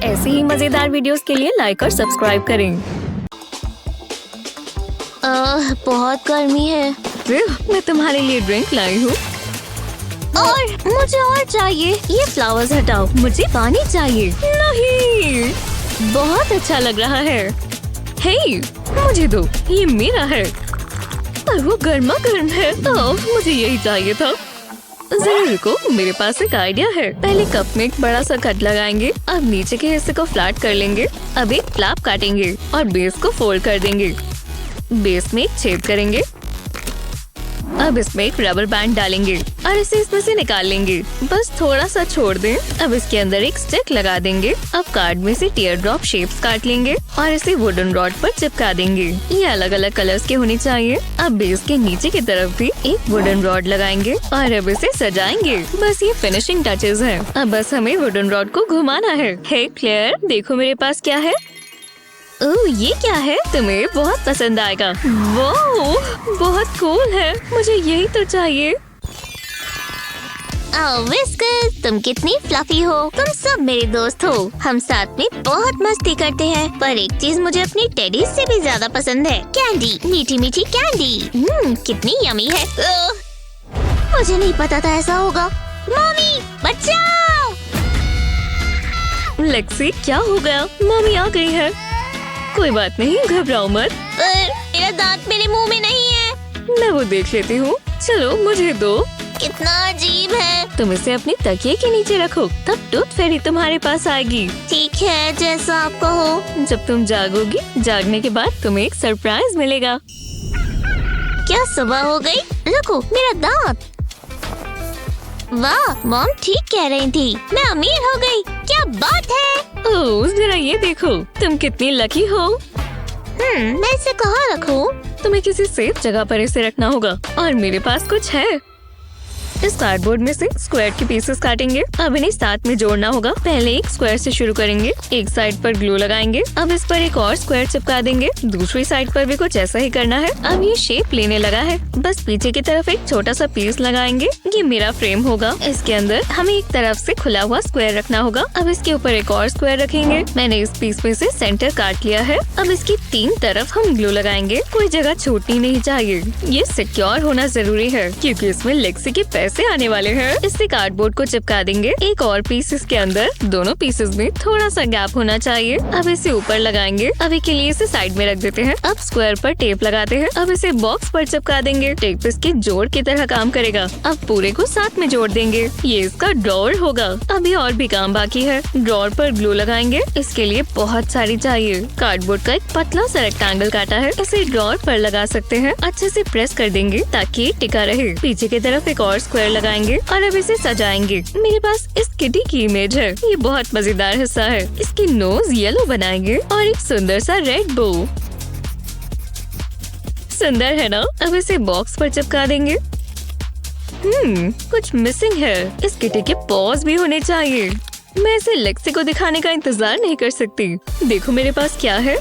ऐसी ही मजेदार वीडियोस के लिए लाइक और सब्सक्राइब करें। बहुत गर्मी है मैं तुम्हारे लिए ड्रिंक लाई हूँ। और मुझे और चाहिए। ये फ्लावर्स हटाओ, मुझे पानी चाहिए। नहीं, बहुत अच्छा लग रहा है। हे, मुझे दो, ये मेरा है। पर वो गर्मा गर्म है। मुझे यही चाहिए था। जरा रुको, मेरे पास एक आइडिया है। पहले कप में एक बड़ा सा कट लगाएंगे। अब नीचे के हिस्से को फ्लैट कर लेंगे। अब एक फ्लैप काटेंगे और बेस को फोल्ड कर देंगे। बेस में एक छेद करेंगे। अब इसमें एक रबर बैंड डालेंगे और इसे इसमें से निकाल लेंगे। बस थोड़ा सा छोड़ दें। अब इसके अंदर एक स्टिक लगा देंगे। अब कार्ड में से टीयर ड्रॉप शेप्स काट लेंगे और इसे वुडन रॉड पर चिपका देंगे। ये अलग अलग कलर्स के होने चाहिए। अब बेस के नीचे की तरफ भी एक वुडन रॉड लगाएंगे और अब इसे सजाएंगे। बस ये फिनिशिंग टचेस हैं। अब बस हमें वुडन रॉड को घुमाना है। हे क्लेयर, देखो मेरे पास क्या है। ओह, ये क्या है? तुम्हें बहुत पसंद आएगा। वाह, बहुत कूल है। मुझे यही तो चाहिए। विस्कर, तुम कितनी फ्लफी हो। तुम सब मेरे दोस्त हो। हम साथ में बहुत मस्ती करते हैं। पर एक चीज मुझे अपनी टेडी से भी ज्यादा पसंद है, कैंडी। मीठी मीठी कैंडी। कितनी यमी है। मुझे नहीं पता था ऐसा होगा। मम्मी, बचाओ। लेक्सी, क्या हो गया? मम्मी आ गई है। कोई बात नहीं, घबराओ मत। पर मेरा दांत मेरे मुंह में नहीं है। मैं वो देख लेती हूँ। चलो मुझे दो। कितना अजीब है। तुम इसे अपनी तकिए के नीचे रखो, तब टूथ फेरी तुम्हारे पास आएगी। ठीक है, जैसा आप कहो। जब तुम जागोगी, जागने के बाद तुम्हें एक सरप्राइज मिलेगा। क्या सुबह हो गई? रुको, मेरा दांत। वाह, मॉम ठीक कह रही थी। मैं अमीर हो गई। क्या बात है। ओह, जरा ये देखो, तुम कितनी लकी हो। मैं इसे कहाँ रखूं? तुम्हें किसी सेफ जगह पर इसे रखना होगा और मेरे पास कुछ है। इस कार्डबोर्ड में से स्क्वायर के पीसेस काटेंगे। अब इन्हें साथ में जोड़ना होगा। पहले एक स्क्वायर से शुरू करेंगे। एक साइड पर ग्लू लगाएंगे। अब इस पर एक और स्क्वायर चिपका देंगे। दूसरी साइड पर भी कुछ ऐसा ही करना है। अब ये शेप लेने लगा है। बस पीछे की तरफ एक छोटा सा पीस लगाएंगे। ये मेरा फ्रेम होगा। इसके अंदर हमें एक तरफ से खुला हुआ स्क्वायर रखना होगा। अब इसके ऊपर एक और स्क्वायर रखेंगे। मैंने इस पीस में से सेंटर काट लिया है। अब इसकी 3 तरफ हम ग्लू लगाएंगे। कोई जगह छूटनी नहीं चाहिए। ये सिक्योर होना जरूरी है क्योंकि इसमें लेक्सी के पैसे आने वाले हैं। इससे कार्डबोर्ड को चिपका देंगे। एक और पीस इसके अंदर। दोनों पीसेस में थोड़ा सा गैप होना चाहिए। अब इसे ऊपर लगाएंगे। अभी के लिए इसे साइड में रख देते हैं। अब स्क्वायर पर टेप लगाते हैं। अब इसे बॉक्स पर चिपका देंगे। टेप इसके जोड़ की तरह काम करेगा। अब पूरे को साथ में जोड़ देंगे। ये इसका ड्रॉअर होगा। अभी और भी काम बाकी है। ड्रॉअर पर ग्लू लगाएंगे। इसके लिए बहुत सारी चाहिए। कार्डबोर्ड का एक पतला सा रेक्टेंगल काटा है। इसे ड्रॉअर पर लगा सकते हैं। अच्छे से प्रेस कर देंगे ताकि ये टिका रहे। पीछे की तरफ एक और स्क्वायर लगाएंगे और अब इसे सजाएंगे। मेरे पास इस किटी की इमेज है। ये बहुत मजेदार हिस्सा है। इसकी नोज येलो बनाएंगे और एक सुंदर सा रेड बो। सुंदर है ना? अब इसे बॉक्स पर चिपका देंगे। कुछ मिसिंग है। इस किटी के पॉज भी होने चाहिए। मैं इसे लेक्सी को दिखाने का इंतजार नहीं कर सकती। देखो मेरे पास क्या है।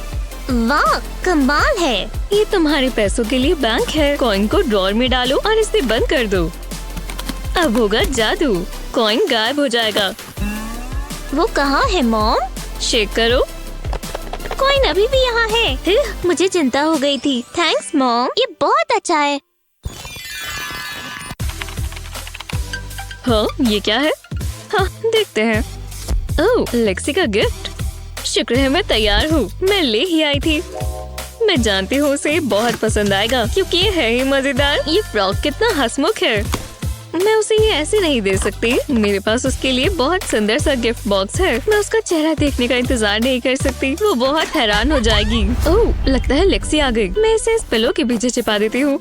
वाह, कमाल है। ये तुम्हारे पैसों के लिए बैंक है। कॉइन को ड्रॉअर में डालो और इसे बंद कर दो। अब होगा जादू। कॉइन गायब हो जाएगा। वो कहाँ है मॉम? शेक करो। कॉइन अभी भी यहाँ है। मुझे चिंता हो गई थी। थैंक्स मॉम, ये बहुत अच्छा है। हाँ, ये क्या है? हाँ, देखते हैं। ओह, लेक्सी का गिफ्ट। शुक्र है मैं तैयार हूँ। मैं ले ही आई थी। मैं जानती हूँ उसे बहुत पसंद आएगा क्योंकि ये है ही मजेदार। ये फ्रॉक कितना हंसमुख है। मैं उसे ये ऐसे नहीं दे सकती। मेरे पास उसके लिए बहुत सुंदर सा गिफ्ट बॉक्स है। मैं उसका चेहरा देखने का इंतजार नहीं कर सकती। वो बहुत हैरान हो जाएगी। ओह, लगता है लेक्सी आ गई। मैं इसे इस पिलो के पीछे छिपा देती हूँ।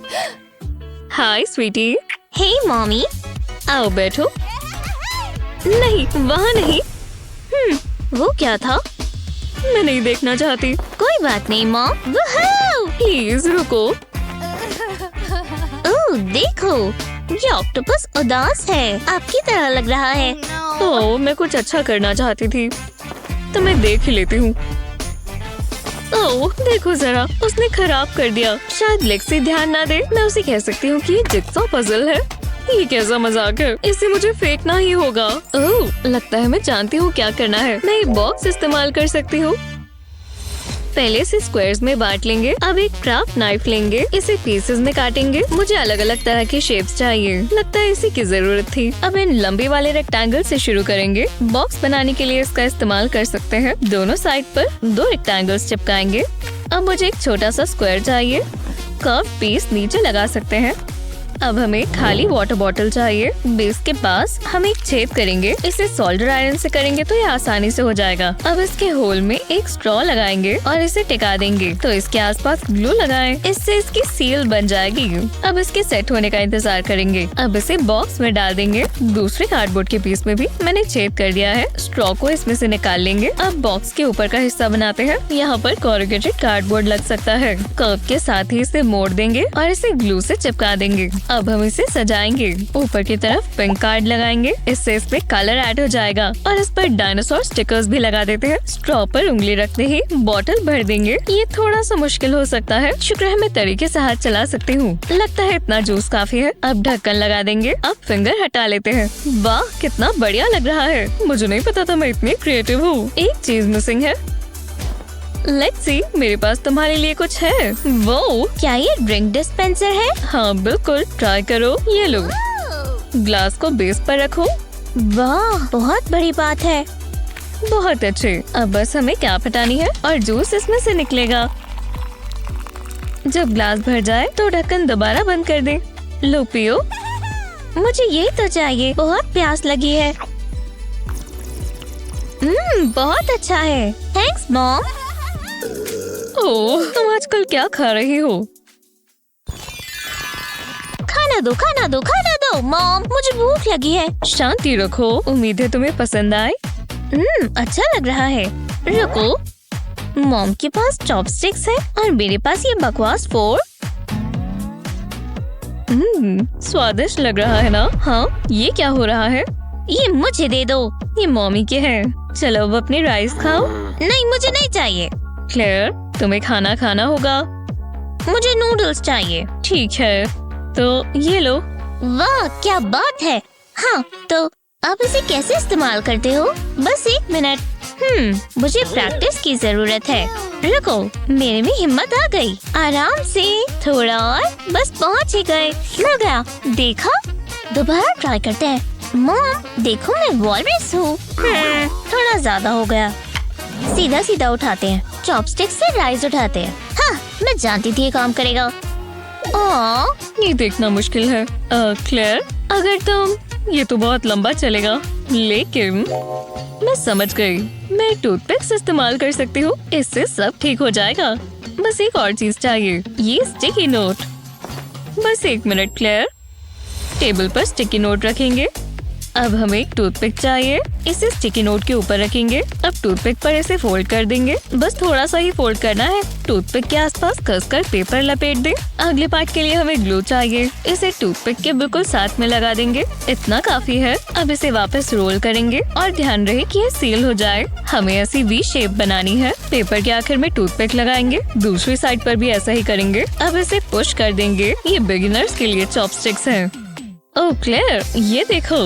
हाय स्वीटी। हे मॉमी। आओ बैठो। नहीं, वहाँ नहीं। वो क्या था? मैं नहीं देखना चाहती। कोई बात नहीं मॉम। प्लीज रुको। ओह, देखो, ये ऑक्टोपस उदास है। आपकी तरह लग रहा है। ओह, मैं कुछ अच्छा करना चाहती थी तो मैं देख ही लेती हूँ। ओह, देखो जरा, उसने खराब कर दिया। शायद लेक्सी ध्यान ना दे। मैं उसे कह सकती हूँ कि ये जिक्सॉ पजल है। ये कैसा मजाक है? इसे मुझे फेंकना ही होगा। ओह, लगता है मैं जानती हूँ क्या करना है। मैं एक बॉक्स इस्तेमाल कर सकती हूँ। पहले से स्क्वायर्स में बांट लेंगे। अब एक क्राफ्ट नाइफ लेंगे, इसे पीसेस में काटेंगे। मुझे अलग अलग तरह के शेप्स चाहिए, लगता है इसी की जरूरत थी। अब इन लंबे वाले रेक्टेंगल से शुरू करेंगे। बॉक्स बनाने के लिए इसका इस्तेमाल कर सकते हैं। दोनों साइड पर 2 रेक्टेंगल्स चिपकाएंगे। अब मुझे एक छोटा सा स्क्वायर चाहिए। कर्व पीस नीचे लगा सकते हैं। अब हमें खाली वाटर बॉटल चाहिए। बेस के पास हम एक छेद करेंगे। इसे सोल्डर आयरन से करेंगे तो ये आसानी से हो जाएगा। अब इसके होल में एक स्ट्रॉ लगाएंगे और इसे टिका देंगे। तो इसके आसपास ग्लू लगाएं, इससे इसकी सील बन जाएगी। अब इसके सेट होने का इंतजार करेंगे। अब इसे बॉक्स में डाल देंगे। दूसरे कार्डबोर्ड के पीस में भी मैंने छेद कर दिया है। स्ट्रॉ को इसमें से निकाल लेंगे। अब बॉक्स के ऊपर का हिस्सा बनाते हैं। यहाँ पर कोरुगेटेड कार्डबोर्ड लग सकता है। कर्व के साथ ही इसे मोड़ देंगे और इसे ग्लू से चिपका देंगे। अब हम इसे सजाएंगे। ऊपर की तरफ पिंक कार्ड लगाएंगे, इससे इस पे कलर ऐड हो जाएगा। और इस पर डायनासोर स्टिकर्स भी लगा देते हैं। स्ट्रॉ पर उंगली रखते ही बॉटल भर देंगे। ये थोड़ा सा मुश्किल हो सकता है, शुक्र है मैं तरीके से हाथ चला सकती हूँ। लगता है इतना जूस काफी है। अब ढक्कन लगा देंगे। अब फिंगर हटा लेते हैं। वाह, कितना बढ़िया लग रहा है। मुझे नहीं पता था मैं इतनी क्रिएटिव हूँ। एक चीज मिसिंग है। लेट्स सी, मेरे पास तुम्हारे लिए कुछ है। वो क्या ये ड्रिंक डिस्पेंसर है? हाँ बिल्कुल, ट्राई करो। ये लो, ग्लास को बेस पर रखो। वाह, बहुत बड़ी बात है। बहुत अच्छे। अब बस हमें कैप हटानी है और जूस इसमें से निकलेगा। जब ग्लास भर जाए तो ढक्कन दोबारा बंद कर दें। लो पियो। मुझे यही तो चाहिए, बहुत प्यास लगी है। बहुत अच्छा है। Thanks mom. ओह, तुम आजकल क्या खा रही हो? खाना दो, खाना दो, खाना दो मॉम, मुझे भूख लगी है। शांति रखो, उम्मीद है तुम्हें पसंद आए। अच्छा लग रहा है। रुको, मॉम के पास चॉपस्टिक्स है और मेरे पास ये बकवास फोर्क। स्वादिष्ट लग रहा है ना? हाँ, ये क्या हो रहा है? ये मुझे दे दो। ये मॉमी के हैं। चलो अब अपनी राइस खाओ। नहीं, मुझे नहीं चाहिए। क्लेयर, तुम्हें खाना खाना होगा। मुझे नूडल्स चाहिए। ठीक है, तो ये लो। वाह, क्या बात है। हाँ, तो आप इसे कैसे इस्तेमाल करते हो? बस 1 मिनट। मुझे प्रैक्टिस की जरूरत है। रुको, मेरे में हिम्मत आ गई। आराम से, थोड़ा और, बस पहुँच ही गए। लग गया, देखा? दोबारा ट्राई करते हैं। मॉम, देखो मैं वॉलरस हूँ। थोड़ा ज्यादा हो गया। सीधा सीधा उठाते हैं। चॉपस्टिक से राइस उठाते हैं। हाँ, मैं जानती थी ये काम करेगा। ये देखना मुश्किल है। क्लेयर, अगर तुम, ये तो बहुत लंबा चलेगा, लेकिन मैं समझ गई। मैं टूथपिक इस्तेमाल कर सकती हूँ, इससे सब ठीक हो जाएगा। बस एक और चीज चाहिए, ये स्टिकी नोट। बस 1 मिनट क्लेयर। टेबल पर स्टिकी नोट रखेंगे। अब हमें एक टूथपिक चाहिए, इसे स्टिकी नोट के ऊपर रखेंगे। अब टूथपिक पर इसे फोल्ड कर देंगे। बस थोड़ा सा ही फोल्ड करना है। टूथपिक के आसपास कसकर पेपर लपेट दें। अगले पार्ट के लिए हमें ग्लू चाहिए, इसे टूथपिक के बिल्कुल साथ में लगा देंगे। इतना काफी है। अब इसे वापस रोल करेंगे और ध्यान रहे कि ये सील हो जाए। हमें ऐसी वी शेप बनानी है। पेपर के आखिर में टूथपिक लगाएंगे। दूसरी साइड पर भी ऐसा ही करेंगे। अब इसे पुश कर देंगे। ये बिगिनर्स के लिए चॉपस्टिक्स हैं। ओह क्लेयर, ये देखो,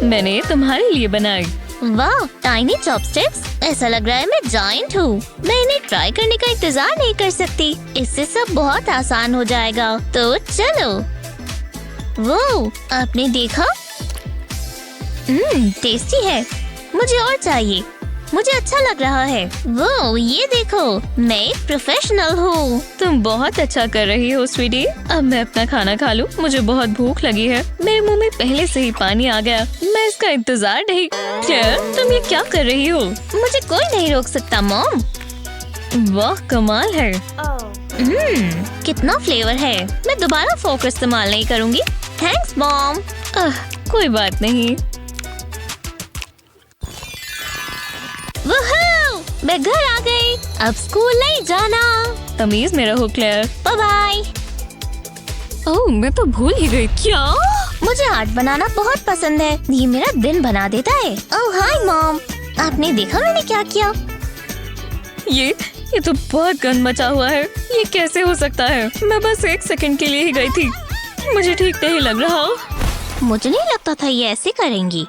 मैंने ये तुम्हारे लिए बनाई। वाह, टाइनी चॉपस्टिक्स। ऐसा लग रहा है मैं जायंट हूँ। मैं इन्हें ट्राई करने का इंतजार नहीं कर सकती। इससे सब बहुत आसान हो जाएगा। तो चलो। वो, आपने देखा? टेस्टी है। मुझे और चाहिए। मुझे अच्छा लग रहा है। वो, ये देखो, मैं एक प्रोफेशनल हूँ। तुम बहुत अच्छा कर रही हो स्वीटी। अब मैं अपना खाना खा लूँ, मुझे बहुत भूख लगी है। मेरे मुंह में पहले से ही पानी आ गया। मैं इसका इंतजार नहीं। क्लेयर, तुम ये क्या कर रही हो? मुझे कोई नहीं रोक सकता मॉम। वाह, कमाल है। कितना फ्लेवर है। मैं दोबारा फोर्क इस्तेमाल नहीं करूँगी। Thanks mom. कोई बात नहीं। मैं घर आ गई। अब स्कूल नहीं जाना। तमीज में रहो क्लेयर। Bye bye. ओह, मैं तो भूल ही गई। क्या? मुझे आर्ट बनाना बहुत पसंद है। ये मेरा दिन बना देता है। ओह हाय मॉम, आपने देखा मैंने क्या किया? ये तो बहुत गंद मचा हुआ है। ये कैसे हो सकता है? मैं बस 1 सेकंड के लिए ही गई थी। मुझे ठीक नहीं लग रहा। मुझे नहीं लगता था ये ऐसे करेंगी।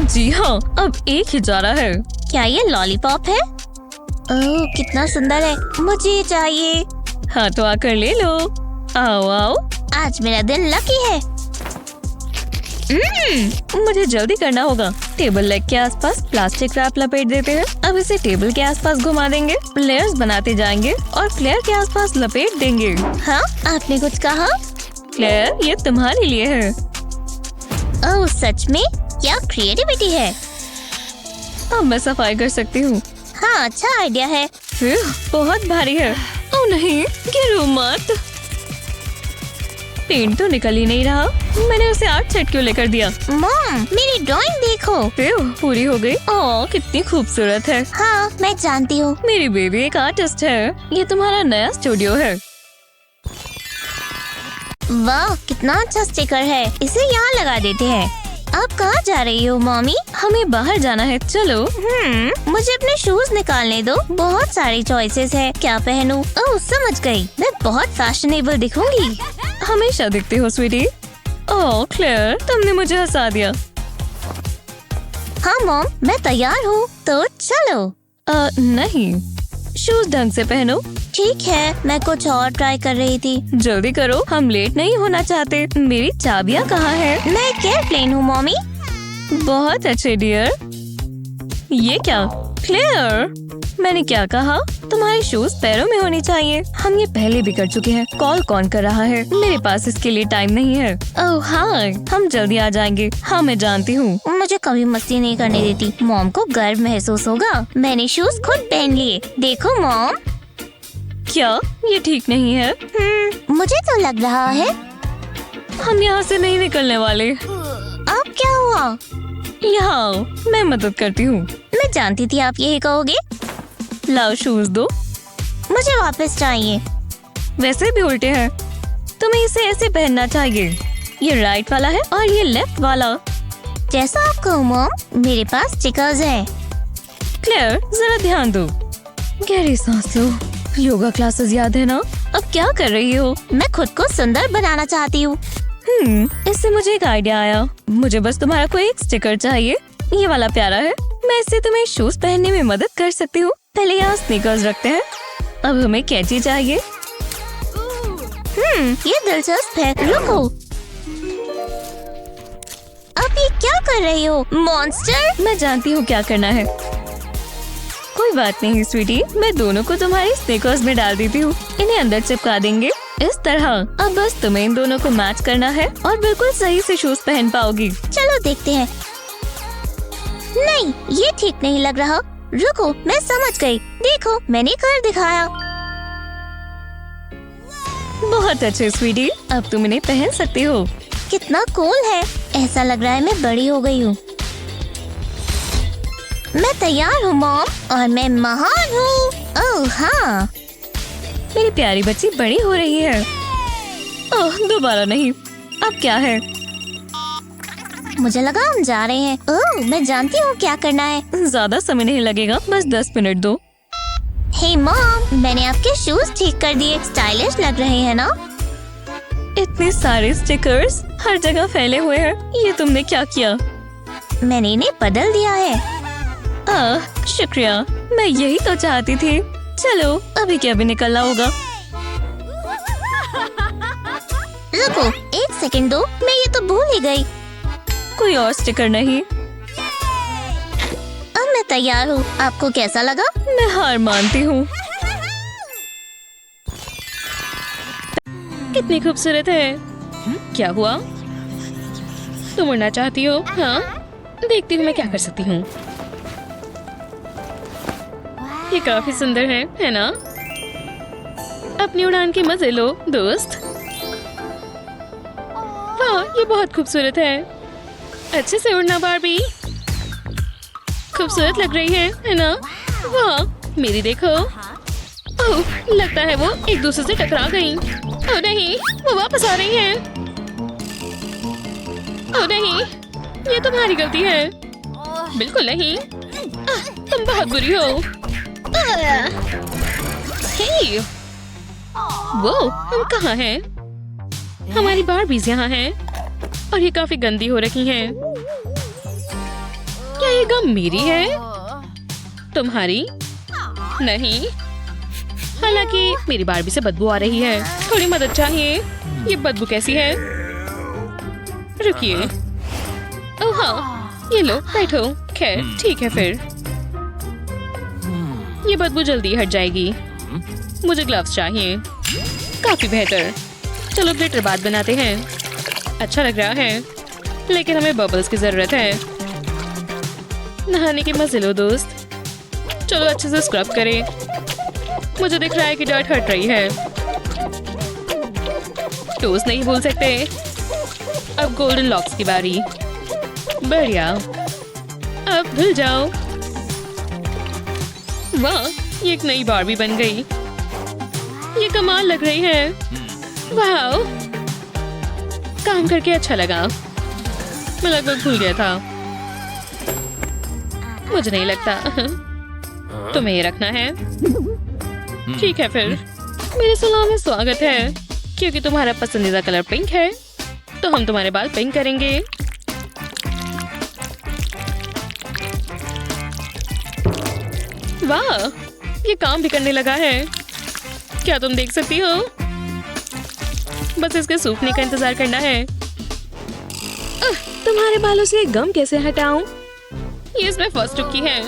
जी हाँ, अब एक ही जा रहा है। क्या ये लॉलीपॉप है? ओह कितना सुंदर है, मुझे ये चाहिए। हाँ तो आकर ले लो। आओ आओ। आज मेरा दिन लकी है। मुझे जल्दी करना होगा। टेबल लेग के आसपास प्लास्टिक रैप लपेट देते हैं। अब इसे टेबल के आसपास घुमा देंगे, लेयर्स बनाते जाएंगे और क्लेयर के आसपास लपेट देंगे। हाँ आपने कुछ कहा? क्लेयर, ये तुम्हारे लिए है। ओह सच में, क्या क्रिएटिविटी है। अब मैं सफाई कर सकती हूँ। हाँ अच्छा आइडिया है। बहुत भारी है। ओह नहीं, गिरो मत। पेंट तो निकल ही नहीं रहा। मैंने उसे आर्ट सेट क्यों लेकर दिया? मॉम मेरी ड्राइंग देखो। पूरी हो गई। ओह कितनी खूबसूरत है। हाँ मैं जानती हूँ। मेरी बेबी एक आर्टिस्ट है। ये तुम्हारा नया स्टूडियो है। वाह कितना अच्छा स्टिकर है, इसे यहाँ लगा देते हैं। आप कहाँ जा रही हो मॉमी? हमें बाहर जाना है, चलो। मुझे अपने शूज निकालने दो, बहुत सारी चॉइसेस है, क्या पहनूं? ओह समझ गई, मैं बहुत फैशनेबल दिखूंगी। हमेशा दिखती हो स्वीटी। ओह क्लेयर, तुमने मुझे हंसा दिया। हाँ मॉम मैं तैयार हूँ, तो चलो। नहीं, शूज ढंग से पहनो। ठीक है, मैं कुछ और ट्राई कर रही थी। जल्दी करो, हम लेट नहीं होना चाहते। मेरी चाबियाँ कहाँ है? मैं एक एयरप्लेन हूँ मॉमी। बहुत अच्छे डियर। ये क्या? क्लेयर, मैंने क्या कहा? तुम्हारे शूज पैरों में होने चाहिए। हम ये पहले भी कर चुके हैं। कॉल कौन कर रहा है? मेरे पास इसके लिए टाइम नहीं है। ओह हाँ, हम जल्दी आ जाएंगे। हाँ मैं जानती हूँ। मुझे कभी मस्ती नहीं करने देती। मॉम को गर्व महसूस होगा। मैंने शूज खुद पहन लिए, देखो मॉम। क्या ये ठीक नहीं है? मुझे तो लग रहा है। हम यहाँ से नहीं निकलने वाले। अब क्या हुआ? यहाँ मैं मदद करती हूँ। मैं जानती थी आप यही कहोगे। लाओ शूज दो। मुझे वापस चाहिए। वैसे भी उल्टे हैं। तुम्हें इसे ऐसे पहनना चाहिए। ये राइट वाला है और ये लेफ्ट वाला। जैसा आप कहो मॉम, मेरे पास स्टिकर्स हैं। क्लेयर जरा ध्यान दो। गहरी सांस लो। योगा क्लासेस याद है ना? अब क्या कर रही हो? मैं खुद को सुंदर बनाना चाहती हूँ। इससे मुझे एक आइडिया आया। मुझे बस तुम्हारा कोई एक स्टिकर चाहिए। ये वाला प्यारा है। मैं इससे तुम्हें शूज पहनने में मदद कर सकती हूँ। पहले यहाँ स्नीकर्स रखते हैं। अब हमें कैंची चाहिए। ये दिलचस्प है, रुको। अब ये क्या कर रही हो मॉन्स्टर? मैं जानती हूँ क्या करना है। कोई बात नहीं स्वीटी, मैं दोनों को तुम्हारी स्नीकर्स में डाल देती हूँ। इन्हें अंदर चिपका देंगे इस तरह। अब बस तुम्हें इन दोनों को मैच करना है और बिल्कुल सही से शूज पहन पाओगी। चलो देखते हैं। नहीं, ये ठीक नहीं लग रहा। रुको, मैं समझ गई। देखो, मैंने कर दिखाया। बहुत अच्छे स्वीटी, अब तुम इन्हें पहन सकती हो। कितना कूल है। ऐसा लग रहा है मैं बड़ी हो गई हूँ। मैं तैयार हूँ मॉम, और मैं महान हूँ। ओह हाँ, मेरी प्यारी बच्ची बड़ी हो रही है। ओह दोबारा नहीं। अब क्या है? मुझे लगा हम जा रहे हैं। ओह मैं जानती हूँ क्या करना है। ज्यादा समय नहीं लगेगा, बस 10 मिनट दो। हे मॉम, मैंने आपके शूज ठीक कर दिए। स्टाइलिश लग रहे हैं ना? इतने सारे स्टिकर्स हर जगह फैले हुए हैं। ये तुमने क्या किया? मैंने इन्हें बदल दिया है। शुक्रिया, मैं यही तो चाहती थी। चलो अभी क्या भी निकलना होगा। रुको, एक सेकंड दो, मैं ये तो भूल ही गई। कोई और स्टिकर नहीं। अब मैं तैयार हूँ। आपको कैसा लगा? मैं हार मानती हूँ। कितनी खूबसूरत है। क्या हुआ? तुम उड़ना चाहती हो? हाँ, देखती हूँ मैं क्या कर सकती हूँ। ये काफी सुंदर है ना? अपनी उड़ान के मजे लो दोस्त। वाह, ये बहुत खूबसूरत है। अच्छे से उड़ना बारबी। खूबसूरत लग रही है ना? वाह, मेरी देखो। ओह, लगता है वो एक दूसरे से टकरा गईं। ओह नहीं, वो वापस आ रही हैं। ओह नहीं, ये तुम्हारी गलती है। बिल्कुल नहीं। तुम बहुत बुरी हो। हे, वो हम कहाँ हैं? हमारी बारबीज यहाँ हैं। और ये काफी गंदी हो रखी हैं। क्या ये गम मेरी है? तुम्हारी नहीं। हालांकि मेरी बारबी से बदबू आ रही है, थोड़ी मदद चाहिए। ये बदबू कैसी है? रुकिए। ओह हाँ, ये लो बैठो। खैर ठीक है फिर। ये बदबू जल्दी हट जाएगी। मुझे ग्लव्स चाहिए। काफी बेहतर। चलो ग्लिटर बात बनाते हैं। अच्छा लग रहा है, लेकिन हमें बबल्स की जरूरत है। नहाने के मजे लो दोस्त। चलो अच्छे से स्क्रब करें। मुझे दिख रहा है कि डर्ट हट रही है। टोस नहीं भूल सकते। अब गोल्डन लॉक्स की बारी। बढ़िया, अब धुल जाओ। वाह, ये एक नई बारबी बन गई। ये कमाल लग रही है। वाह, काम करके अच्छा लगा। मैं लगभग भूल गया था। मुझे नहीं लगता तुम्हें ये रखना है। ठीक है फिर। मेरे सलाह में स्वागत है। क्योंकि तुम्हारा पसंदीदा कलर पिंक है, तो हम तुम्हारे बाल पिंक करेंगे। वाह, ये काम भी करने लगा है। क्या तुम देख सकती हो? बस इसके सूखने का इंतजार करना है। तुम्हारे बालों से गम कैसे हटाऊं? ये इसमें फर्स्ट टुक की है।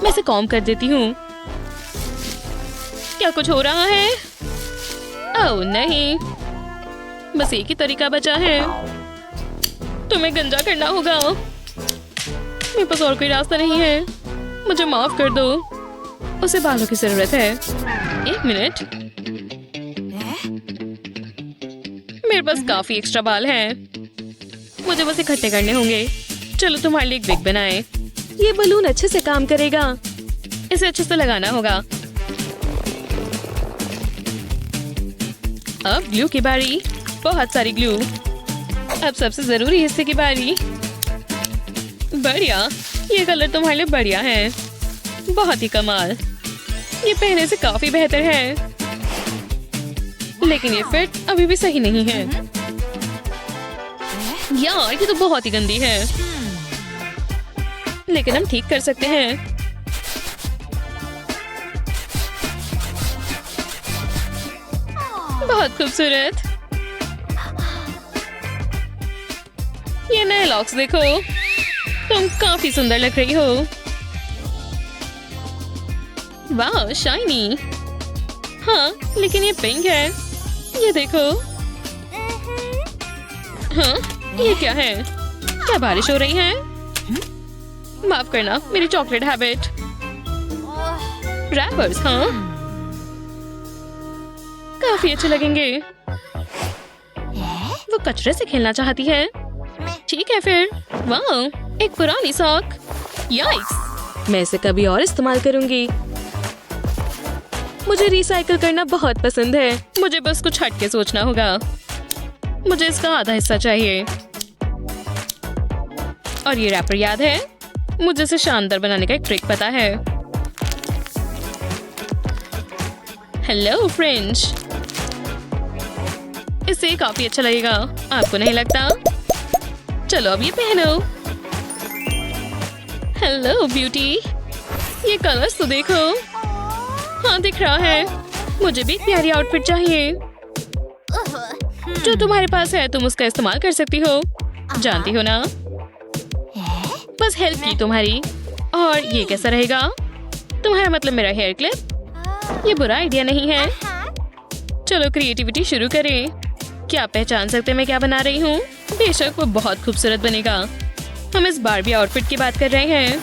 मैं इसे कॉम्ब कर देती हूँ। क्या कुछ हो रहा है? ओह नहीं, बस एक ही तरीका बचा है। तुम्हें गंजा करना होगा। मेरे पास और कोई रास्ता नहीं है। मुझे माफ कर दो। उसे बालों की जरूरत है। एक मिनट, मेरे पास काफी एक्स्ट्रा बाल हैं। मुझे बस इकट्ठे करने होंगे। चलो तुम्हारे लिए एक विग बनाए। ये बलून अच्छे से काम करेगा। इसे अच्छे से लगाना होगा। अब ग्लू की बारी। बहुत सारी ग्लू। अब सबसे जरूरी हिस्से की बारी। बढ़िया, ये कलर तुम्हारे लिए बढ़िया है। बहुत ही कमाल। ये पहले से काफी बेहतर है, लेकिन ये फिट अभी भी सही नहीं है। यार, ये तो बहुत ही गंदी है, लेकिन हम ठीक कर सकते हैं। बहुत खूबसूरत। ये नए लॉक्स देखो। तुम काफी सुंदर लग रही हो। वाह, शाइनी। हाँ, लेकिन ये पिंक है। ये देखो। हाँ, ये क्या है? क्या बारिश हो रही है? माफ करना, मेरी चॉकलेट हैबिट। रैपर्स, हाँ, काफी अच्छे लगेंगे। वो कचरे से खेलना चाहती है। ठीक है फिर। वाह, एक पुरानी सॉक। याइक्स। मैं इसे कभी और इस्तेमाल करूंगी। मुझे रिसाइकल करना बहुत पसंद है। मुझे बस कुछ हट के सोचना होगा। मुझे इसका आधा हिस्सा चाहिए। और ये रैपर याद है? मुझे इसे शानदार बनाने का एक ट्रिक पता है। Hello French. इससे काफी अच्छा लगेगा, आपको नहीं लगता? चलो अब ये पहनो। Hello beauty. ये कलर्स तो देखो। हाँ, दिख रहा है। मुझे भी एक प्यारी आउटफिट चाहिए। जो तुम्हारे पास है तुम उसका इस्तेमाल कर सकती हो, जानती हो ना? बस हेल्प की तुम्हारी। और ये कैसा रहेगा? तुम्हारा मतलब मेरा हेयर क्लिप? ये बुरा आइडिया नहीं है। चलो क्रिएटिविटी शुरू करें। क्या आप पहचान सकते हैं मैं क्या बना रही हूँ? बेशक वो बहुत खूबसूरत बनेगा। हम इस बारबी आउटफिट की बात कर रहे हैं।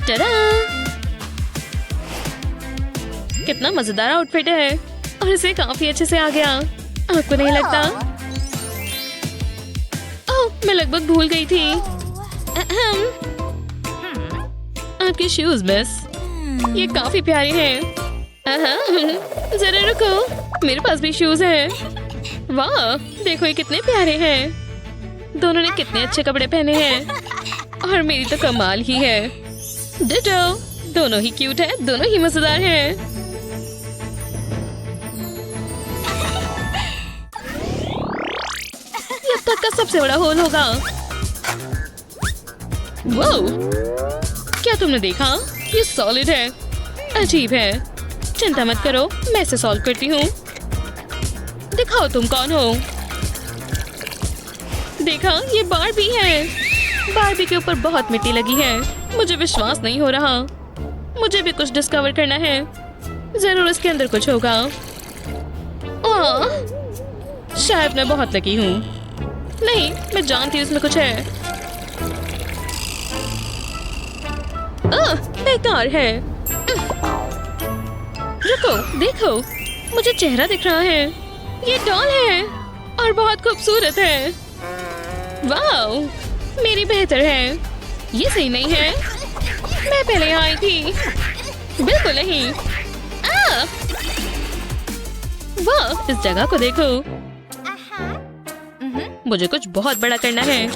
टडा! कितना मजेदार आउटफिट है और इसे काफी अच्छे से आ गया। आपको नहीं लगता? ओह, मैं लगभग भूल गई थी। आपके शूज मिस। ये काफी प्यारे हैं। जरा रुको, मेरे पास भी शूज हैं। वाह, देखो ये कितने प्यारे हैं। दोनों ने कितने अच्छे कपड़े पहने हैं। और मेरी तो कमाल ही है। डिटो। दोनों ही क्यूट है, दोनों ही मजेदार हैं। तक का सबसे बड़ा होल होगा। वो क्या तुमने देखा? ये सॉलिड है। अजीब है। चिंता मत करो, मैं इसे सॉल्व करती हूँ। दिखाओ तुम कौन हो। देखा, ये बारबी है। बारबी के ऊपर बहुत मिट्टी लगी है। मुझे विश्वास नहीं हो रहा। मुझे भी कुछ डिस्कवर करना है। जरूर इसके अंदर कुछ होगा। शायद मैं बहुत लकी हूँ। नहीं, मैं जानती हूँ इसमें कुछ है। बेकार है। रुको, देखो, मुझे चेहरा दिख रहा है। ये डॉल है और बहुत खूबसूरत है। वाओ, मेरी बेहतर है। ये सही नहीं है। मैं पहले यहाँ आई थी। बिल्कुल नहीं। वाह, इस जगह को देखो। मुझे कुछ बहुत बड़ा करना है।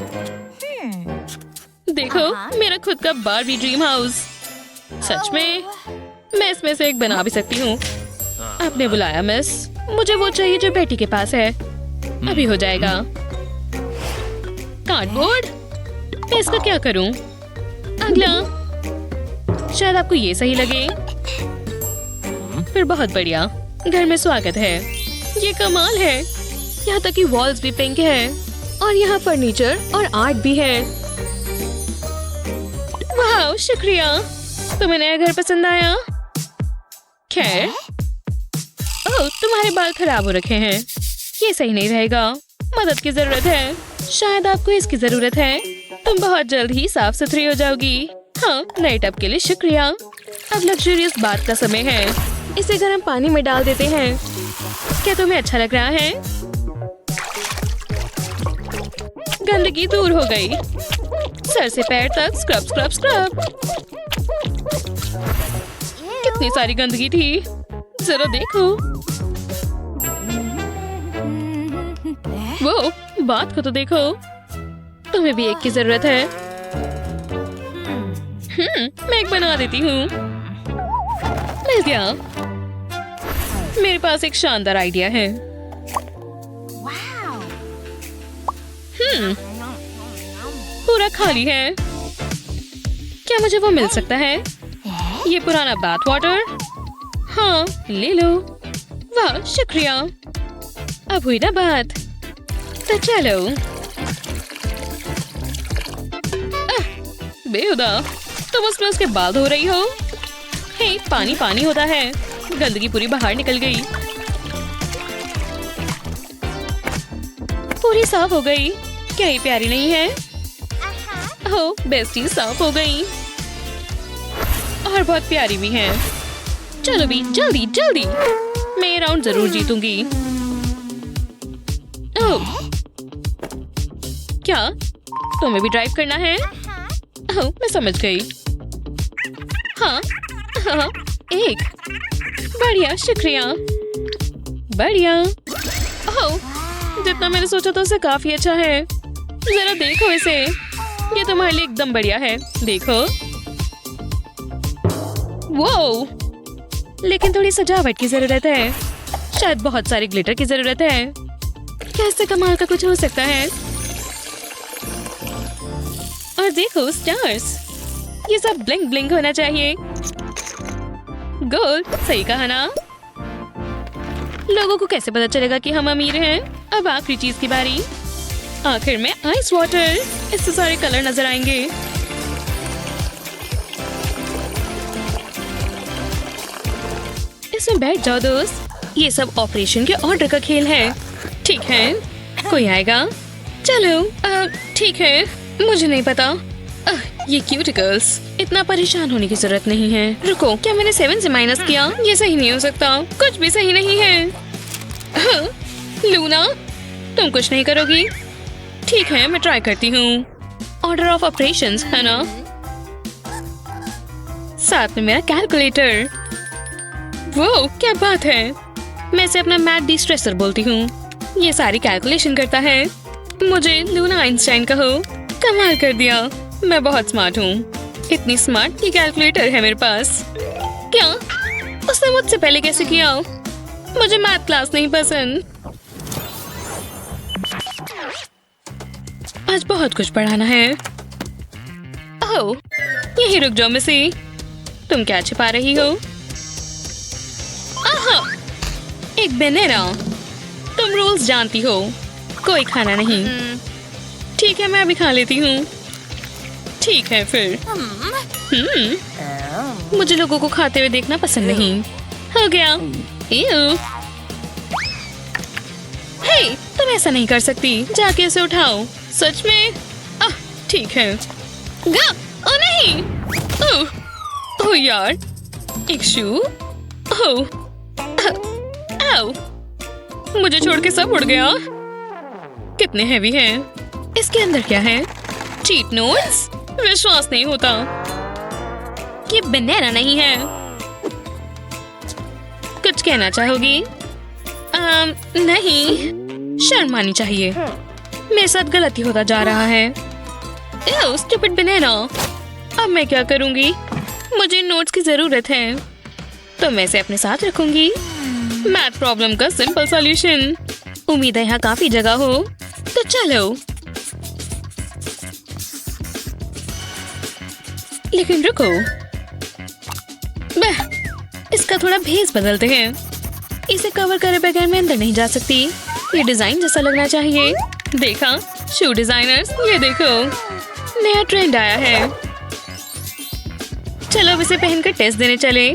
देखो, मेरा खुद का बारबी ड्रीम हाउस। सच में मैं इसमें से एक बना भी सकती हूँ। आपने बुलाया मिस। मुझे वो चाहिए जो बेटी के पास है। अभी हो जाएगा। कार्डबोर्ड, मैं इसका क्या करूँ? अगला। शायद आपको ये सही लगे। फिर बहुत बढ़िया। घर में स्वागत है। ये कमाल है। यहाँ तक कि वॉल्स भी पिंक है और यहाँ फर्नीचर और आर्ट भी है। वाह, शुक्रिया। तुम्हें नया घर पसंद आया? खैर, ओह, तुम्हारे बाल खराब हो रखे हैं। ये सही नहीं रहेगा। मदद की जरूरत है। शायद आपको इसकी जरूरत है। तुम बहुत जल्द ही साफ सुथरी हो जाओगी। हाँ, नए टब के लिए शुक्रिया। अब लग्जरियस बात का समय है। इसे गर्म पानी में डाल देते हैं। क्या तुम्हें अच्छा लग रहा है? गंदगी दूर हो गई। सर से पैर तक स्क्रब स्क्रब स्क्रब। कितनी सारी गंदगी थी। जरा देखो। वो बात को तो देखो। तुम्हें भी एक की जरूरत है। मैं एक बना देती हूँ। मिल गया। मेरे पास एक शानदार आइडिया है। पूरा खाली है। क्या मुझे वो मिल सकता है? ये पुराना बाथ वाटर। हाँ, ले लो। वाह, शुक्रिया। अब हुई ना बात। तो चलो। बेहुदा, तुम उसमें उसके बाल धो रही हो। हे, पानी पानी होता है। गंदगी पूरी बाहर निकल गई। पूरी साफ हो गई। क्या ये प्यारी नहीं है? ओह, बेस्टी साफ हो गई और बहुत प्यारी भी है। चलो भी, जल्दी जल्दी। मैं ये राउंड जरूर जीतूंगी। ओह, क्या तुम्हें भी ड्राइव करना है? ओह, मैं समझ गई। हाँ, हाँ, एक। बढ़िया, शुक्रिया। बढ़िया। ओह, जितना मैंने सोचा था उससे काफी अच्छा है। जरा देखो इसे। ये तुम्हारे लिए एकदम बढ़िया है। देखो। वो, लेकिन थोड़ी सजावट की जरूरत है। शायद बहुत सारे ग्लिटर की जरूरत है। क्या इससे कमाल का कुछ हो सकता है? और देखो स्टार्स। ये सब ब्लिंक ब्लिंक होना चाहिए। गोल, सही कहा ना? लोगों को कैसे पता चलेगा कि हम अमीर हैं? अब आखिरी चीज की बारी। आखिर में आइस वाटर। इससे सारे कलर नजर आएंगे। इसमें बैठ जाओ दोस्त। ये सब ऑपरेशन के ऑर्डर का खेल है। ठीक है, कोई आएगा? चलो, ठीक है। मुझे नहीं पता। ये क्यूटिकल्स। इतना परेशान होने की जरूरत नहीं है। रुको, क्या मैंने 7 से माइनस किया? ये सही नहीं हो सकता। कुछ भी सही नहीं है। लूना, तुम कुछ नहीं करोगी? ठीक है, मैं ट्राई करती हूँ। ऑर्डर ऑफ ऑपरेशंस, है ना? साथ में मेरा कैलकुलेटर। वो क्या बात है। मैं इसे अपना मैथ डिस्ट्रेसर बोलती हूँ। ये सारी कैलकुलेशन करता है। मुझे लूना आइंस्टाइन कहो। कमाल कर दिया। मैं बहुत स्मार्ट हूँ। इतनी स्मार्ट कि कैलकुलेटर है मेरे पास। क्या? उसने मुझसे पहले कैसे किया? मुझे मैथ क्लास नहीं पसंद। आज बहुत कुछ पढ़ाना है। ओह, यहीं रुक जाओ मिसी। तुम क्या छिपा रही हो? आहा, एक बनाना। तुम रूल्स जानती हो, कोई खाना नहीं। ठीक है, मैं अभी खा लेती हूँ। ठीक है फिर। मुझे लोगों को खाते हुए देखना पसंद नहीं। हो गया। हे, तुम ऐसा नहीं कर सकती। जाके इसे उठाओ। सच में? ठीक है। ओ नहीं। ओह यार, एक शू। आओ, मुझे छोड़ के सब उड़ गया। कितने हैवी हैं। इसके अंदर क्या है? Cheat notes? विश्वास नहीं होता। ये बनाना नहीं है। कुछ कहना चाहोगी? नहीं, शर्म आनी चाहिए। मेरे साथ गलती होता जा रहा है। स्टूपिड बनाना। अब मैं क्या करूंगी? मुझे नोट्स की जरूरत है, तो मैं इसे अपने साथ रखूंगी। मैथ प्रॉब्लम का सिंपल सॉल्यूशन। उम्मीद है यहाँ काफी जगह हो, तो चलो। लेकिन रुको, इसका थोड़ा भेस बदलते हैं। इसे कवर करे बगैर मैं अंदर नहीं जा सकती। ये डिजाइन जैसा लगना चाहिए। देखा, शू डिजाइनर्स, ये देखो, नया ट्रेंड आया है। चलो अब इसे पहनकर टेस्ट देने चले।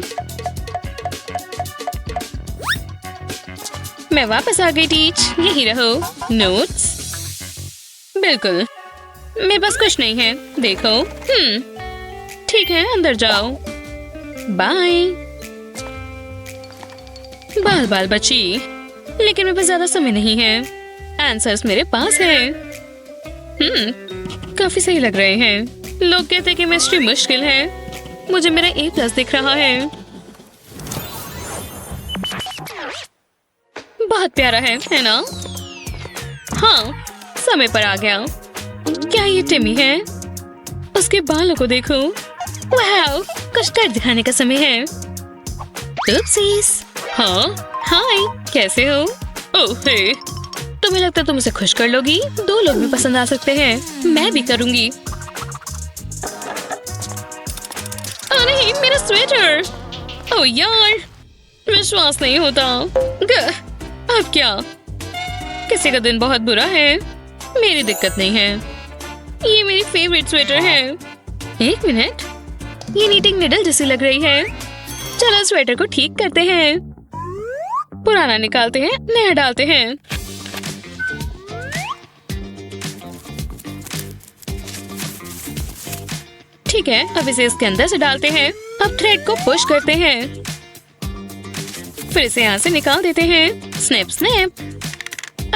मैं वापस आ गई टीच। यही रहो। नोट्स? बिल्कुल, मेरे पास कुछ नहीं है। देखो। ठीक है, अंदर जाओ। बाय। बाल बाल बची, लेकिन मेरे पास ज्यादा समय नहीं है। आंसर्स मेरे पास है। काफी सही लग रहे हैं। लोग कहते हैं कि केमिस्ट्री मुश्किल है। मुझे मेरा A+ दिख रहा है। बहुत प्यारा है ना? हाँ, समय पर आ गया। क्या ये टिमी है? उसके बालों को देखो। वाह, कुछ कर दिखाने का समय है। ओप्सीज। हाँ, हाय, कैसे हो? ओह हे, तुम्हें लगता है तुम उसे खुश कर लोगी? 2 लोग भी पसंद आ सकते हैं। मैं भी करूंगी। ओह नहीं, मेरा स्वेटर। ओह यार, विश्वास नहीं होता। अब क्या? किसी का दिन बहुत बुरा है। मेरी दिक्कत नहीं है। ये मेरी फेवरेट स्वेटर है। एक मिनट, ये नीटिंग निडल जैसी लग रही है। चलो स्वेटर को ठीक करते हैं। पुराना निकालते हैं, नया डालते हैं। ठीक है, अब इसे इसके अंदर से डालते हैं। अब थ्रेड को पुश करते हैं, फिर इसे यहाँ से निकाल देते हैं। Snap snap.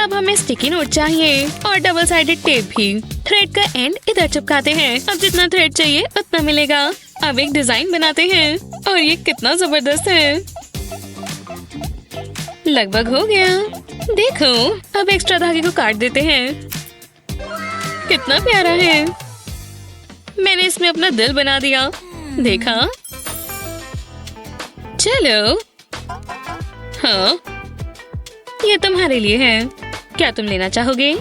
अब हमें स्टिकी नोट चाहिए और डबल साइडेड टेप भी। थ्रेड का एंड इधर चिपकाते हैं। अब जितना थ्रेड चाहिए उतना मिलेगा। अब एक डिजाइन बनाते हैं और ये कितना जबरदस्त है। लगभग हो गया। देखो, अब एक्स्ट्रा धागे को काट देते हैं। कितना प्यारा है। मैंने इसमें अपना दिल बना दिया। देखा? चलो। हाँ, ये तुम्हारे लिए है। क्या तुम लेना चाहोगे?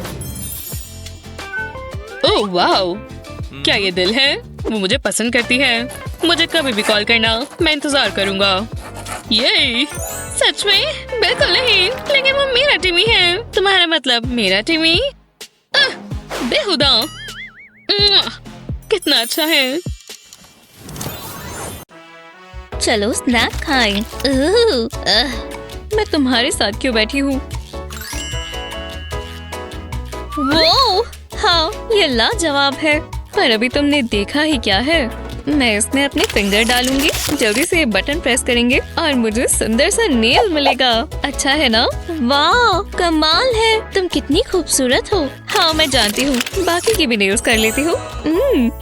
ओह वाओ, क्या ये दिल है? वो मुझे पसंद करती है। मुझे कभी भी कॉल करना, मैं इंतजार करूंगा। ये सच में? बिल्कुल नहीं, लेकिन वो मेरा टिमी है। तुम्हारा मतलब मेरा टिमी? बेहुदा। कितना अच्छा है। चलो स्नैक खाएं। मैं तुम्हारे साथ क्यों बैठी हूँ? वो हाँ, ये लाजवाब है। पर अभी तुमने देखा ही क्या है। मैं इसमें अपने फिंगर डालूंगी। जल्दी से ये बटन प्रेस करेंगे और मुझे सुंदर सा नेल मिलेगा। अच्छा है ना? वाह, कमाल है। तुम कितनी खूबसूरत हो। हाँ, मैं जानती हूँ। बाकी की भी नेल्स कर लेती हूँ।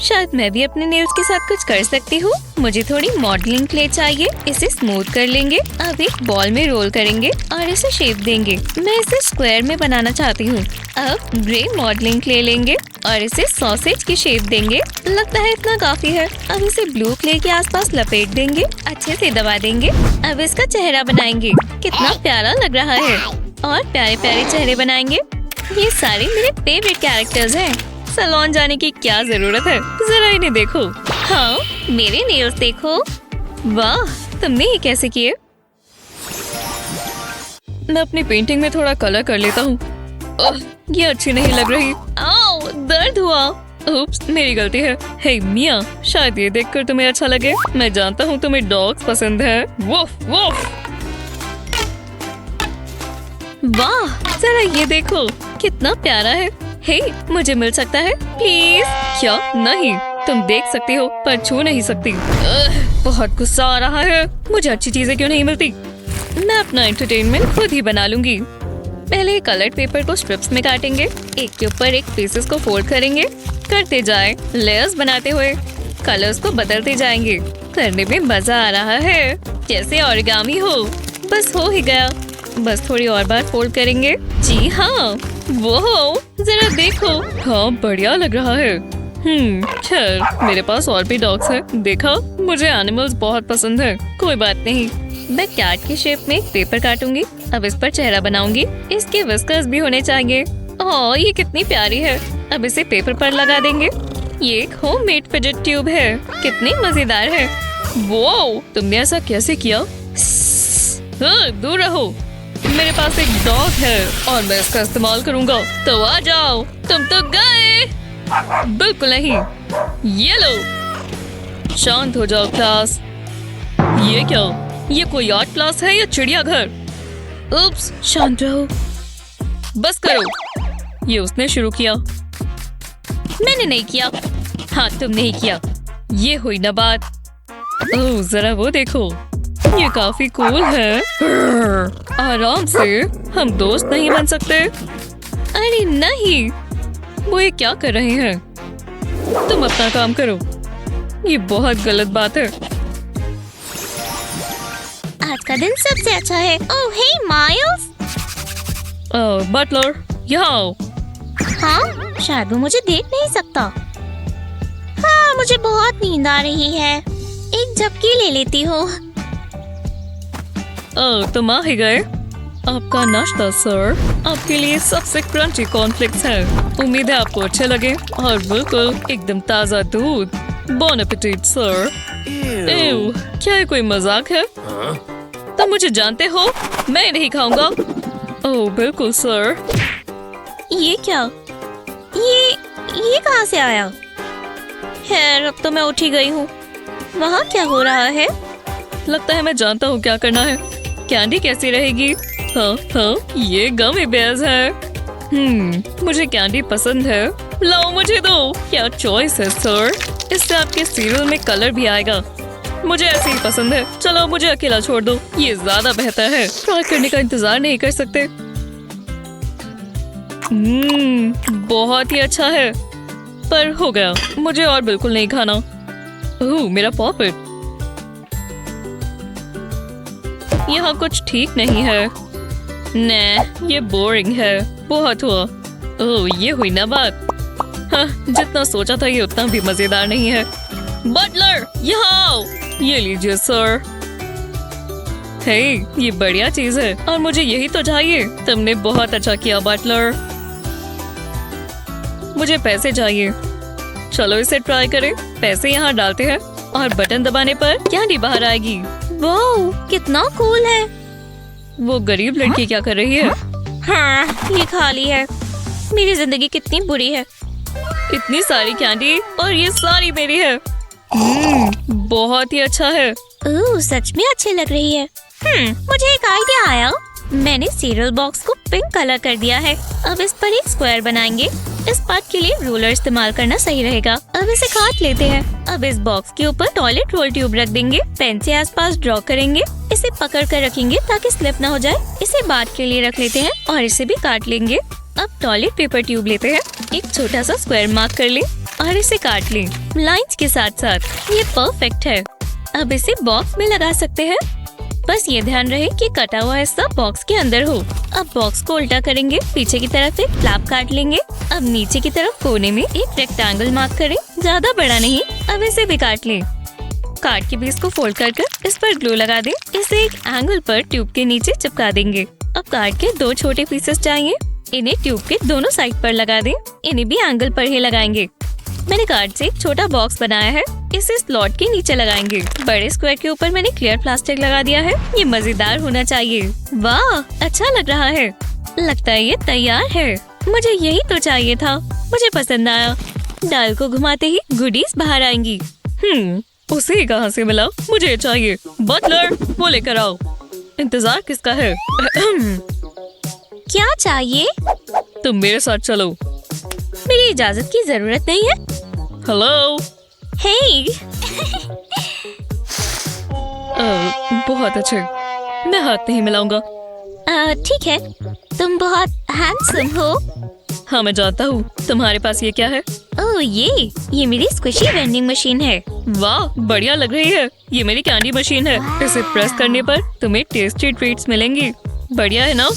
शायद मैं भी अपने नेल्स के साथ कुछ कर सकती हूँ। मुझे थोड़ी मॉडलिंग क्ले चाहिए। इसे स्मूथ कर लेंगे। अब एक बॉल में रोल करेंगे और इसे शेप देंगे। मैं इसे स्क्वायर में बनाना चाहती हूँ। अब ग्रे मॉडलिंग क्ले लेंगे और इसे सॉसेज की शेप देंगे। लगता है इतना काफी है। अब इसे ब्लू क्ले के आसपास लपेट देंगे। अच्छे से दबा देंगे। अब इसका चेहरा बनाएंगे। कितना प्यारा लग रहा है। और प्यारे प्यारे चेहरे बनाएंगे। ये सारे मेरे फेवरेट कैरेक्टर्स हैं। सैलून जाने की क्या जरूरत है, जरा इन्हें देखो। हाँ, मेरे नेल्स देखो। वाह, तुमने ये कैसे किए? मैं अपनी पेंटिंग में थोड़ा कलर कर लेता हूँ। ये अच्छी नहीं लग रही। आओ, दर्द हुआ। उप्स, मेरी गलती है। हे मिया, शायद ये देखकर तुम्हें अच्छा लगे। मैं जानता हूँ तुम्हें डॉग्स पसंद है। Woof woof. वाह, जरा ये देखो, कितना प्यारा है। हे, मुझे मिल सकता है प्लीज? क्या? नहीं, तुम देख सकती हो पर छू नहीं सकती। बहुत गुस्सा आ रहा है। मुझे अच्छी चीजें क्यों नहीं मिलती? मैं अपना एंटरटेनमेंट खुद ही बना लूंगी। पहले कलर्ड पेपर को स्ट्रिप्स में काटेंगे, एक के ऊपर एक पीसेस को फोल्ड करेंगे, करते जाएं, लेयर्स बनाते हुए कलर्स को बदलते जाएंगे। करने में मजा आ रहा है, जैसे ओरिगामी हो। बस हो ही गया। बस थोड़ी और बार फोल्ड करेंगे। जी हाँ, वो जरा देखो। हाँ, बढ़िया लग रहा है। खैर, मेरे पास और भी डॉग्स हैं। देखा, मुझे एनिमल्स बहुत पसंद है। कोई बात नहीं। मैं कैट की शेप में एक पेपर काटूंगी। अब इस पर चेहरा बनाऊंगी। इसके विस्कर्स भी होने चाहिए। ओह, ये कितनी प्यारी है। अब इसे पेपर पर लगा देंगे। ये एक होममेड फिजेट ट्यूब है। कितनी मजेदार है। वो, तुमने ऐसा कैसे किया? दूर रहो। मेरे पास एक डॉग है और मैं इसका इस्तेमाल करूंगा। तो आ जाओ। तुम तो गए। बिल्कुल नहीं। ये लो। शांत हो जाओ क्लास। ये क्या? ये कोई आर्ट क्लास है या चिड़ियाघर? उप्स, शांत रहो। बस करो। ये उसने शुरू किया। मैंने नहीं किया। हाँ, तुमने ही किया। ये हुई ना बात। ओह, जरा वो देखो। ये काफी कूल है। आराम से। हम दोस्त नहीं बन सकते? अरे नहीं, वो ये क्या कर रहे हैं? तुम अपना काम करो। ये बहुत गलत बात है। आज का दिन सबसे अच्छा है। ओह हे माइल्स। बटलर, यहाँ आओ। हाँ, शायद वो मुझे देख नहीं सकता। हाँ, मुझे बहुत नींद आ रही है। एक झपकी ले लेती हूँ। तुम आ ही गए। आपका नाश्ता सर। आपके लिए सबसे क्रंची कॉर्नफ्लेक्स है। उम्मीद है आपको अच्छे लगे। और बिल्कुल एकदम ताज़ा दूध। बॉन एपेटाइट सर। एव, क्या ये कोई मजाक है? तुम मुझे जानते हो, मैं नहीं खाऊंगा। ओह बिल्कुल सर। ये क्या? ये कहाँ से आया? खैर, अब तो मैं उठ ही गई हूँ। वहाँ क्या हो रहा है? लगता है मैं जानता हूँ क्या करना है। कैंडी कैसी रहेगी? हाँ, ये गमी बेयर्स है। मुझे कैंडी पसंद है। लाओ, मुझे दो। क्या चॉइस है सर। इससे आपके सीरियल में कलर भी आएगा। मुझे ऐसे ही पसंद है। चलो, मुझे अकेला छोड़ दो। ये ज्यादा बेहतर है। ट्राई करने का इंतजार नहीं कर सकते। बहुत ही अच्छा है। पर हो गया। मुझे और बिल्कुल नहीं खाना। ओह, मेरा पॉपेट। यहाँ कुछ ठीक नहीं है। न, ये बोरिंग है। बहुत हुआ। ओह, ये हुई ना बात। हाँ, जितना सोचा था ये उतना भी मजेदार नहीं है। बटलर, यहाँ आओ। ये लीजिए सर। हे, ये बढ़िया चीज है और मुझे यही तो चाहिए। तुमने बहुत अच्छा किया बटलर। मुझे पैसे चाहिए। चलो इसे ट्राई करें। पैसे यहाँ डालते हैं और बटन दबाने पर कैंडी बाहर आएगी। वाओ, कितना कूल है। वो गरीब लड़की क्या कर रही है? हाँ, ये खाली है। मेरी जिंदगी कितनी बुरी है। इतनी सारी कैंडी और ये सारी मेरी है। बहुत ही अच्छा है। ओह, सच में अच्छी लग रही है। मुझे एक आइडिया आया। मैंने सीरियल बॉक्स को पिंक कलर कर दिया है। अब इस पर एक स्क्वायर बनाएंगे। इस पार्ट के लिए रूलर इस्तेमाल करना सही रहेगा। अब इसे काट लेते हैं। अब इस बॉक्स के ऊपर टॉयलेट रोल ट्यूब रख देंगे। पेन से आसपास ड्रॉ करेंगे। इसे पकड़ कर रखेंगे ताकि स्लिप ना हो जाए। इसे बाद के लिए रख लेते हैं और इसे भी काट लेंगे। अब टॉयलेट पेपर ट्यूब लेते हैं। एक छोटा सा स्क्वायर मार्क कर लें और इसे काट लें लाइंस के साथ साथ। ये परफेक्ट है। अब इसे बॉक्स में लगा सकते हैं। बस ये ध्यान रहे कि कटा हुआ हिस्सा बॉक्स के अंदर हो। अब बॉक्स को उल्टा करेंगे। पीछे की तरफ एक फ्लैप काट लेंगे। अब नीचे की तरफ कोने में एक रेक्टेंगल मार्क करें। ज्यादा बड़ा नहीं। अब इसे भी काट लें। कार्ड के पीस को फोल्ड कर इस पर ग्लू लगा दें। इसे एक एंगल पर ट्यूब के नीचे चिपका देंगे। अब कार्ड के दो छोटे पीसेस चाहिए। इन्हें ट्यूब के दोनों साइड पर लगा दें। इन्हें भी एंगल पर ही लगाएंगे। मैंने कार्ड से एक छोटा बॉक्स बनाया है, इसे स्लॉट के नीचे लगाएंगे। बड़े स्क्वायर के ऊपर मैंने क्लियर प्लास्टिक लगा दिया है। ये मजेदार होना चाहिए। वाह, अच्छा लग रहा है। लगता है ये तैयार है। मुझे यही तो चाहिए था। मुझे पसंद आया। डाल को घुमाते ही गुडीज बाहर आएंगी। उसे कहाँ से मिला? मुझे चाहिए। बटलर, वो लेकर आओ। इंतजार किसका है? क्या चाहिए? तुम मेरे साथ चलो। मेरी इजाजत की जरूरत नहीं है। हेलो। हे, बहुत अच्छे। मैं हाथ नहीं मिलाऊंगा। ठीक है। तुम बहुत हैंडसम हो। हाँ, मैं जानता हूँ। तुम्हारे पास ये क्या है? ओह, ये मेरी स्क्विशी वेंडिंग मशीन है। वाह, बढ़िया लग रही है। ये मेरी कैंडी मशीन है। इसे प्रेस करने पर तुम्हें टेस्टी ट्रीट्स मिलेंगी। बढ़िया है ना?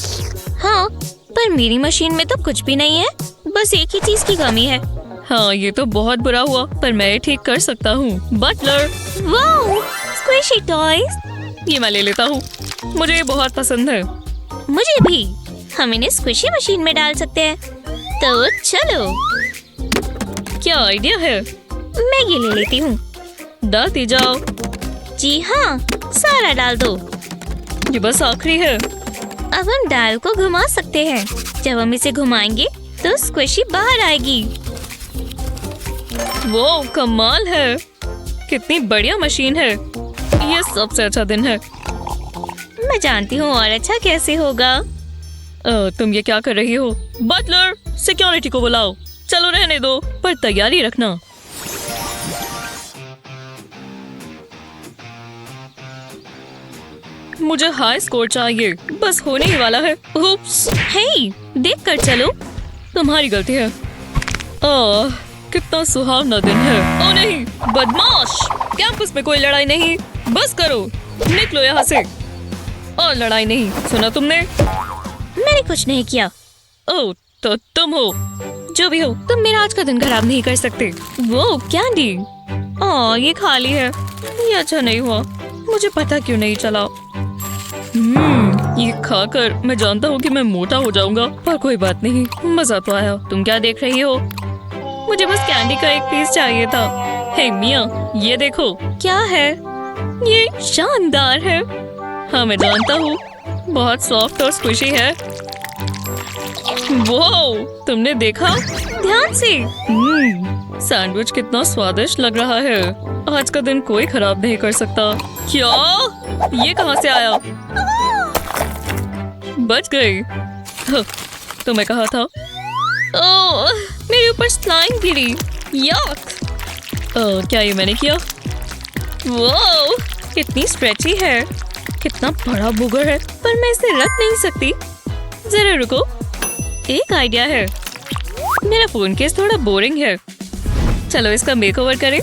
हाँ, पर मेरी मशीन में तो कुछ भी नहीं है। बस एक ही चीज की कमी है। हाँ, ये तो बहुत बुरा हुआ, पर मैं ठीक कर सकता हूँ। Butler, wow, squishy toys. ये मैं ले लेता हूँ। मुझे ये बहुत पसंद है। मुझे भी। हम इन्हें स्क्विशी मशीन में डाल सकते हैं। तो चलो। क्या आइडिया है? मैं ये ले लेती हूँ। डालती जाओ। जी हाँ, सारा डाल दो। ये बस आखिरी है। अब हम डाल को घुमा सकते हैं। जब हम इसे घुमाएंगे तो स्क्विशी बाहर आएगी। वो कमाल है। कितनी बढ़िया मशीन है। ये सबसे अच्छा दिन है। मैं जानती हूँ और अच्छा कैसे होगा। तुम ये क्या कर रही हो? बटलर, सिक्योरिटी को बुलाओ। चलो रहने दो, पर तैयारी रखना। मुझे हाई स्कोर चाहिए। बस होने ही वाला है। उप्स। हे, देख कर चलो। तुम्हारी गलती है। कितना सुहावना दिन है। ओ नहीं, बदमाश। कैंपस में कोई लड़ाई नहीं। बस करो, निकलो यहाँ से। और लड़ाई नहीं, सुना तुमने? मैंने कुछ नहीं किया। ओह, तो तुम हो। जो भी हो, तुम मेरा आज का दिन खराब नहीं कर सकते। वो कैंडी। ये खाली है। ये अच्छा नहीं हुआ। मुझे पता क्यों नहीं चला। ये खाकर मैं जानता हूँ कि मैं मोटा हो जाऊंगा, पर कोई बात नहीं, मजा तो आया। तुम क्या देख रही हो? मुझे बस कैंडी का एक पीस चाहिए था। हे मिया, ये देखो। क्या है? ये शानदार है। हाँ, मैं जानता हूँ। बहुत सॉफ्ट और स्क्विशी है। वो, तुमने देखा? ध्यान से। सैंडविच कितना स्वादिष्ट लग रहा है। आज का दिन कोई खराब नहीं कर सकता। क्या? ये कहाँ से आया? बच गई। तुम्हें कहा था। ओह, मेरे ऊपर स्लाइम गिरी। यक। क्या ये मैंने किया? वो कितनी स्ट्रेची है। कितना बड़ा बुगर है, पर मैं इसे रख नहीं सकती। जरा रुको, एक आइडिया है। मेरा फोन केस थोड़ा बोरिंग है। चलो इसका मेकओवर करें।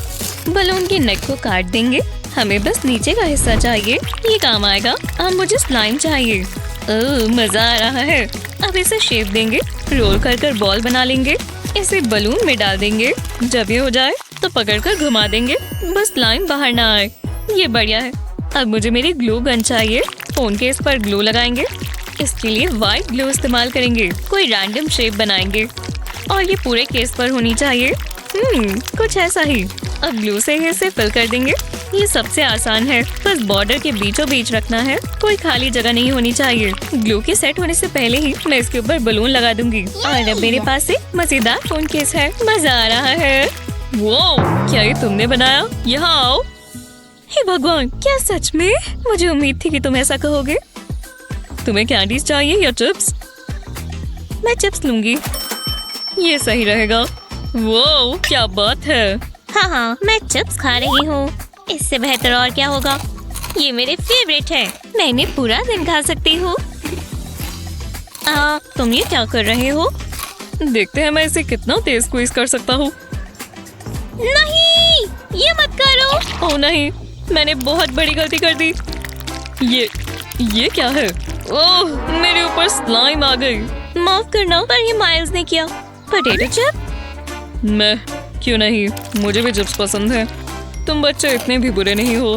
बलून के नेक को काट देंगे। हमें बस नीचे का हिस्सा चाहिए। ये काम आएगा। अब मुझे स्लाइम चाहिए। मजा आ रहा है। अब इसे शेप देंगे। रोल कर कर बॉल बना लेंगे। इसे बलून में डाल देंगे। जब ये हो जाए तो पकड़कर घुमा देंगे। बस स्लाइम बाहर ना आए। ये बढ़िया है। अब मुझे मेरी ग्लू गन चाहिए। फोन केस पर ग्लू लगाएंगे। इसके लिए व्हाइट ग्लू इस्तेमाल करेंगे। कोई रैंडम शेप बनाएंगे और ये पूरे केस पर होनी चाहिए। कुछ ऐसा ही। अब ग्लू से ही इसे फिल कर देंगे। ये सबसे आसान है। बस बॉर्डर के बीचों बीच रखना है। कोई खाली जगह नहीं होनी चाहिए। ग्लू के सेट होने से पहले ही मैं इसके ऊपर बलून लगा दूंगी। और अब मेरे पास एक मजेदार फोन केस है। मजा आ रहा है। वो, क्या ये तुमने बनाया? यहाँ आओ। हे भगवान, क्या सच में? मुझे उम्मीद थी कि तुम ऐसा कहोगे। तुम्हें कैंडीज चाहिए या चिप्स? मैं चिप्स लूंगी। ये सही रहेगा। वो, क्या बात है। हाँ, मैं चिप्स खा रही हूँ। इससे बेहतर और क्या होगा। ये मेरे फेवरेट है। मैं इन्हें पूरा दिन खा सकती हूँ। तुम ये क्या कर रहे हो? देखते हैं मैं इसे कितना तेज स्क्वीज कर सकता हूँ। नहीं, ये मत करो। ओह नहीं, मैंने बहुत बड़ी गलती कर दी। ये क्या है? ओह, मेरे ऊपर स्लाइम आ गई। माफ करना, पर ये माइल्स ने किया। Potato chip? मैं क्यों नहीं, मुझे भी चिप्स पसंद है। तुम बच्चे इतने भी बुरे नहीं हो।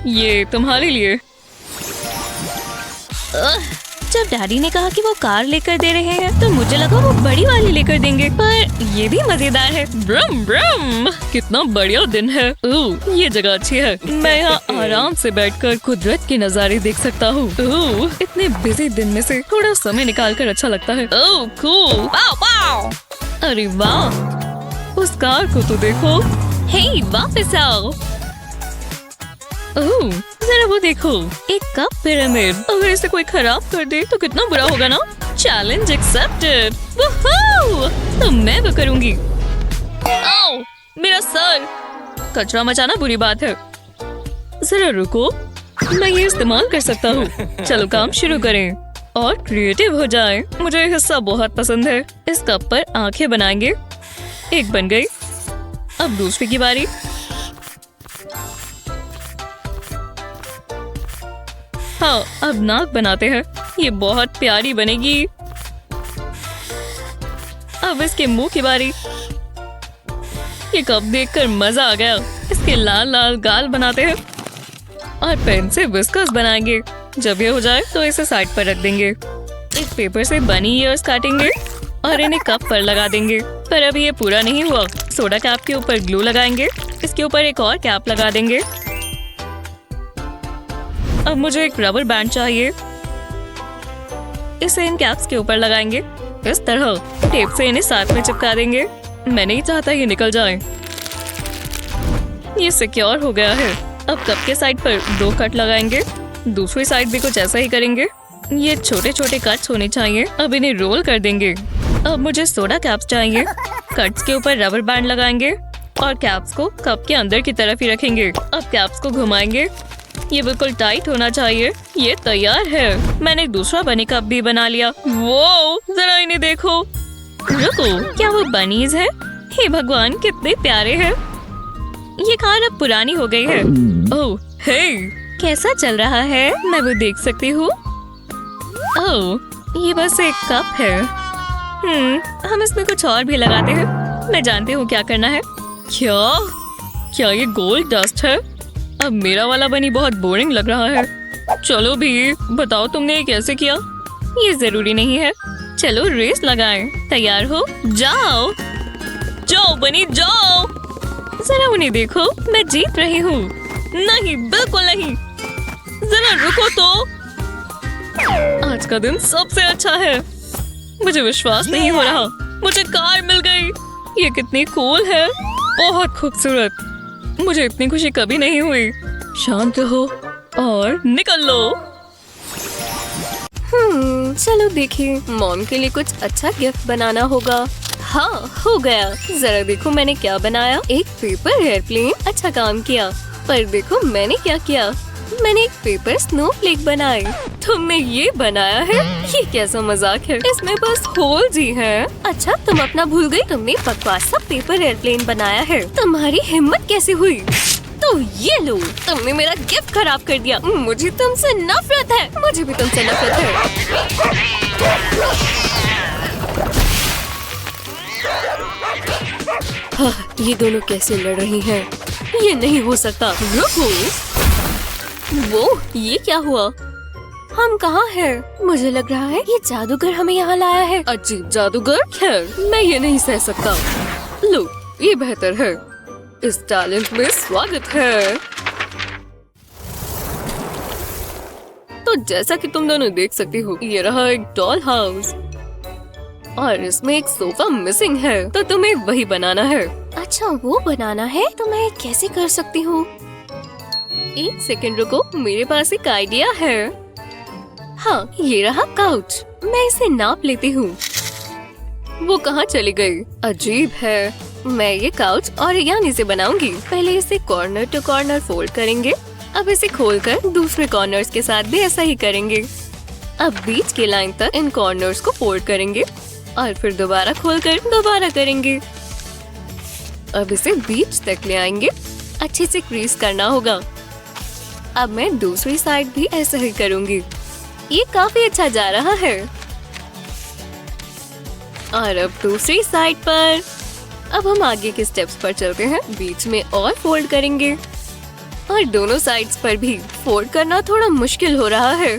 ये तुम्हारे लिए। जब डैडी ने कहा कि वो कार लेकर दे रहे हैं तो मुझे लगा वो बड़ी वाली लेकर देंगे, पर ये भी मजेदार है। ब्रम ब्रम, कितना बढ़िया दिन है। ओह, ये जगह अच्छी है। मैं यहाँ आराम से बैठकर कुदरत के नज़ारे देख सकता हूँ। ओह, इतने बिजी दिन में से थोड़ा समय निकाल कर अच्छा लगता है। ओह कूल, वाओ वाओ। अरे वाह, उस कार को तो देखो। हे, वापस आओ। ओह, जरा वो देखो, एक कप पिरामिड। अगर इसे कोई खराब कर दे तो कितना बुरा होगा ना। Challenge accepted. वूहू! तो मैं वो करूंगी। आओ, मेरा सर। कचरा मचाना बुरी बात है। जरा रुको, मैं ये इस्तेमाल कर सकता हूँ। चलो काम शुरू करें और क्रिएटिव हो जाएं। मुझे ये हिस्सा बहुत पसंद है। इस कप पर आंखें बनाएंगे। एक बन गई। अब दूसरी की बारी। हाँ, अब नाक बनाते हैं। ये बहुत प्यारी बनेगी। अब इसके मुंह की बारी। ये कप देखकर मजा आ गया। इसके लाल लाल गाल बनाते हैं और पेन से विस्कस बनाएंगे। जब ये हो जाए तो इसे साइड पर रख देंगे। एक पेपर से बनी ईयर्स काटेंगे और इन्हें कप पर लगा देंगे। पर अभी ये पूरा नहीं हुआ। सोडा कैप के ऊपर ग्लू लगाएंगे। इसके ऊपर एक और कैप लगा देंगे। अब मुझे एक रबर बैंड चाहिए। इसे इन कैप्स के ऊपर लगाएंगे। इस तरह टेप से इन्हें साथ में चिपका देंगे। मैं नहीं चाहता ये निकल जाए। ये सिक्योर हो गया है। अब कप के साइड पर 2 कट लगाएंगे। दूसरी साइड भी कुछ ऐसा ही करेंगे। ये छोटे छोटे कट्स होने चाहिए। अब इन्हें रोल कर देंगे। अब मुझे सोडा कैप्स चाहिए। कट्स के ऊपर रबर बैंड लगाएंगे और कैप्स को कप के अंदर की तरफ ही रखेंगे। अब कैप्स को घुमाएंगे। ये बिल्कुल टाइट होना चाहिए। ये तैयार है। मैंने दूसरा बनी कप भी बना लिया। वो जरा इन्हें देखो। रुको, क्या वो बनीज है? हे भगवान, कितने प्यारे हैं। ये कार अब पुरानी हो गई है। ओह, हे, कैसा चल रहा है? मैं वो देख सकती हूँ। ओह, ये बस एक कप है। हम इसमें कुछ और भी लगाते हैं। मैं जानती हूँ क्या करना है। क्या ये गोल्ड डस्ट है? अब मेरा वाला बनी बहुत बोरिंग लग रहा है। चलो भी, बताओ तुमने ये कैसे किया? ये जरूरी नहीं है। चलो रेस लगाएं। तैयार हो? जाओ जाओ बनी, जाओ। जरा उन्हें देखो, मैं जीत रही हूँ। नहीं, बिल्कुल नहीं। जरा रुको तो। आज का दिन सबसे अच्छा है। मुझे विश्वास नहीं हो रहा। मुझे कार मिल गई। ये कितनी कूल है। बहुत खूबसूरत। मुझे इतनी खुशी कभी नहीं हुई। शांत हो और निकल लो। चलो देखिए, मॉम के लिए कुछ अच्छा गिफ्ट बनाना होगा। हाँ, हो गया। जरा देखो मैंने क्या बनाया। एक पेपर एयरप्लेन। अच्छा काम किया। पर देखो मैंने क्या किया। मैंने एक पेपर स्नोफ्लेक बनाए। तुमने ये बनाया है? ये कैसा मजाक है? इसमें बस होल्स ही हैं। अच्छा, तुम अपना भूल गई। तुमने बकवास सा पेपर एयरप्लेन बनाया है। तुम्हारी हिम्मत कैसे हुई? तो ये लो, तुमने मेरा गिफ्ट खराब कर दिया। मुझे तुमसे नफरत है। मुझे भी तुमसे नफरत है। हाँ, ये दोनों कैसे लड़ रही हैं? ये नहीं हो सकता। रुको, वो ये क्या हुआ? हम कहाँ हैं? मुझे लग रहा है ये जादूगर हमें यहाँ लाया है। अजीब जादूगर। खैर, मैं ये नहीं सह सकता। लो, ये बेहतर है। इस टैलेंट में स्वागत है। तो जैसा कि तुम दोनों देख सकती हो, ये रहा एक डॉल हाउस और इसमें एक सोफा मिसिंग है। तो तुम्हें वही बनाना है। अच्छा, वो बनाना है? तो मैं कैसे कर सकती हूँ? एक सेकंड रुको, मेरे पास एक आइडिया है। हाँ, ये रहा काउच। मैं इसे नाप लेती हूँ। वो कहाँ चली गई? अजीब है। मैं ये काउच ऑरिगामी से बनाऊंगी। पहले इसे कॉर्नर टू कॉर्नर फोल्ड करेंगे। अब इसे खोलकर दूसरे कॉर्नर्स के साथ भी ऐसा ही करेंगे। अब बीच की लाइन तक इन कॉर्नर्स को फोल्ड करेंगे और फिर दोबारा खोलकर दोबारा करेंगे। अब इसे बीच तक ले आएंगे। अच्छे से क्रीज करना होगा। अब मैं दूसरी साइड भी ऐसा ही करूंगी। ये काफी अच्छा जा रहा है। और अब दूसरी साइड पर। अब हम आगे के स्टेप्स पर चलते हैं। बीच में और फोल्ड करेंगे और दोनों साइड्स पर भी फोल्ड करना थोड़ा मुश्किल हो रहा है।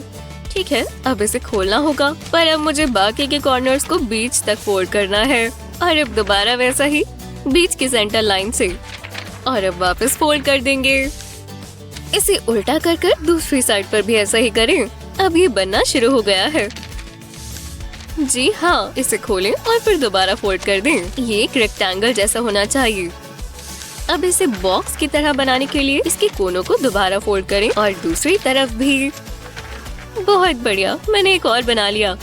ठीक है, अब इसे खोलना होगा, पर अब मुझे बाकी के कॉर्नर्स को बीच तक फोल्ड करना है और अब दोबारा वैसा ही बीच की सेंटर लाइन से और अब वापस फोल्ड कर देंगे। इसे उल्टा कर कर दूसरी साइड पर भी ऐसा ही करें। अब ये बनना शुरू हो गया है। जी हाँ, इसे खोलें और फिर दोबारा फोल्ड कर दें। ये एक रेक्टेंगल जैसा होना चाहिए। अब इसे बॉक्स की तरह बनाने के लिए इसके कोनों को दोबारा फोल्ड करें और दूसरी तरफ भी। बहुत बढ़िया, मैंने एक और बना लिया।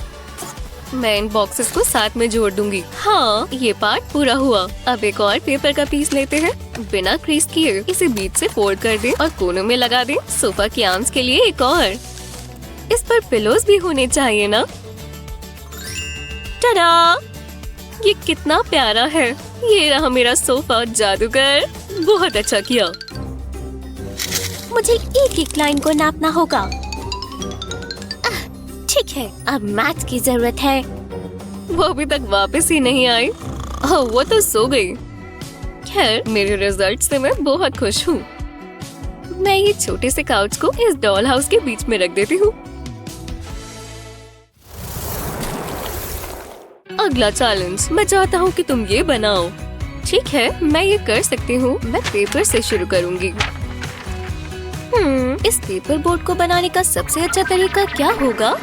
मैं इन बॉक्सेस को साथ में जोड़ दूंगी। हाँ, ये पार्ट पूरा हुआ। अब एक और पेपर का पीस लेते हैं। बिना क्रीज किए इसे बीच से फोल्ड कर दें और कोनों में लगा दें। सोफा की आर्म्स के लिए एक और। इस पर पिलोज भी होने चाहिए ना। टडा! ये कितना प्यारा है। ये रहा मेरा सोफा। जादूगर, बहुत अच्छा किया। मुझे एक एक लाइन को नापना होगा। ठीक है, अब मैथ की जरूरत है। वो अभी तक वापस ही नहीं आई। ओह, वो तो सो गई। खैर, मेरे रिजल्ट से मैं बहुत खुश हूँ। मैं ये छोटे से काउच को इस डॉल हाउस के बीच में रख देती हूँ। अगला चैलेंज, मैं चाहता हूँ कि तुम ये बनाओ। ठीक है, मैं ये कर सकती हूँ। मैं पेपर से शुरू करूँगी। इस पेपर बोर्ड को बनाने का सबसे अच्छा तरीका क्या होगा?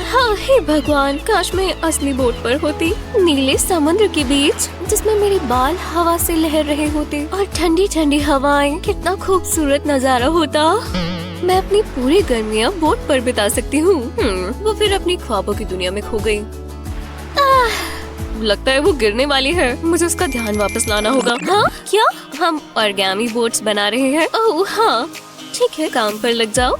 हाँ, हे भगवान, काश मैं असली बोट पर होती, नीले समुद्र के बीच, जिसमें मेरे बाल हवा से लहर रहे होते और ठंडी ठंडी हवाएं। कितना खूबसूरत नजारा होता। मैं अपनी पूरी गर्मियाँ बोट पर बिता सकती हूँ। वो फिर अपनी ख्वाबों की दुनिया में खो गई। लगता है वो गिरने वाली है। मुझे उसका ध्यान वापस लाना होगा। हाँ, क्या? हम ऑर्गेमी बोट्स बना रहे हैं। ओह हाँ, ठीक है, काम पर लग जाओ।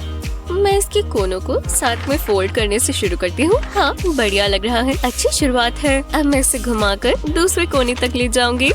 मैं इसके कोनों को साथ में फोल्ड करने से शुरू करती हूँ। हाँ, बढ़िया लग रहा है। अच्छी शुरुआत है। अब मैं इसे घुमाकर दूसरे कोने तक ले जाऊंगी।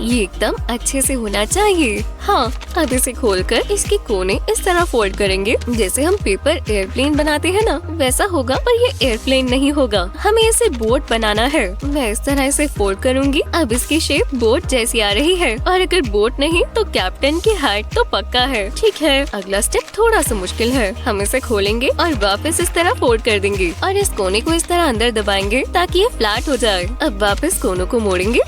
ये एकदम अच्छे से होना चाहिए। हाँ, अब इसे खोलकर इसके कोने इस तरह फोल्ड करेंगे जैसे हम पेपर एयरप्लेन बनाते हैं ना, वैसा होगा। पर ये एयरप्लेन नहीं होगा, हमें इसे बोट बनाना है। मैं इस तरह इसे फोल्ड करूंगी। अब इसकी शेप बोट जैसी आ रही है और अगर बोट नहीं तो कैप्टन की हाइट तो पक्का है। ठीक है, अगला स्टेप थोड़ा सा मुश्किल है। हम इसे खोलेंगे और वापस इस तरह फोल्ड कर देंगे और इस कोने को इस तरह अंदर दबाएंगे ताकि ये फ्लैट हो जाए। अब वापस कोनों को मोड़ेंगे।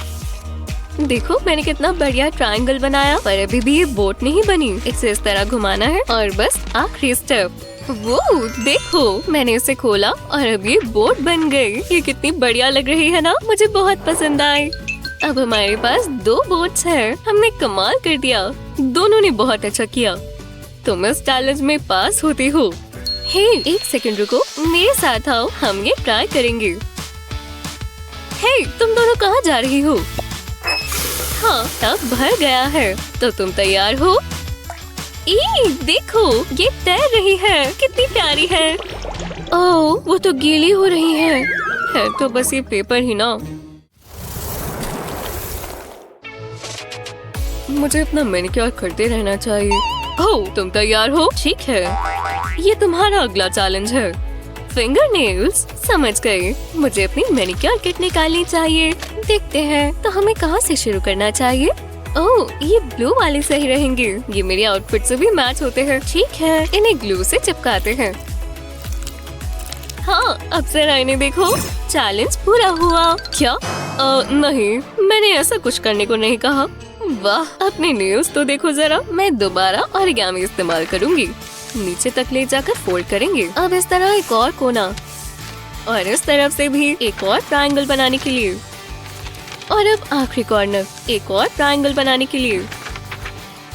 देखो, मैंने कितना बढ़िया ट्रायंगल बनाया। पर अभी भी ये बोट नहीं बनी। इसे इस तरह घुमाना है और बस आखिरी स्टेप। वो देखो, मैंने इसे खोला और अब ये बोट बन गई। ये कितनी बढ़िया लग रही है ना, मुझे बहुत पसंद आई। अब हमारे पास 2 बोट्स हैं। हमने कमाल कर दिया। दोनों ने बहुत अच्छा किया। तुम इस चैलेंज में पास होती हो। हे, एक सेकंड रुको, मेरे साथ आओ, हम ये ट्राई करेंगे। हे, तुम दोनों कहाँ जा रही हो? हाँ, टब भर गया है, तो तुम तैयार हो? देखो, ये तैर रही है। कितनी प्यारी है। ओह, वो तो गीली हो रही है तो बस ये पेपर ही ना। मुझे अपना मैनिक्योर करते रहना चाहिए। ओह, तुम तैयार हो? ठीक है, ये तुम्हारा अगला चैलेंज है। Finger nails. समझ गए। मुझे अपनी मैनिक्योर किट निकालनी चाहिए। देखते हैं तो हमें कहाँ से शुरू करना चाहिए। ओह, ये ब्लू वाले सही रहेंगे। ये मेरी आउटफिट से भी मैच होते हैं। ठीक है, इन्हें ग्लू से चिपकाते हैं। हाँ, अब जरा इन्हें देखो। चैलेंज पूरा हुआ। क्या? नहीं, मैंने ऐसा कुछ करने को नहीं कहा। वाह, अपने नेल्स तो देखो जरा। मैं दोबारा ऑरिगेमी इस्तेमाल करूंगी। नीचे तक ले जाकर फोल्ड करेंगे। अब इस तरह एक और कोना और इस तरफ से भी एक और ट्रायंगल बनाने के लिए और अब आखिरी कॉर्नर एक और ट्रायंगल बनाने के लिए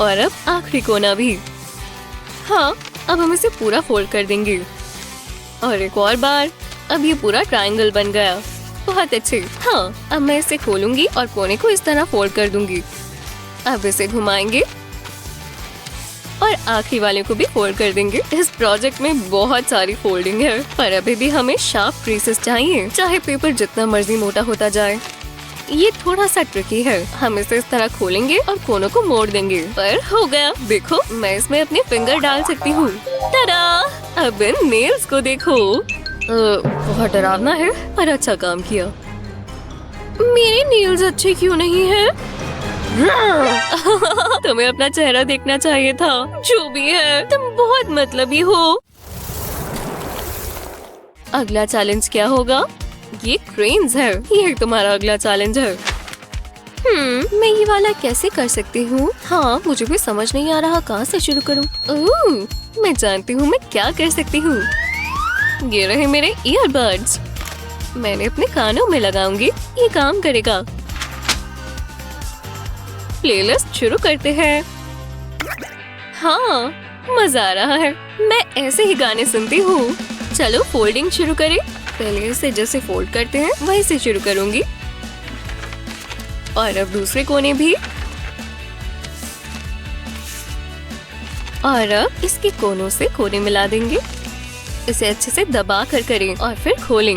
और अब आखिरी कोना भी। हाँ, अब हम इसे पूरा फोल्ड कर देंगे और एक और बार। अब ये पूरा ट्रायंगल बन गया। बहुत अच्छे। हाँ, अब मैं इसे खोलूंगी और कोने को इस तरह फोल्ड कर दूंगी। अब इसे घुमाएंगे और आखिरी वाले को भी फोल्ड कर देंगे। इस प्रोजेक्ट में बहुत सारी फोल्डिंग है, पर अभी भी हमें शार्प क्रीसेस चाहिए, चाहे पेपर जितना मर्जी मोटा होता जाए। ये थोड़ा सा ट्रिकी है। हम इसे इस तरह खोलेंगे और कोनों को मोड़ देंगे। पर हो गया। देखो, मैं इसमें अपने फिंगर डाल सकती हूँ। टाडा! अब इन नेल्स को देखो। बहुत डरावना है, पर अच्छा काम किया। मेरे नेल्स अच्छे क्यों नहीं है? तुम्हें अपना चेहरा देखना चाहिए था। जो भी है, तुम बहुत मतलबी हो। अगला चैलेंज क्या होगा? ये क्रेन्स है। ये तुम्हारा अगला चैलेंज है। मैं ये वाला कैसे कर सकती हूँ? हाँ, मुझे भी समझ नहीं आ रहा कहाँ से शुरू करूँ। ओह, मैं जानती हूँ मैं क्या कर सकती हूँ। ये रहे मेरे ईयरबड्स। मैंने अपने कानों में लगाऊंगी। ये काम करेगा। प्लेलिस्ट शुरू करते हैं। हाँ, मजा आ रहा है। मैं ऐसे ही गाने सुनती हूँ। चलो फोल्डिंग शुरू करें। पहले इसे जैसे फोल्ड करते हैं वहीं से शुरू करूंगी। और अब दूसरे कोने भी। और अब इसके कोनों से कोने मिला देंगे। इसे अच्छे से दबा कर करें और फिर खोलें।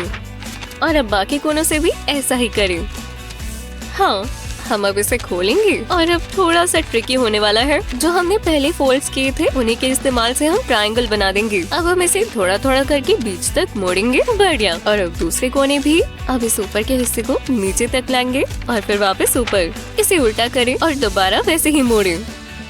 और अब बाकी कोनों से भी ऐसा ही करें। हाँ, हम अब इसे खोलेंगे। और अब थोड़ा सा ट्रिकी होने वाला है। जो हमने पहले फोल्ड्स किए थे उन्हीं के इस्तेमाल से हम ट्रायंगल बना देंगे। अब हम इसे थोड़ा थोड़ा करके बीच तक मोड़ेंगे। बढ़िया। और अब दूसरे कोने भी। अब इस ऊपर के हिस्से को नीचे तक लाएंगे और फिर वापस ऊपर। इसे उल्टा करें और दोबारा वैसे ही मोड़ें।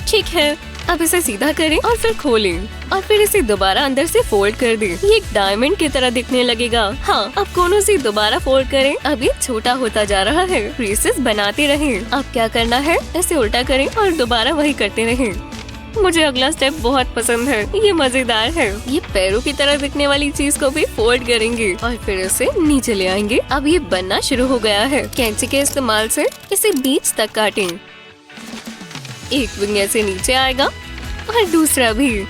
ठीक है, अब इसे सीधा करें और फिर खोलें और फिर इसे दोबारा अंदर से फोल्ड कर दें। ये एक डायमंड की तरह दिखने लगेगा। हाँ, अब कोनों से दोबारा फोल्ड करें। अब ये छोटा होता जा रहा है। क्रीसेस बनाते रहें। अब क्या करना है? इसे उल्टा करें और दोबारा वही करते रहें। मुझे अगला स्टेप बहुत पसंद है। ये मजेदार है। ये पैरों की तरह दिखने वाली चीज को भी फोल्ड करेंगे और फिर इसे नीचे ले आएंगे। अब ये बनना शुरू हो गया है। कैंची के इस्तेमाल से इसे बीच तक काटें। एक विंग ऐसे नीचे आएगा और दूसरा भी।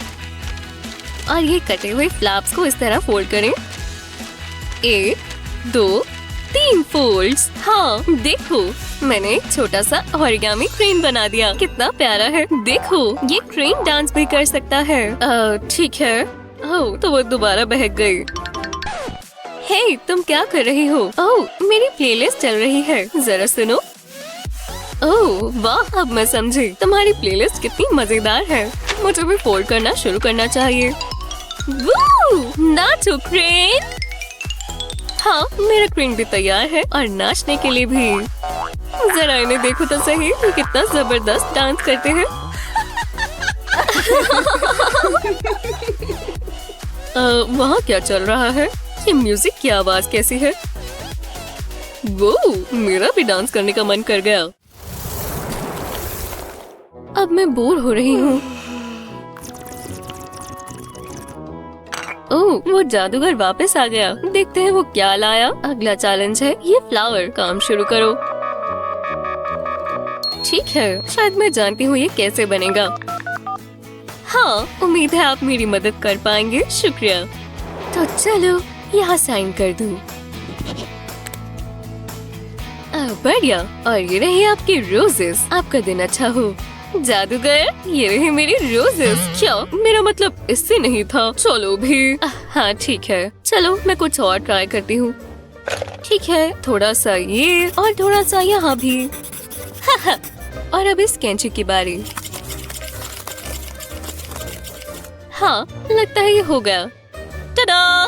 और ये कटे हुए फ्लैप्स को इस तरह फोल्ड करें। 1, 2, 3 फोल्ड्स। हाँ, देखो मैंने एक छोटा सा ओरिगामी क्रेन बना दिया। कितना प्यारा है। देखो, ये क्रेन डांस भी कर सकता है। ठीक है। ओह, तो वो दोबारा बहक गई। हे, तुम क्या कर रही हो? ओह, मेरी प्लेलिस्ट चल रही है। जरा सुनो। ओह वाह, अब मैं समझी। तुम्हारी प्लेलिस्ट कितनी मजेदार है। मुझे भी फोल्ड करना शुरू करना चाहिए। वू, नाचो क्रेन। हाँ, मेरा क्रेन भी तैयार है और नाचने के लिए भी। जरा इन्हें देखो तो सही, ये कितना जबरदस्त डांस करते हैं। वहाँ क्या चल रहा है? ये म्यूजिक की आवाज कैसी है? वो, मेरा भी डांस करने का मन कर गया। अब मैं बोर हो रही हूँ। ओह, वो जादूगर वापस आ गया। देखते हैं वो क्या लाया। अगला चैलेंज है ये फ्लावर। काम शुरू करो। ठीक है, शायद मैं जानती हूँ ये कैसे बनेगा। हाँ, उम्मीद है आप मेरी मदद कर पाएंगे। शुक्रिया। तो चलो यहाँ साइन कर दूँ। बढ़िया। और ये रहे आपके रोजेस। आपका दिन अच्छा हो। जादूगर, ये रहे मेरी रोजेस। क्या? मेरा मतलब इससे नहीं था। चलो भी। हाँ ठीक है, चलो मैं कुछ और ट्राई करती हूँ। ठीक है, थोड़ा सा ये और थोड़ा सा यहाँ भी। और अब इस कैंची की बारी। हाँ, लगता है ये हो गया। टडा!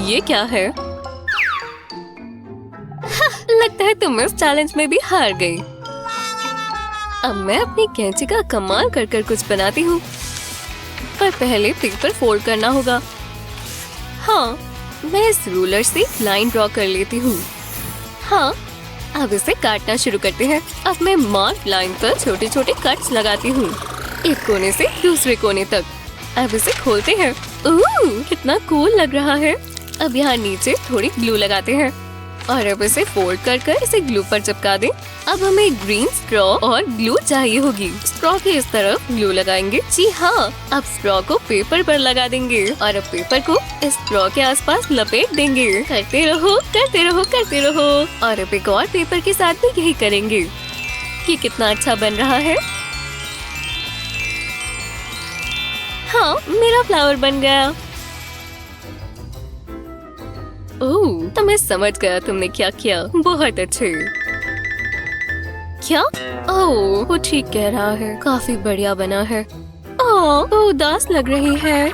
ये क्या है? लगता है तुम इस चैलेंज में भी हार गई। अब मैं अपनी कैंची का कमाल कर कर कुछ बनाती हूँ। पर पहले पेपर फोल्ड करना होगा। हाँ, मैं इस रूलर से लाइन ड्रॉ कर लेती हूँ। हाँ, अब इसे काटना शुरू करते हैं। अब मैं मार्क लाइन पर छोटे छोटे कट्स लगाती हूँ, एक कोने से दूसरे कोने तक। अब इसे खोलते हैं। ओह, कितना कूल लग रहा है। अब यहाँ नीचे थोड़ी ग्लू लगाते हैं और अब इसे फोल्ड कर कर इसे ग्लू पर चिपका दें। अब हमें ग्रीन स्ट्रॉ और ग्लू चाहिए होगी। स्ट्रॉ के इस तरफ ग्लू लगाएंगे। जी हाँ, अब स्ट्रॉ को पेपर पर लगा देंगे और अब पेपर को इस स्ट्रॉ के आसपास लपेट देंगे। करते रहो, करते रहो, करते रहो। और अब एक और पेपर के साथ भी यही करेंगे। ये कितना अच्छा बन रहा है। हाँ, मेरा फ्लावर बन गया। ओह, तो मैं समझ गया तुमने क्या किया। बहुत अच्छे। क्या? ओह, वो ठीक कह रहा है। काफी बढ़िया बना है। ओह, वो उदास लग रही है।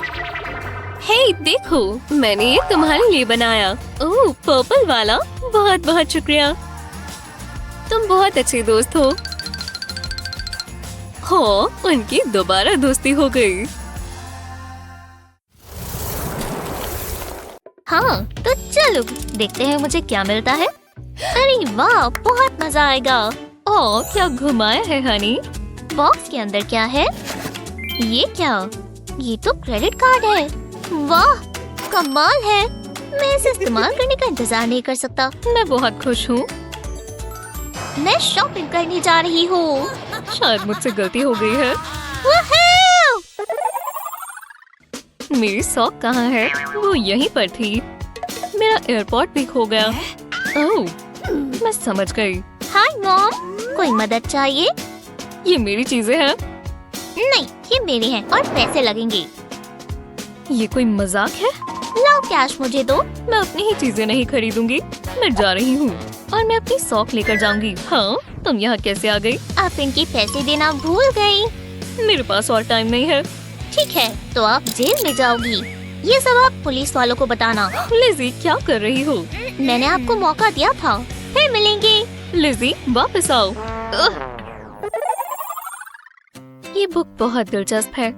हे, देखो, मैंने ये तुम्हारे लिए बनाया। ओह, पर्पल वाला। बहुत बहुत शुक्रिया। तुम बहुत अच्छे दोस्त हो। हाँ, उनकी दोबारा दोस्ती हो गई। हाँ, देखते हैं मुझे क्या मिलता है। अरे वाह, बहुत मजा आएगा। ओह, क्या घुमाया है हनी। बॉक्स के अंदर क्या है? ये क्या? ये तो क्रेडिट कार्ड है। वाह, कमाल है। मैं इसे इस्तेमाल करने का इंतजार नहीं कर सकता। मैं बहुत खुश हूँ। मैं शॉपिंग करने जा रही हूँ। शायद मुझसे गलती हो गई है। वूहू! मेरी सॉक कहाँ है? वो यहीं पर थी। मेरा एयरपोर्ट भी खो गया। ओह, मैं समझ गई। हाय मॉम, कोई मदद चाहिए? ये मेरी चीजें हैं। नहीं, ये मेरी हैं और पैसे लगेंगे। ये कोई मजाक है? लाओ कैश मुझे दो। मैं अपनी ही चीजें नहीं खरीदूंगी। मैं जा रही हूँ और मैं अपनी सॉक लेकर जाऊंगी। हाँ, तुम यहाँ कैसे आ गई? आप इनके पैसे देना भूल गई। मेरे पास और टाइम नहीं है। ठीक है, तो आप जेल में जाओगी। ये सब आप पुलिस वालों को बताना। लिज़ी, क्या कर रही हो? मैंने आपको मौका दिया था। फिर मिलेंगे। लिज़ी, वापस आओ। ये बुक बहुत दिलचस्प है।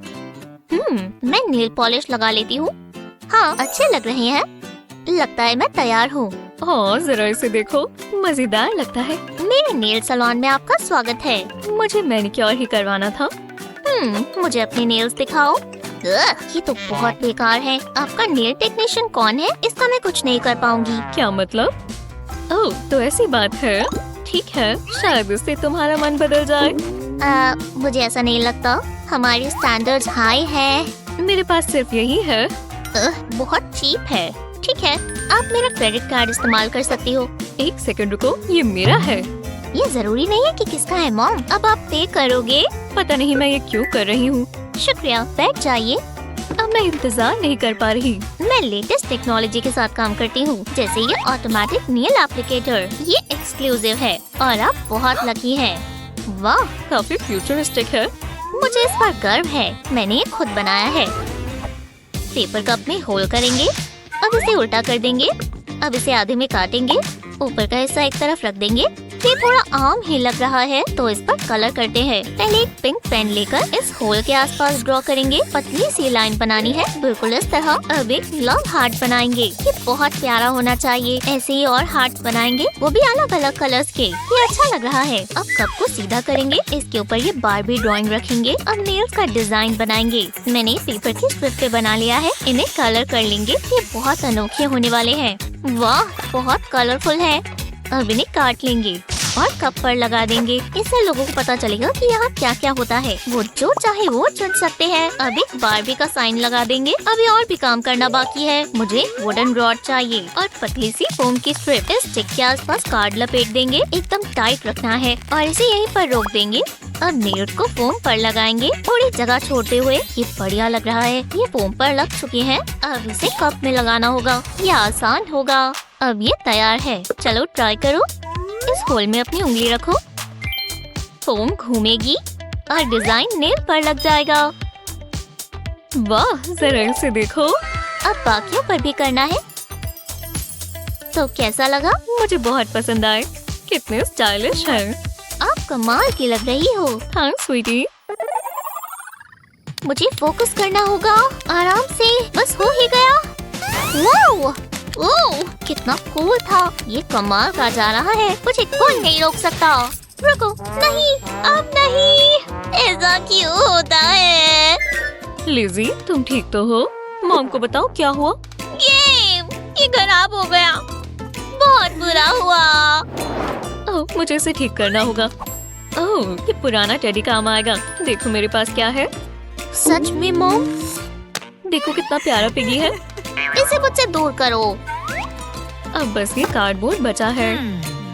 मैं नेल पॉलिश लगा लेती हूँ। हाँ, अच्छे लग रहे हैं। लगता है मैं तैयार हूँ। हाँ, जरा इसे देखो, मजेदार लगता है। मेरे नेल सैलून में आपका स्वागत है। मुझे मैनिक्योर ही करवाना था। मुझे अपने नेल्स दिखाओ। ये तो बहुत बेकार है। आपका नेल टेक्नीशियन कौन है? इसका मैं कुछ नहीं कर पाऊंगी। क्या मतलब? ओह, तो ऐसी बात है। ठीक है, शायद इससे तुम्हारा मन बदल जाए। मुझे ऐसा नहीं लगता। हमारी स्टैंडर्ड्स हाई है। मेरे पास सिर्फ यही है। बहुत चीप है। ठीक है, आप मेरा क्रेडिट कार्ड इस्तेमाल कर सकती हो। एक सेकंड रुको, ये मेरा है। ये जरूरी नहीं है कि किसका है मॉम। अब आप पे करोगे? पता नहीं मैं ये क्यों कर रही हूँ। शुक्रिया, बैठ जाइए। अब मैं इंतजार नहीं कर पा रही। मैं लेटेस्ट टेक्नोलॉजी के साथ काम करती हूँ, जैसे ये ऑटोमेटिक नेल एप्लीकेटर। ये एक्सक्लूसिव है और आप बहुत लकी हैं। वाह, काफी फ्यूचरिस्टिक है। मुझे इस पर गर्व है। मैंने ये खुद बनाया है। पेपर कप में होल करेंगे। अब इसे उल्टा कर देंगे। अब इसे आधे में काटेंगे। ऊपर का हिस्सा एक तरफ रख देंगे। ये थोड़ा आम ही लग रहा है, तो इस पर कलर करते हैं। पहले एक पिंक पेन लेकर इस होल के आसपास ड्रॉ करेंगे। पतली सी लाइन बनानी है, बिल्कुल इस तरह। अब एक लव हार्ट बनाएंगे। ये बहुत प्यारा होना चाहिए। ऐसे ही और हार्ट बनाएंगे, वो भी अलग अलग कलर्स के। ये अच्छा लग रहा है। अब कप को सीधा करेंगे। इसके ऊपर ये बारबी ड्राइंग रखेंगे। अब नेल्स का डिजाइन बनाएंगे। मैंने पेपर की स्ट्रिप पे बना लिया है। इन्हें कलर कर लेंगे। ये बहुत अनोखे होने वाले हैं। वाह, बहुत कलरफुल है। अब इन्हें काट लेंगे और कप पर लगा देंगे। इससे लोगों को पता चलेगा कि यहाँ क्या क्या होता है। वो जो चाहे वो चुन सकते हैं। अब एक बारबी का साइन लगा देंगे। अभी और भी काम करना बाकी है। मुझे वुडन रॉड चाहिए और पतली सी फोम की स्ट्रिप। इस स्टिक के आसपास कार्ड लपेट देंगे। एकदम टाइट रखना है और इसे यहीं पर रोक देंगे। अब नेल को फोम पर लगाएंगे, थोड़ी जगह छोड़ते हुए। ये बढ़िया लग रहा है। ये फोम पर लग चुके हैं। अब इसे कप में लगाना होगा। ये आसान होगा। अब ये तैयार है। चलो ट्राई करो। इस होल में अपनी उंगली रखो। फोम घूमेगी और डिजाइन नेल पर लग जाएगा। वाह, जरा इसे देखो। अब बाकियों पर भी करना है। तो कैसा लगा? मुझे बहुत पसंद आए। कितने स्टाइलिश है। आप कमाल की लग रही हो। हाँ स्वीटी। मुझे फोकस करना होगा। आराम से, बस हो ही गया। वाओ! ओह, कितना कूल था। ये कमाल का जा रहा है। मुझे कोई नहीं रोक सकता। रुको, नहीं, अब नहीं। ऐसा क्यों होता है? लिज़ी, तुम ठीक तो हो? मॉम को बताओ क्या हुआ। गेम ये खराब हो गया। बहुत बुरा हुआ। ओह, मुझे इसे ठीक करना होगा। ओह, ये पुराना टेडी काम आएगा। देखो मेरे पास क्या है। सच में मॉम? देखो कितना प्यारा पिगी है। इसे मुझसे दूर करो। अब बस ये कार्डबोर्ड बचा है।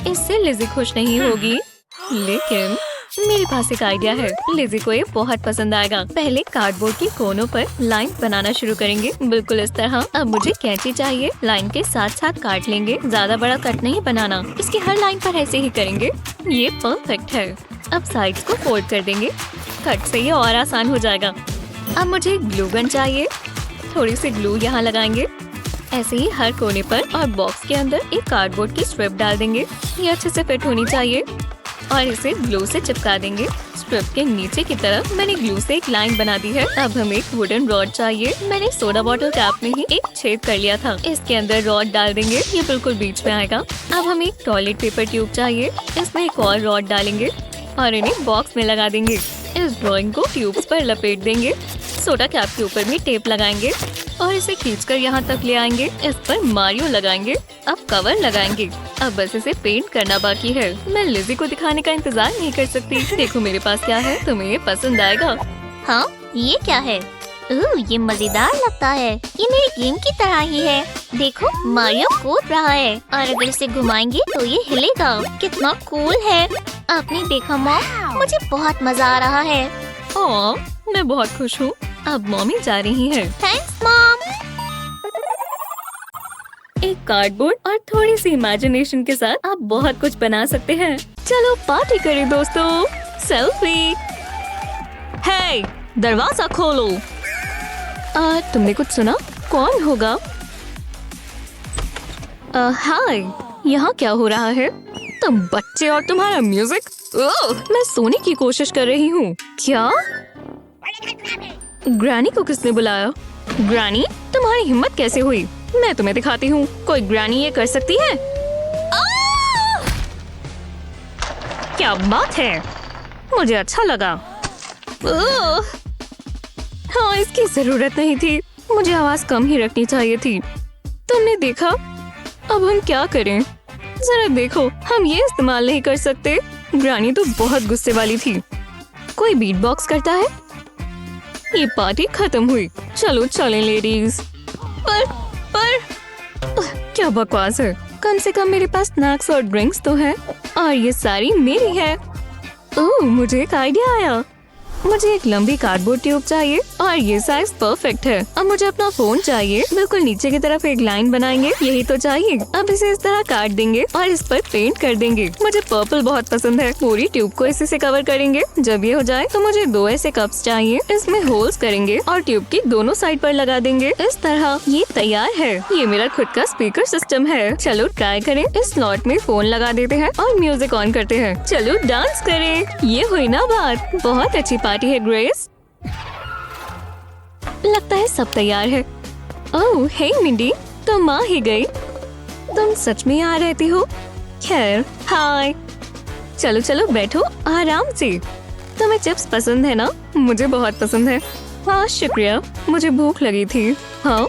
इससे लिज़ी खुश नहीं होगी, लेकिन मेरे पास एक आइडिया है। लिज़ी को ये बहुत पसंद आएगा। पहले कार्डबोर्ड के कोनों पर लाइन बनाना शुरू करेंगे, बिल्कुल इस तरह। अब मुझे कैंची चाहिए। लाइन के साथ साथ काट लेंगे। ज्यादा बड़ा कट नहीं बनाना। इसकी हर लाइन पर ऐसे ही करेंगे। ये परफेक्ट है। अब साइड्स को फोल्ड कर देंगे। कट से ये और आसान हो जाएगा। अब मुझे ग्लू गन चाहिए। थोड़ी सी ग्लू यहाँ लगाएंगे, ऐसे ही हर कोने पर। और बॉक्स के अंदर एक कार्डबोर्ड की स्ट्रिप डाल देंगे। ये अच्छे से फिट होनी चाहिए। और इसे ग्लू से चिपका देंगे। स्ट्रिप के नीचे की तरफ मैंने ग्लू से एक लाइन बना दी है। अब हमें एक वुडन रॉड चाहिए। मैंने सोडा बॉटल कैप में ही एक छेद कर लिया था। इसके अंदर रॉड डाल देंगे, ये बिल्कुल बीच में आएगा। अब हमें एक टॉयलेट पेपर ट्यूब चाहिए। इसमें एक और रॉड डालेंगे और इन्हें बॉक्स में लगा देंगे। इस ड्राइंग को ट्यूब्स पर लपेट देंगे। सोडा कैप के ऊपर भी टेप लगाएंगे और इसे खींचकर यहाँ तक ले आएंगे। इस पर मारियो लगाएंगे। अब कवर लगाएंगे। अब बस इसे पेंट करना बाकी है। मैं लिज़ी को दिखाने का इंतजार नहीं कर सकती। देखो मेरे पास क्या है, तुम्हें ये पसंद आएगा। हाँ, ये क्या है? ये मजेदार लगता है। ये मेरे गेम की तरह ही है। देखो, मारियो कूद रहा है और अगर इसे घुमाएंगे तो ये हिलेगा। कितना कूल है। आपने देखा मॉम, मुझे बहुत मजा आ रहा है। ओह, मैं बहुत खुश हूँ। अब मम्मी जा रही है। Thanks mom. एक कार्डबोर्ड और थोड़ी सी इमेजिनेशन के साथ आप बहुत कुछ बना सकते हैं। चलो पार्टी करें दोस्तों। सेल्फी। हे, दरवाजा खोलो। तुमने कुछ सुना? कौन होगा? हाय, यहाँ क्या हो रहा है? तुम बच्चे और तुम्हारा म्यूजिक। मैं सोने की कोशिश कर रही हूँ। क्या? ग्रैनी को किसने बुलाया? ग्रैनी, तुम्हारी हिम्मत कैसे हुई? मैं तुम्हें दिखाती हूँ। कोई ग्रैनी ये कर सकती है? क्या बात है? मुझे अच्छा लगा। हाँ, इसकी जरूरत नहीं थी। मुझे आवाज कम ही रखनी चाहिए थी। तुमने देखा? अब हम क्या करें? जरा देखो, हम ये इस्तेमाल नहीं कर सकते। ग्रैनी तो बहुत गुस्से वाली थी। कोई बीट बॉक्स करता है? ये पार्टी खत्म हुई। चलो चलें लेडीज। पर क्या बकवास है। कम से कम मेरे पास स्नैक्स और ड्रिंक्स तो है और ये सारी मेरी है। ओह, मुझे एक आइडिया आया। मुझे एक लंबी कार्डबोर्ड ट्यूब चाहिए और ये साइज परफेक्ट है। अब मुझे अपना फोन चाहिए। बिल्कुल नीचे की तरफ एक लाइन बनाएंगे, यही तो चाहिए। अब इसे इस तरह काट देंगे और इस पर पेंट कर देंगे। मुझे पर्पल बहुत पसंद है। पूरी ट्यूब को इसी से कवर करेंगे। जब ये हो जाए तो मुझे 2 ऐसे कप्स चाहिए। इसमें होल्स करेंगे और ट्यूब की दोनों साइड पर लगा देंगे। इस तरह ये तैयार है। ये मेरा खुद का स्पीकर सिस्टम है। चलो ट्राई करें। इस स्लॉट में फोन लगा देते हैं और म्यूजिक ऑन करते हैं। चलो डांस करें। ये हुई ना बात। बहुत अच्छी पार्टी है ग्रेस। लगता है सब तैयार है। ओह, हे मिंडी, तुम आ ही गई। तुम सच में यहाँ रहती हो? खैर, हाय। चलो चलो बैठो आराम से। तुम्हें चिप्स पसंद है ना? मुझे बहुत पसंद है। हाँ शुक्रिया, मुझे भूख लगी थी। हाँ,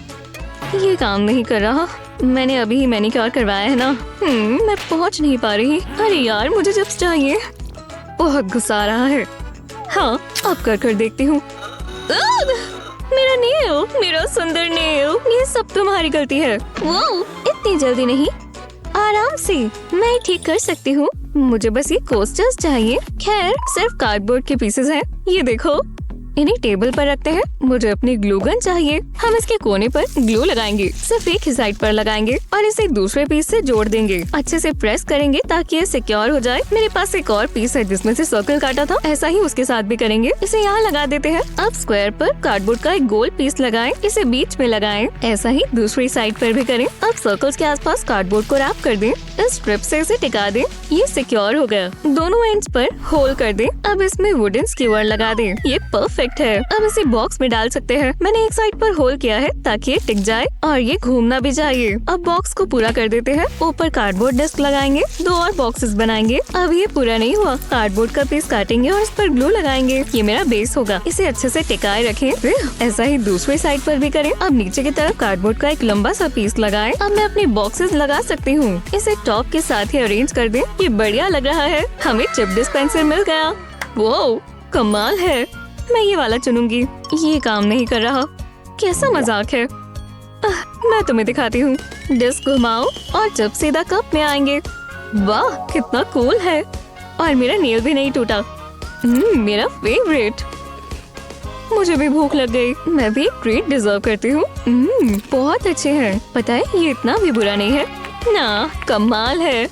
ये काम नहीं कर रहा। मैंने अभी ही मैनिक्योर करवाया है ना। मैं पहुँच नहीं पा रही। अरे यार, मुझे चिप्स चाहिए। बहुत गुस्सा आ रहा है। हाँ, अब कर देखती हूँ। मेरा नेल, मेरा सुंदर नेल, ये सब तुम्हारी गलती है। वो इतनी जल्दी नहीं, आराम से, मैं ठीक कर सकती हूँ। मुझे बस ये कोस्टर्स चाहिए। खैर, सिर्फ कार्डबोर्ड के पीसेस हैं। ये देखो, इन्हें टेबल पर रखते हैं। मुझे अपनी ग्लू गन चाहिए। हम इसके कोने पर ग्लू लगाएंगे। सिर्फ एक ही साइड पर लगाएंगे और इसे दूसरे पीस से जोड़ देंगे। अच्छे से प्रेस करेंगे ताकि ये सिक्योर हो जाए। मेरे पास एक और पीस है जिसमें से सर्कल काटा था। ऐसा ही उसके साथ भी करेंगे। इसे यहाँ लगा देते हैं। अब स्क्वायर पर कार्डबोर्ड का एक गोल पीस लगाएं। इसे बीच में लगाएं। ऐसा ही दूसरी साइड पर भी करें। अब सर्कल्स के आसपास कार्डबोर्ड को रैप कर दें। इस स्ट्रिप से इसे टिका दें। ये सिक्योर हो गया। दोनों एंड्स पर होल कर दें। अब इसमें वुडन स्क्यूअर लगा दें। ये परफेक्ट है। अब इसे बॉक्स में डाल सकते हैं। मैंने एक साइड पर होल किया है ताकि ये टिक जाए और ये घूमना भी चाहिए। अब बॉक्स को पूरा कर देते हैं। ऊपर कार्डबोर्ड डिस्क लगाएंगे। 2 और बॉक्सेस बनाएंगे। अब ये पूरा नहीं हुआ। कार्डबोर्ड का पीस काटेंगे और इस पर ग्लू लगाएंगे। ये मेरा बेस होगा। इसे अच्छे से टिकाए रखें। ऐसा ही दूसरी साइड पर भी करें। अब नीचे की तरफ कार्डबोर्ड का एक लंबा सा पीस लगाएं। अब मैं अपने बॉक्सेस लगा सकती हूँ। इसे टॉप के साथ ही अरेंज कर दें। ये बढ़िया लग रहा है। हमें चिप डिस्पेंसर मिल गया। वो कमाल है। मैं ये वाला चुनूंगी। ये काम नहीं कर रहा। कैसा मजाक है। मैं तुम्हें दिखाती हूँ। डिस्क घुमाओ और जब सीधा कप में आएंगे। वाह, कितना कूल है। और मेरा नेल भी नहीं टूटा। मेरा फेवरेट। मुझे भी भूख लग गई। मैं भी एक ट्रीट डिजर्व करती हूँ। बहुत अच्छे हैं। पता है, ये इतना भी बुरा नहीं है ना। कमाल है।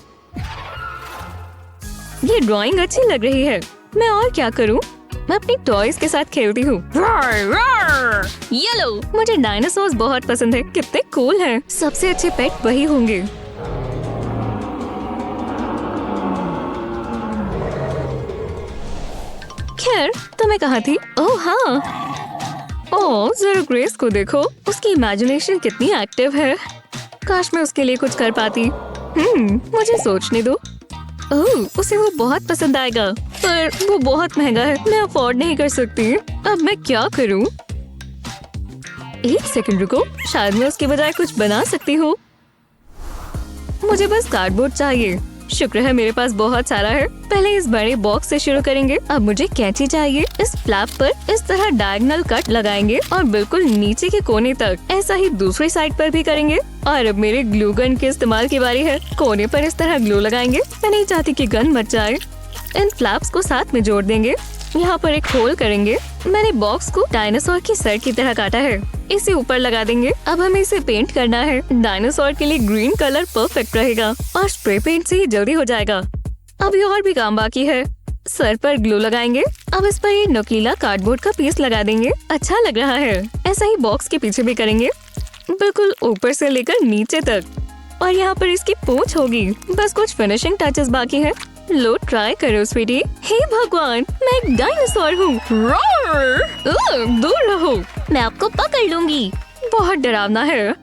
ये ड्राइंग अच्छी लग रही है। मैं और क्या करूँ? मैं अपनी टॉयज के साथ खेलती हूँ। ये लो, मुझे डायनासोर्स बहुत पसंद है। कितने कूल हैं। सबसे अच्छे पेट वही होंगे। खैर तुम्हें कहाँ थी? ओह हाँ, ओह जरा ग्रेस को देखो, उसकी इमेजिनेशन कितनी एक्टिव है। काश मैं उसके लिए कुछ कर पाती। मुझे सोचने दो। ओह उसे वो बहुत पसंद आएगा, पर वो बहुत महंगा है, मैं अफोर्ड नहीं कर सकती। अब मैं क्या करूं? एक सेकंड रुको, शायद मैं उसके बजाय कुछ बना सकती हूँ। मुझे बस कार्डबोर्ड चाहिए। शुक्र है मेरे पास बहुत सारा है। पहले इस बड़े बॉक्स से शुरू करेंगे। अब मुझे कैंची चाहिए। इस फ्लैप पर इस तरह डायगोनल कट लगाएंगे और बिल्कुल नीचे के कोने तक। ऐसा ही दूसरी साइड पर भी करेंगे। और अब मेरे ग्लू गन के इस्तेमाल की बारी है। कोने पर इस तरह ग्लू लगाएंगे। मैं नहीं चाहती कि गन मच जाए। इन फ्लैप्स को साथ में जोड़ देंगे। यहाँ पर एक होल करेंगे। मैंने बॉक्स को डायनासोर की सर की तरह काटा है। इसे ऊपर लगा देंगे। अब हमें इसे पेंट करना है। डायनासोर के लिए ग्रीन कलर परफेक्ट रहेगा और स्प्रे पेंट से ही जल्दी हो जाएगा। अभी और भी काम बाकी है। सर पर ग्लू लगाएंगे। अब इस पर ये नुकीला कार्डबोर्ड का पीस लगा देंगे। अच्छा लग रहा है। ऐसा ही बॉक्स के पीछे भी करेंगे, बिल्कुल ऊपर से लेकर नीचे तक। और यहाँ पर इसकी पूंछ होगी। बस कुछ फिनिशिंग टचेस बाकी है। लो ट्राई करो स्वीटी। हे भगवान, मैं एक डायनासोर हूँ। दूर रहो, मैं आपको पकड़ लूंगी। बहुत डरावना है।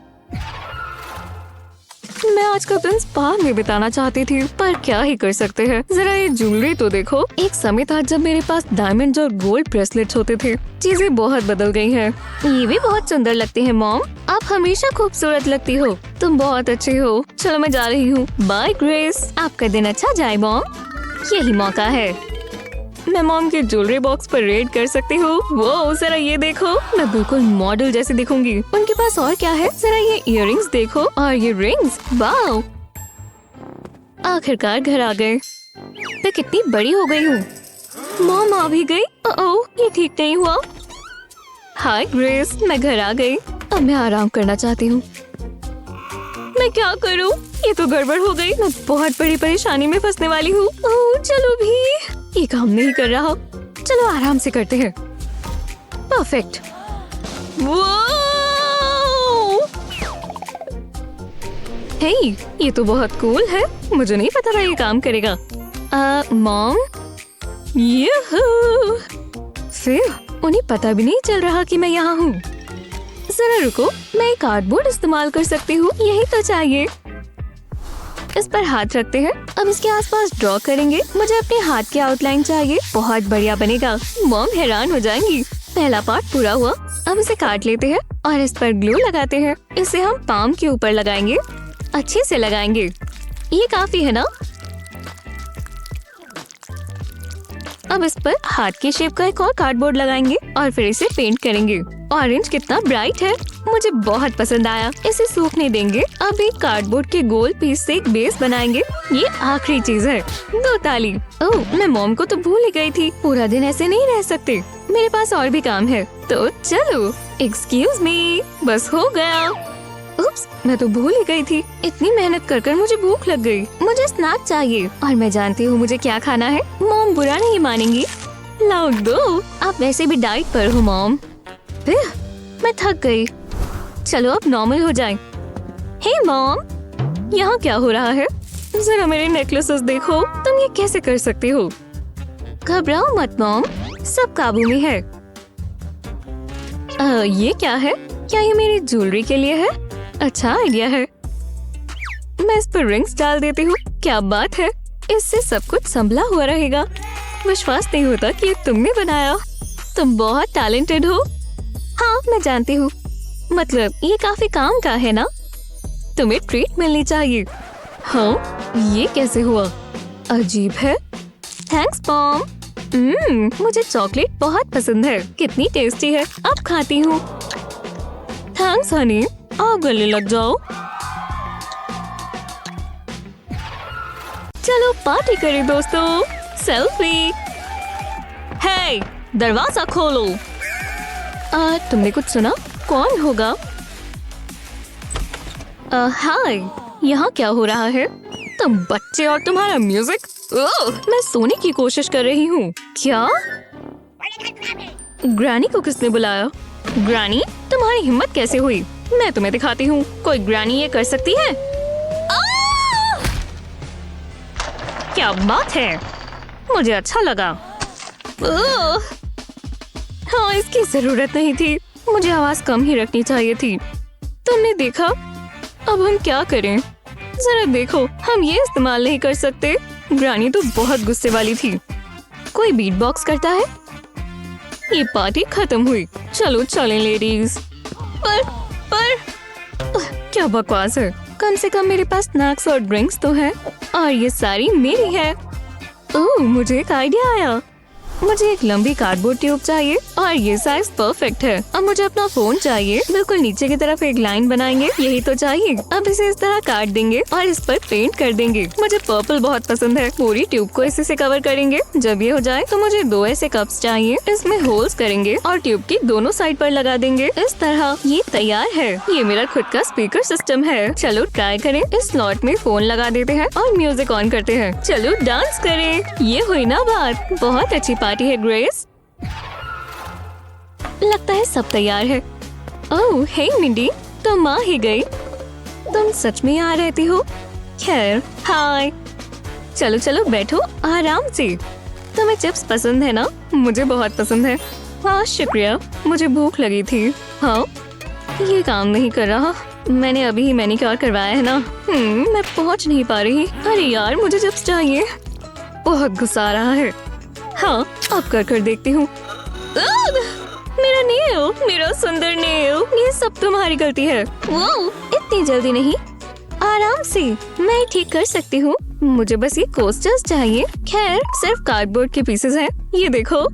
मैं आज का दिन स्पा में बिताना चाहती थी, पर क्या ही कर सकते हैं। जरा ये ज्वेलरी तो देखो। एक समय था जब मेरे पास डायमंड और गोल्ड ब्रेसलेट्स होते थे। चीजें बहुत बदल गई हैं। ये भी बहुत सुंदर लगती है मॉम। आप हमेशा खूबसूरत लगती हो। तुम बहुत अच्छी हो। चलो मैं जा रही हूँ। Bye Grace. आपका दिन अच्छा जाए मॉम। यही मौका है। मैं मॉम के ज्वेलरी बॉक्स पर रेड कर सकती हूँ। वो जरा ये देखो, मैं बिल्कुल मॉडल जैसे दिखूंगी। उनके पास और क्या है? जरा ये इयररिंग्स देखो और ये रिंग्स। वाओ, आखिरकार घर आ गए। मैं कितनी बड़ी हो गई हूँ। मॉम आ भी गई। ओह, ये ठीक नहीं हुआ। हाय ग्रेस, मैं घर आ गई। अब मैं आराम करना चाहती हूँ। मैं क्या करूँ? ये तो गड़बड़ हो गई। मैं बहुत बड़ी परेशानी में फंसने वाली हूँ। ओह चलो भी, ये काम नहीं कर रहा। चलो आराम से करते हैं। परफेक्ट। हे, ये तो बहुत कूल है। मुझे नहीं पता था ये काम करेगा। मॉम, यूहू। फिर उन्हें पता भी नहीं चल रहा कि मैं यहाँ हूँ। जरा रुको, मैं कार्डबोर्ड इस्तेमाल कर सकती हूँ। यही तो चाहिए। इस पर हाथ रखते हैं। अब इसके आसपास ड्रॉ करेंगे। मुझे अपने हाथ की आउटलाइन चाहिए। बहुत बढ़िया बनेगा। मॉम हैरान हो जाएंगी। पहला पार्ट पूरा हुआ। अब इसे काट लेते हैं और इस पर ग्लू लगाते हैं। इसे हम पाम के ऊपर लगाएंगे। अच्छे से लगाएंगे। ये काफी है ना? अब इस पर हाथ की शेप का एक और कार्डबोर्ड लगाएंगे और फिर इसे पेंट करेंगे। ऑरेंज कितना ब्राइट है, मुझे बहुत पसंद आया। इसे सूखने देंगे। अब एक कार्डबोर्ड के गोल पीस से एक बेस बनाएंगे। ये आखिरी चीज है। 2 ताली। ओह, मैं मॉम को तो भूल ही गई थी। पूरा दिन ऐसे नहीं रह सकते। मेरे पास और भी काम है, तो चलो। एक्सक्यूज मी, बस हो गया। उप्स, मैं तो भूल ही गई थी। इतनी मेहनत कर कर मुझे भूख लग गई। मुझे स्नैक चाहिए और मैं जानती हूँ मुझे क्या खाना है। मॉम बुरा नहीं मानेंगी। लाओ दो। आप वैसे भी डाइट पर हो मॉम। मैं थक गई। चलो अब नॉर्मल हो जाए। हे मॉम, यहाँ क्या हो रहा है? जरा मेरे नेकलेसेस देखो। तुम ये कैसे कर सकती हो? घबराओ मत मॉम, सब काबू में है। ये क्या है? क्या ये मेरी ज्वेलरी के लिए है? अच्छा आइडिया है। मैं इस पर रिंग्स डाल देती हूँ। क्या बात है, इससे सब कुछ संभला हुआ रहेगा। विश्वास नहीं होता कि ये तुमने बनाया। तुम बहुत टैलेंटेड हो। हाँ मैं जानती हूँ, मतलब ये काफी काम का है ना। तुम्हें ट्रीट मिलनी चाहिए। हाँ, ये कैसे हुआ? अजीब है। Thanks mom. मुझे चॉकलेट बहुत पसंद है। कितनी टेस्टी है। अब खाती हूँ। थैंक्स हनी। आओ गले लग जाओ। चलो पार्टी करें दोस्तों। सेल्फी। हे, दरवाजा खोलो। तुमने कुछ सुना? कौन होगा? हाय, यहाँ क्या हो रहा है? तुम बच्चे और तुम्हारा म्यूजिक। मैं सोने की कोशिश कर रही हूँ। क्या? ग्रैनी को किसने बुलाया? ग्रैनी, तुम्हारी हिम्मत कैसे हुई? मैं तुम्हें दिखाती हूँ। कोई ग्रैनी ये कर सकती है? क्या बात है, मुझे अच्छा लगा। ओह! हाँ, इसकी जरूरत नहीं थी। मुझे आवाज कम ही रखनी चाहिए थी। तुमने देखा? अब हम क्या करें? जरा देखो, हम ये इस्तेमाल नहीं कर सकते। ग्रानी तो बहुत गुस्से वाली थी। कोई बीट बॉक्स करता है? ये पार्टी खत्म हुई। चलो चलें लेडीज। पर क्या बकवास है। कम से कम मेरे पास स्नैक्स और ड्रिंक्स तो है और ये सारी मेरी है। ओह, मुझे एक आइडिया आया। मुझे एक लंबी कार्डबोर्ड ट्यूब चाहिए और ये साइज परफेक्ट है। अब मुझे अपना फोन चाहिए। बिल्कुल नीचे की तरफ एक लाइन बनाएंगे, यही तो चाहिए। अब इसे इस तरह काट देंगे और इस पर पेंट कर देंगे। मुझे पर्पल बहुत पसंद है। पूरी ट्यूब को इसी से कवर करेंगे। जब ये हो जाए तो मुझे 2 ऐसे कप्स चाहिए। इसमें होल्स करेंगे और ट्यूब की दोनों साइड पर लगा देंगे। इस तरह ये तैयार है। ये मेरा खुद का स्पीकर सिस्टम है। चलो ट्राई करें। इस स्लॉट में फोन लगा देते हैं और म्यूजिक ऑन करते हैं। चलो डांस करें। ये हुई ना बात। बहुत अच्छी पार्टी है ग्रेस। लगता है सब तैयार है। ओह हे मिंडी, तुम आ ही गई। तुम सच में यहाँ रहती हो? खैर हाय। चलो चलो बैठो आराम से। तुम्हें चिप्स पसंद है ना? मुझे बहुत पसंद है। हाँ शुक्रिया, मुझे भूख लगी थी। हाँ ये काम नहीं कर रहा। मैंने अभी ही मैनिक्योर करवाया है ना। मैं पहुँच नहीं पा रही। अरे यार मुझे चिप्स चाहिए। बहुत गुस्सा आ रहा है। हाँ अब कर देखती हूँ। मेरा नेल, मेरा सुंदर नेल, ये सब तुम्हारी गलती है। वो इतनी जल्दी नहीं, आराम से, मैं ठीक कर सकती हूँ। मुझे बस ये कोस्टर्स चाहिए। खैर सिर्फ कार्डबोर्ड के पीसेस हैं। ये देखो,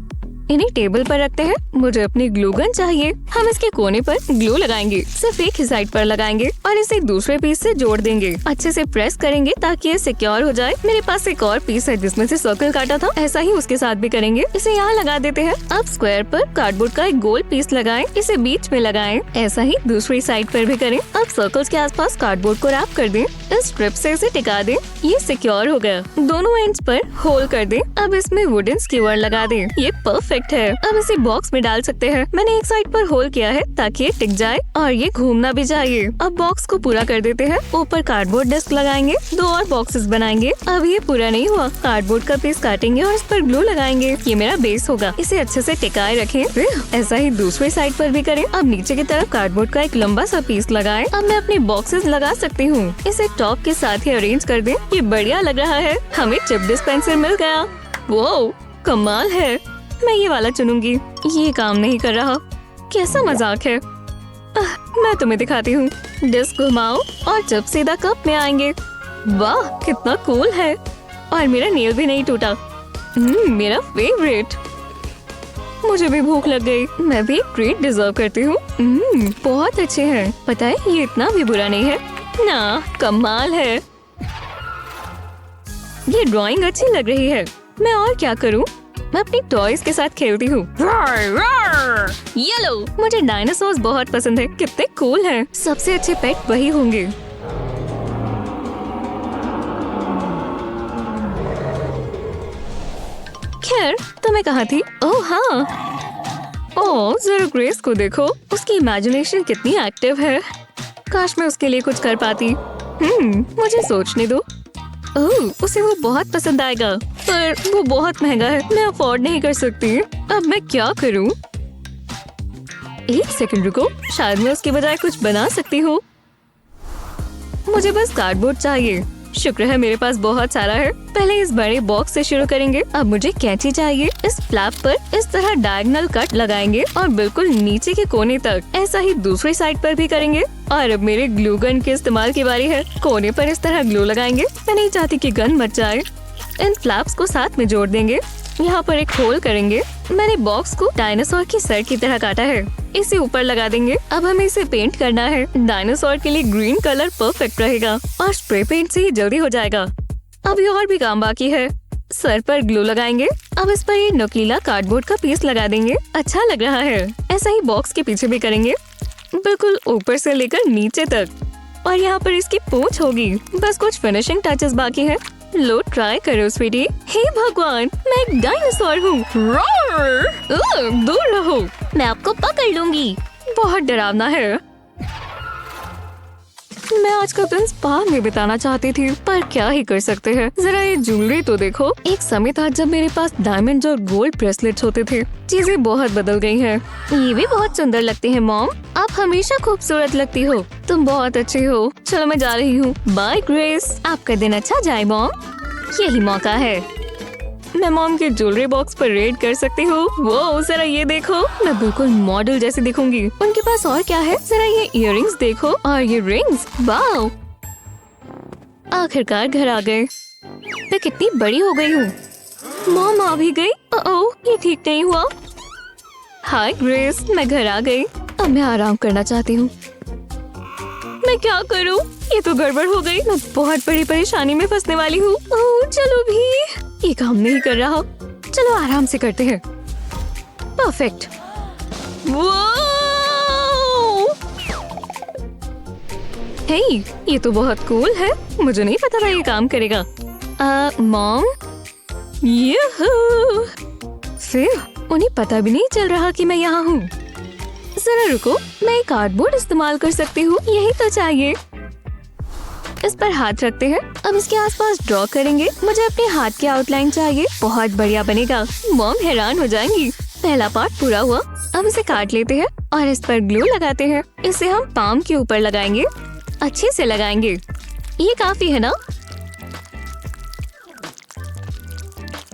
इन्हें टेबल पर रखते हैं। मुझे अपनी ग्लू गन चाहिए। हम इसके कोने पर ग्लू लगाएंगे। सिर्फ एक ही साइड पर लगाएंगे और इसे दूसरे पीस से जोड़ देंगे। अच्छे से प्रेस करेंगे ताकि ये सिक्योर हो जाए। मेरे पास एक और पीस है जिसमें से सर्कल काटा था। ऐसा ही उसके साथ भी करेंगे। इसे यहाँ लगा देते हैं। अब स्क्वायर पर कार्डबोर्ड का एक गोल पीस लगाएं। इसे बीच में लगाएं। ऐसा ही दूसरी साइड पर भी करें। अब सर्कल्स के आसपास कार्डबोर्ड को रैप कर दें। इस स्ट्रिप से इसे टिका दें। ये सिक्योर हो गया। दोनों एंड्स पर होल कर दें। अब इसमें वुडन स्क्यूअर लगा दें। ये परफेक्ट है। अब इसे बॉक्स में डाल सकते हैं। मैंने एक साइड पर होल किया है ताकि ये टिक जाए और ये घूमना भी चाहिए। अब बॉक्स को पूरा कर देते हैं। ऊपर कार्डबोर्ड डिस्क लगाएंगे। 2 और बॉक्सेस बनाएंगे। अब ये पूरा नहीं हुआ। कार्डबोर्ड का पीस काटेंगे और इस पर ग्लू लगाएंगे। ये मेरा बेस होगा। इसे अच्छे से टिकाए रखें। ऐसा ही दूसरी साइड पर भी करें। अब नीचे की तरफ कार्डबोर्ड का एक लंबा सा पीस लगाएं। अब मैं अपने बॉक्सेस लगा सकती हूँ। इसे टॉप के साथ ही अरेंज कर दें। ये बढ़िया लग रहा है। हमें चिप डिस्पेंसर मिल गया। वो कमाल है। मैं ये वाला चुनूंगी। ये काम नहीं कर रहा। कैसा मजाक है। मैं तुम्हें दिखाती हूँ। डिस्क घुमाओ और जब सीधा कप में आएंगे। वाह कितना कूल है। और मेरा नेल भी नहीं टूटा। मेरा फेवरेट। मुझे भी भूख लग गई। मैं भी एक ट्रीट डिजर्व करती हूँ। बहुत अच्छे हैं। पता है ये इतना भी बुरा नहीं है ना। कमाल है। ये ड्राइंग अच्छी लग रही है। मैं और क्या करूँ? मैं अपनी टॉयज के साथ खेलती हूँ। ये लो, मुझे डायनासोर्स बहुत पसंद है। कितने कूल हैं। सबसे अच्छे पेट वही होंगे। खैर तुम्हें कहाँ थी? ओह हाँ। ओह जरा ग्रेस को देखो। उसकी इमेजिनेशन कितनी एक्टिव है। काश मैं उसके लिए कुछ कर पाती। मुझे सोचने दो। ओह उसे वो बहुत पसंद आएगा, पर वो बहुत महंगा है। मैं अफोर्ड नहीं कर सकती। अब मैं क्या करूं? एक सेकंड रुको, शायद मैं उसके बजाय कुछ बना सकती हूँ। मुझे बस कार्डबोर्ड चाहिए। शुक्र है मेरे पास बहुत सारा है। पहले इस बड़े बॉक्स से शुरू करेंगे। अब मुझे कैंची चाहिए। इस फ्लैप पर इस तरह डायगोनल कट लगाएंगे और बिल्कुल नीचे के कोने तक। ऐसा ही दूसरी साइड पर भी करेंगे। और अब मेरे ग्लू गन के इस्तेमाल की बारी है। कोने पर इस तरह ग्लू लगाएंगे। मैं नहीं चाहती कि गन मच जाए। इन फ्लैप्स को साथ में जोड़ देंगे। यहाँ पर एक होल करेंगे। मैंने बॉक्स को डायनासोर की सर की तरह काटा है। इसे ऊपर लगा देंगे। अब हमें इसे पेंट करना है। डायनासोर के लिए ग्रीन कलर परफेक्ट रहेगा और स्प्रे पेंट से ही जल्दी हो जाएगा। अभी और भी काम बाकी है। सर पर ग्लू लगाएंगे। अब इस पर ये नुकीला कार्डबोर्ड का पीस लगा देंगे। अच्छा लग रहा है। ऐसा ही बॉक्स के पीछे भी करेंगे, बिल्कुल ऊपर से लेकर नीचे तक। और यहाँ पर इसकी पूंछ होगी। बस कुछ फिनिशिंग टचेस बाकी है। लो ट्राई करो स्वीटी। हे भगवान, मैं एक डायनासोर हूँ। दूर रहो, मैं आपको पकड़ लूंगी। बहुत डरावना है। मैं आज का दिन स्पा में बिताना चाहती थी, पर क्या ही कर सकते हैं। जरा ये ज्वेलरी तो देखो। एक समय था जब मेरे पास डायमंड और गोल्ड ब्रेसलेट्स होते थे। चीजें बहुत बदल गई हैं। ये भी बहुत सुंदर लगते हैं मॉम। आप हमेशा खूबसूरत लगती हो। तुम बहुत अच्छी हो। चलो मैं जा रही हूँ। Bye Grace. आपका दिन अच्छा जाए मॉम। यही मौका है। मैं मॉम के ज्वेलरी बॉक्स पर रेड कर सकती हूँ। वो जरा ये देखो, मैं बिल्कुल मॉडल जैसी दिखूंगी। उनके पास और क्या है? जरा ये इयररिंग्स देखो और ये रिंग्स। वाओ! आखिरकार घर आ गए। मैं कितनी बड़ी हो गई हूँ। मॉम आ भी गई। ओह, ये ठीक नहीं हुआ। हाय ग्रेस, मैं घर आ गई। अब मैं आराम करना चाहती हूँ। मैं क्या करूँ? ये तो गड़बड़ हो गई। मैं बहुत बड़ी परेशानी में फंसने वाली हूँ। ओह, चलो भी, ये काम नहीं कर रहा। चलो आराम से करते हैं। परफेक्ट। हे, ये तो बहुत कूल है। मुझे नहीं पता था ये काम करेगा। मॉम, यूहू! फिर उन्हें पता भी नहीं चल रहा कि मैं यहाँ हूँ। जरा रुको, मैं कार्डबोर्ड इस्तेमाल कर सकती हूँ। यही तो चाहिए। इस पर हाथ रखते हैं। अब इसके आसपास ड्रॉ करेंगे। मुझे अपने हाथ की आउटलाइन चाहिए। बहुत बढ़िया बनेगा। मॉम हैरान हो जाएंगी। पहला पार्ट पूरा हुआ। अब इसे काट लेते हैं और इस पर ग्लू लगाते हैं। इसे हम पाम के ऊपर लगाएंगे। अच्छे से लगाएंगे। ये काफी है ना?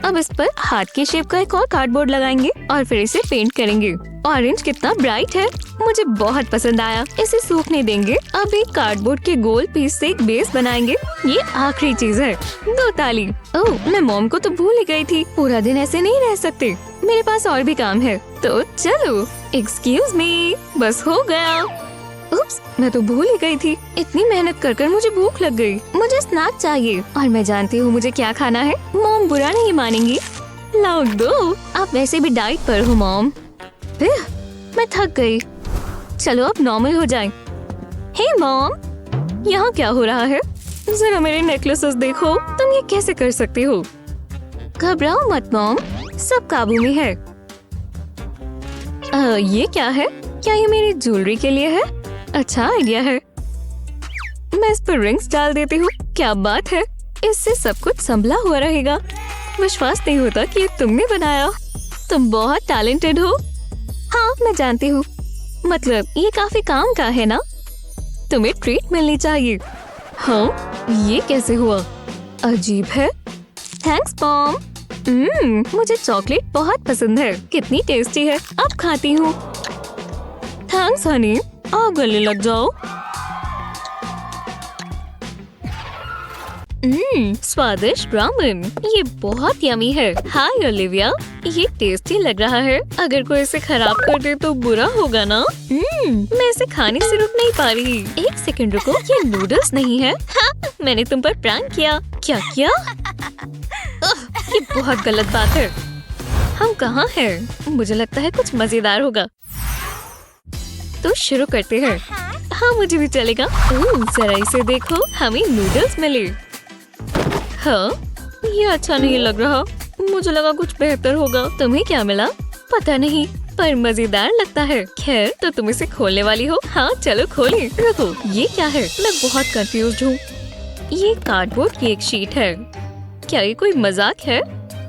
अब इस पर हाथ की शेप का एक और कार्डबोर्ड लगाएंगे और फिर इसे पेंट करेंगे। ऑरेंज कितना ब्राइट है, मुझे बहुत पसंद आया। इसे सूखने देंगे। अब एक कार्डबोर्ड के गोल पीस से एक बेस बनाएंगे। ये आखिरी चीज है। 2 ताली। ओह, मैं मॉम को तो भूल ही गई थी। पूरा दिन ऐसे नहीं रह सकते। मेरे पास और भी काम है, तो चलो। एक्सक्यूज मी, बस हो गया। उप्स, मैं तो भूल ही गई थी। इतनी मेहनत कर कर मुझे भूख लग गई। मुझे स्नैक चाहिए और मैं जानती हूँ मुझे क्या खाना है। मॉम बुरा नहीं मानेंगी। लाओ दो। आप वैसे भी डाइट पर हो मॉम। मैं थक गई। चलो अब नॉर्मल हो जाए। हे मॉम, यहाँ क्या हो रहा है? जरा मेरे नेकलेसेस देखो। तुम ये कैसे कर सकती हो? घबराओ मत मॉम, सब काबू में है। ये क्या है? क्या ये मेरी ज्वेलरी के लिए है? अच्छा आइडिया है। मैं इस पर रिंग्स डाल देती हूँ। क्या बात है, इससे सब कुछ संभला हुआ रहेगा। विश्वास नहीं होता कि ये तुमने बनाया। तुम बहुत टैलेंटेड हो। हाँ, मैं जानती हूँ। मतलब ये काफी काम का है ना? तुम्हें ट्रीट मिलनी चाहिए। हाँ, ये कैसे हुआ? अजीब है। Thanks mom. मुझे चॉकलेट बहुत पसंद है। कितनी टेस्टी है। अब खाती हूँ। थैंक्स हनी। आओ गले लग जाओ। स्वादिष्ट रामेन। ये बहुत यमी है। हाय ओलिविया, ये टेस्टी लग रहा है। अगर कोई इसे खराब कर दे तो बुरा होगा ना? मैं इसे खाने से रुक नहीं पा रही। एक सेकंड रुको, ये नूडल्स नहीं है। हाँ, मैंने तुम पर प्रैंक किया। क्या किया? ये बहुत गलत बात है। हम कहाँ हैं? मुझे लगता है कुछ मजेदार होगा। तो शुरू करते हैं। हाँ, मुझे भी चलेगा। जरा इसे देखो, हमें नूडल्स मिले। हाँ, ये अच्छा नहीं लग रहा। मुझे लगा कुछ बेहतर होगा। तुम्हें क्या मिला? पता नहीं, पर मजेदार लगता है। खैर, तो तुम इसे खोलने वाली हो? हाँ, चलो खोलें। रुको, ये क्या है? मैं बहुत कंफ्यूज्ड हूँ। ये कार्डबोर्ड की एक शीट है। क्या ये कोई मजाक है?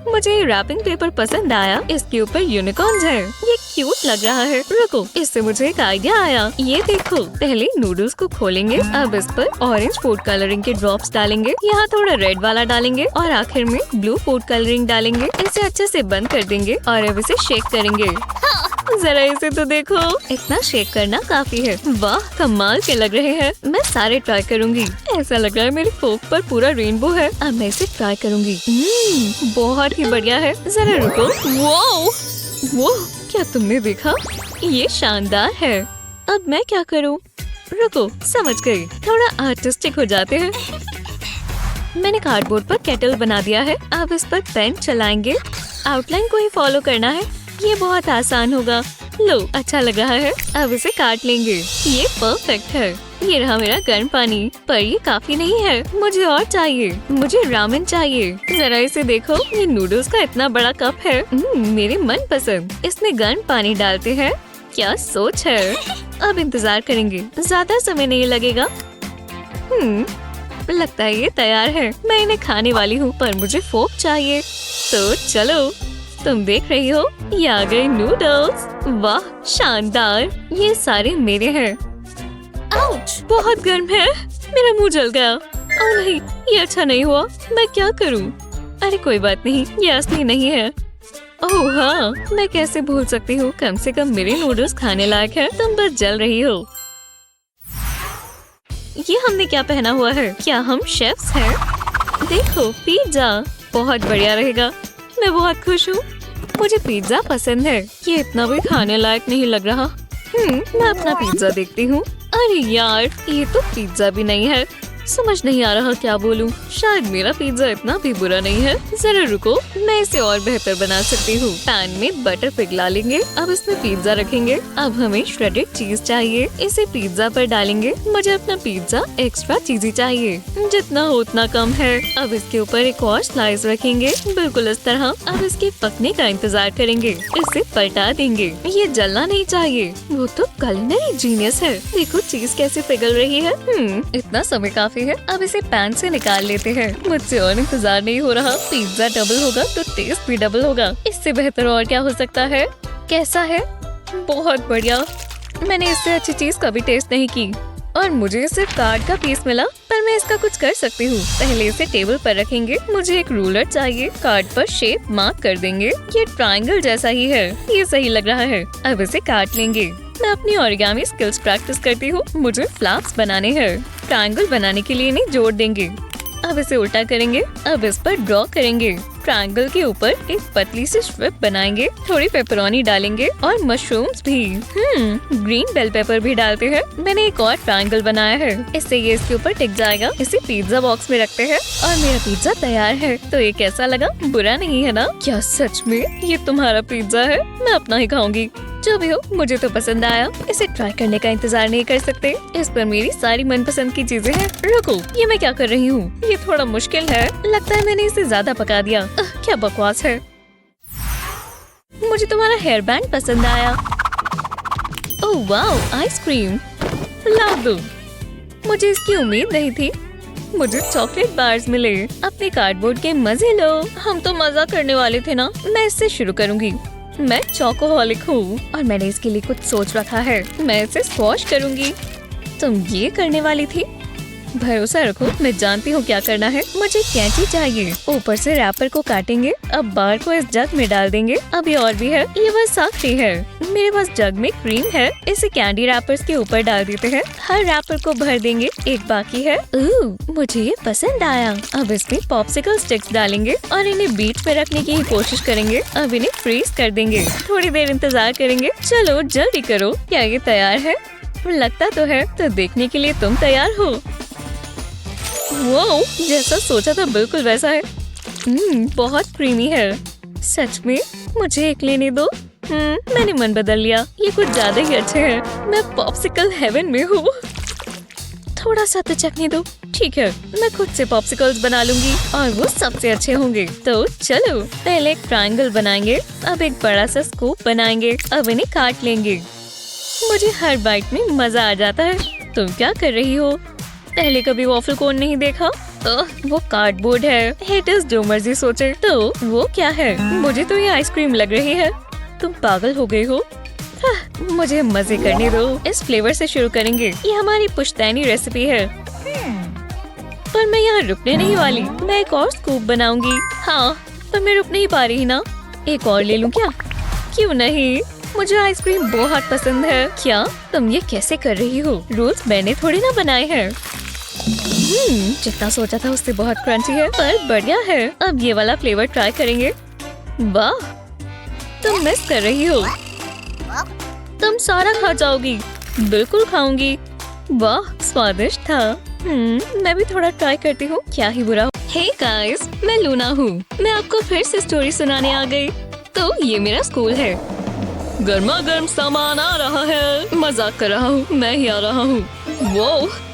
मुझे रैपिंग पेपर पसंद आया। इसके ऊपर यूनिकॉर्न्स है। ये क्यूट लग रहा है। रुको, इससे मुझे एक आइडिया आया। ये देखो, पहले नूडल्स को खोलेंगे। अब इस पर ऑरेंज फूड कलरिंग के ड्रॉप्स डालेंगे। यहाँ थोड़ा रेड वाला डालेंगे और आखिर में ब्लू फूड कलरिंग डालेंगे। इसे अच्छे से बंद कर देंगे और अब इसे शेक करेंगे। जरा इसे तो देखो। इतना शेक करना काफी है। वाह, कमाल के लग रहे हैं। मैं सारे ट्राई करूंगी। ऐसा लग रहा है मेरी फोक पर पूरा रेनबो है। अब मैं इसे ट्राई करूंगी। बहुत ही बढ़िया है। जरा रुको। वो क्या तुमने देखा? ये शानदार है। अब मैं क्या करूं? रुको, समझ गई। थोड़ा आर्टिस्टिक हो जाते हैं। मैंने कार्डबोर्ड पर केटल बना दिया है। अब इस पर पेन चलाएंगे। आउटलाइन को ही फॉलो करना है। ये बहुत आसान होगा। लो, अच्छा लग रहा है। अब इसे काट लेंगे। ये परफेक्ट है। ये रहा मेरा गर्म पानी, पर ये काफी नहीं है। मुझे और चाहिए। मुझे रामेन चाहिए। जरा इसे देखो, ये नूडल्स का इतना बड़ा कप है। मेरे मन पसंद। इसमें गर्म पानी डालते हैं। क्या सोच है। अब इंतजार करेंगे, ज्यादा समय नहीं लगेगा। लगता है ये तैयार है। मैं इन्हें खाने वाली हूँ, पर मुझे फोक चाहिए। तो चलो, तुम देख रही हो, ये आ गए नूडल्स। वाह, शानदार। ये सारे मेरे हैं। आउच, बहुत गर्म है। मेरा मुंह जल गया। ओह नहीं, ये अच्छा नहीं हुआ। मैं क्या करूँ? अरे कोई बात नहीं, ये असली नहीं है। ओह हाँ, मैं कैसे भूल सकती हूँ। कम से कम मेरे नूडल्स खाने लायक है। तुम बस जल रही हो। ये हमने क्या पहना हुआ है? क्या हम शेफ्स हैं? देखो, पिज्जा बहुत बढ़िया रहेगा। मैं बहुत खुश हूँ। मुझे पिज्जा पसंद है। ये इतना भी खाने लायक नहीं लग रहा। मैं अपना पिज्जा देखती हूँ। अरे यार, ये तो पिज्जा भी नहीं है। समझ नहीं आ रहा क्या बोलूं। शायद मेरा पिज्जा इतना भी बुरा नहीं है। जरा रुको, मैं इसे और बेहतर बना सकती हूँ। पैन में बटर पिघला लेंगे। अब इसमें पिज्जा रखेंगे। अब हमें श्रेडेड चीज चाहिए। इसे पिज्जा पर डालेंगे। मुझे अपना पिज्जा एक्स्ट्रा चीजी चाहिए। जितना हो उतना कम है। अब इसके ऊपर एक और स्लाइस रखेंगे, बिल्कुल इस तरह। अब इसके पकने का इंतजार करेंगे। इसे पलटा देंगे। ये जलना नहीं चाहिए। वो तो culinary जीनियस है। देखो चीज कैसे पिघल रही है। इतना समय काफी है। अब इसे पैन से निकाल लेते हैं। मुझसे और इंतजार नहीं हो रहा। पिज्जा डबल होगा तो टेस्ट भी डबल होगा। इससे बेहतर और क्या हो सकता है? कैसा है? बहुत बढ़िया। मैंने इससे अच्छी चीज कभी टेस्ट नहीं की। और मुझे सिर्फ कार्ड का पीस मिला, पर मैं इसका कुछ कर सकती हूँ। पहले इसे टेबल पर रखेंगे। मुझे एक रूलर चाहिए। कार्ड पर शेप मार्क कर देंगे। ये ट्रायंगल जैसा ही है। ये सही लग रहा है। अब इसे काट लेंगे। मैं अपनी ओरिगामी स्किल्स प्रैक्टिस करती हूँ। मुझे फ्लैप्स बनाने हैं। ट्रायंगल बनाने के लिए इन्हें जोड़ देंगे। अब इसे उल्टा करेंगे। अब इस पर ड्रॉ करेंगे। ट्रायंगल के ऊपर एक पतली सी स्ट्रिप बनाएंगे। थोड़ी पेपरोनी डालेंगे और मशरूम्स भी। ग्रीन बेल पेपर भी डालते हैं। मैंने एक और ट्रायंगल बनाया है। इससे ये इसके ऊपर टिक जाएगा। इसे पिज्जा बॉक्स में रखते हैं और मेरा पिज्जा तैयार है। तो ये कैसा लगा? बुरा नहीं है ना? क्या सच में ये तुम्हारा पिज्जा है? मैं अपना ही खाऊंगी। जो भी हो, मुझे तो पसंद आया। इसे ट्राई करने का इंतजार नहीं कर सकते। इस पर मेरी सारी मनपसंद की चीजें हैं। रुको, ये मैं क्या कर रही हूँ? ये थोड़ा मुश्किल है। लगता है मैंने इसे ज्यादा पका दिया। क्या बकवास है। मुझे तुम्हारा हेयर बैंड पसंद आया। ओह वाओ, आइसक्रीम ला दो। मुझे इसकी उम्मीद नहीं थी। मुझे चॉकलेट बार्स मिले। अपने कार्डबोर्ड के मजे लो। हम तो मजा करने वाले थे ना। मैं इससे शुरू करूँगी। मैं चॉकोहॉलिक हूँ और मैंने इसके लिए कुछ सोच रखा है। मैं इसे स्क्वॉश करूँगी। तुम ये करने वाली थी? भरोसा रखो, मैं जानती हूँ क्या करना है। मुझे कैंची चाहिए। ऊपर से रैपर को काटेंगे। अब बार को इस जग में डाल देंगे। अभी और भी है। ये बस आखिरी है। मेरे पास जग में क्रीम है। इसे कैंडी रैपर्स के ऊपर डाल देते हैं। हर रैपर को भर देंगे। एक बाकी है। मुझे ये पसंद आया। अब इसमें पॉप्सिकल स्टिक्स डालेंगे और इन्हें बीच पे रखने की कोशिश करेंगे। अब इन्हें फ्रीज कर देंगे। थोड़ी देर इंतजार करेंगे। चलो जल्दी करो। क्या ये तैयार है? लगता तो है। तो देखने के लिए तुम तैयार हो? वो जैसा सोचा था बिल्कुल वैसा है। बहुत क्रीमी है। सच में? मुझे एक लेने दो। मैंने मन बदल लिया। ये कुछ ज्यादा ही अच्छे हैं। मैं पॉप्सिकल हेवन में हूँ। थोड़ा सा तो चखने दो। ठीक है, मैं खुद से पॉप्सिकल्स बना लूंगी और वो सबसे अच्छे होंगे। तो चलो, पहले एक ट्रायंगल बनाएंगे। अब एक बड़ा सा स्कूप बनाएंगे। अब इन्हें काट लेंगे। मुझे हर बाइट में मजा आ जाता है। तुम क्या कर रही हो? पहले कभी वॉफल कोन नहीं देखा? वो कार्डबोर्ड है। हेटर्स जो मर्जी सोचे। तो वो क्या है? मुझे तो ये आइसक्रीम लग रही है। तुम पागल हो गई हो? मुझे मजे करने दो। इस फ्लेवर से शुरू करेंगे। ये हमारी पुश्तैनी रेसिपी है। पर मैं यहाँ रुकने नहीं वाली। मैं एक और स्कूप बनाऊंगी। हाँ, पर मैं रुक नहीं पा रही ना। एक और ले लूं क्या? क्यों नहीं, मुझे आइसक्रीम बहुत पसंद है। क्या तुम ये कैसे कर रही हो? रूल्स मैंने थोड़ी ना बनाए हैं। जितना सोचा था उससे बहुत क्रंची है, पर बढ़िया है। अब ये वाला फ्लेवर ट्राई करेंगे। वाह, तुम मिस कर रही हो। तुम सारा खा जाओगी। बिल्कुल खाऊंगी। वाह, स्वादिष्ट था। मैं भी थोड़ा ट्राई करती हूँ। क्या ही बुरा। हे गाइस, मैं लूना हूँ। मैं आपको फिर से स्टोरी सुनाने आ गई। तो ये मेरा स्कूल है। गर्मा गर्म सामान आ रहा है। मजाक कर रहा हूँ, मैं ही आ रहा हूँ। वो,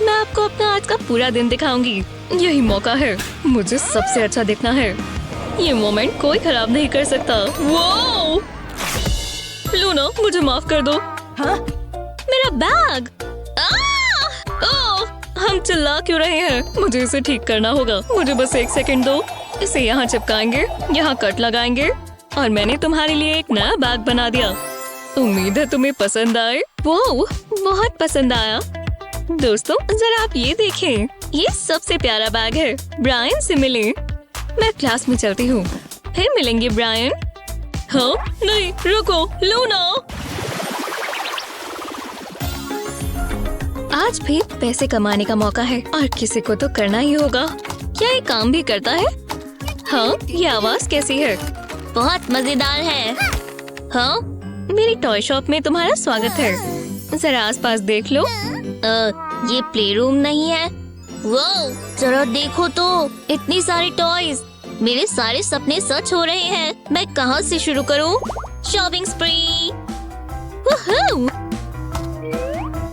मैं आपको अपना आज का पूरा दिन दिखाऊंगी। यही मौका है। मुझे सबसे अच्छा दिखना है। ये मोमेंट कोई खराब नहीं कर सकता। वो लूना, मुझे माफ कर दो। हाँ? मेरा बैग। हम चिल्ला क्यों रहे हैं? मुझे इसे ठीक करना होगा। मुझे बस 1 सेकंड दो। इसे यहाँ चिपकाएंगे, यहाँ कट लगाएंगे और मैंने तुम्हारे लिए एक नया बैग बना दिया। उम्मीद है तुम्हें पसंद आए। वो बहुत पसंद आया। दोस्तों जरा आप ये देखें, ये सबसे प्यारा बैग है। ब्रायन से मिले। मैं क्लास में चलती हूँ, फिर मिलेंगे ब्रायन। हाँ नहीं रुको लूना। आज भी पैसे कमाने का मौका है और किसी को तो करना ही होगा। क्या ये काम भी करता है? हाँ, ये आवाज कैसी है? बहुत मजेदार है। हाँ, मेरी टॉय शॉप में तुम्हारा स्वागत है। जरा आसपास देख लो। ये प्ले रूम नहीं है। वो जरा देखो तो, इतनी सारी टॉयज। मेरे सारे सपने सच हो रहे हैं। मैं कहाँ से शुरू करूँ? शॉपिंग स्प्री।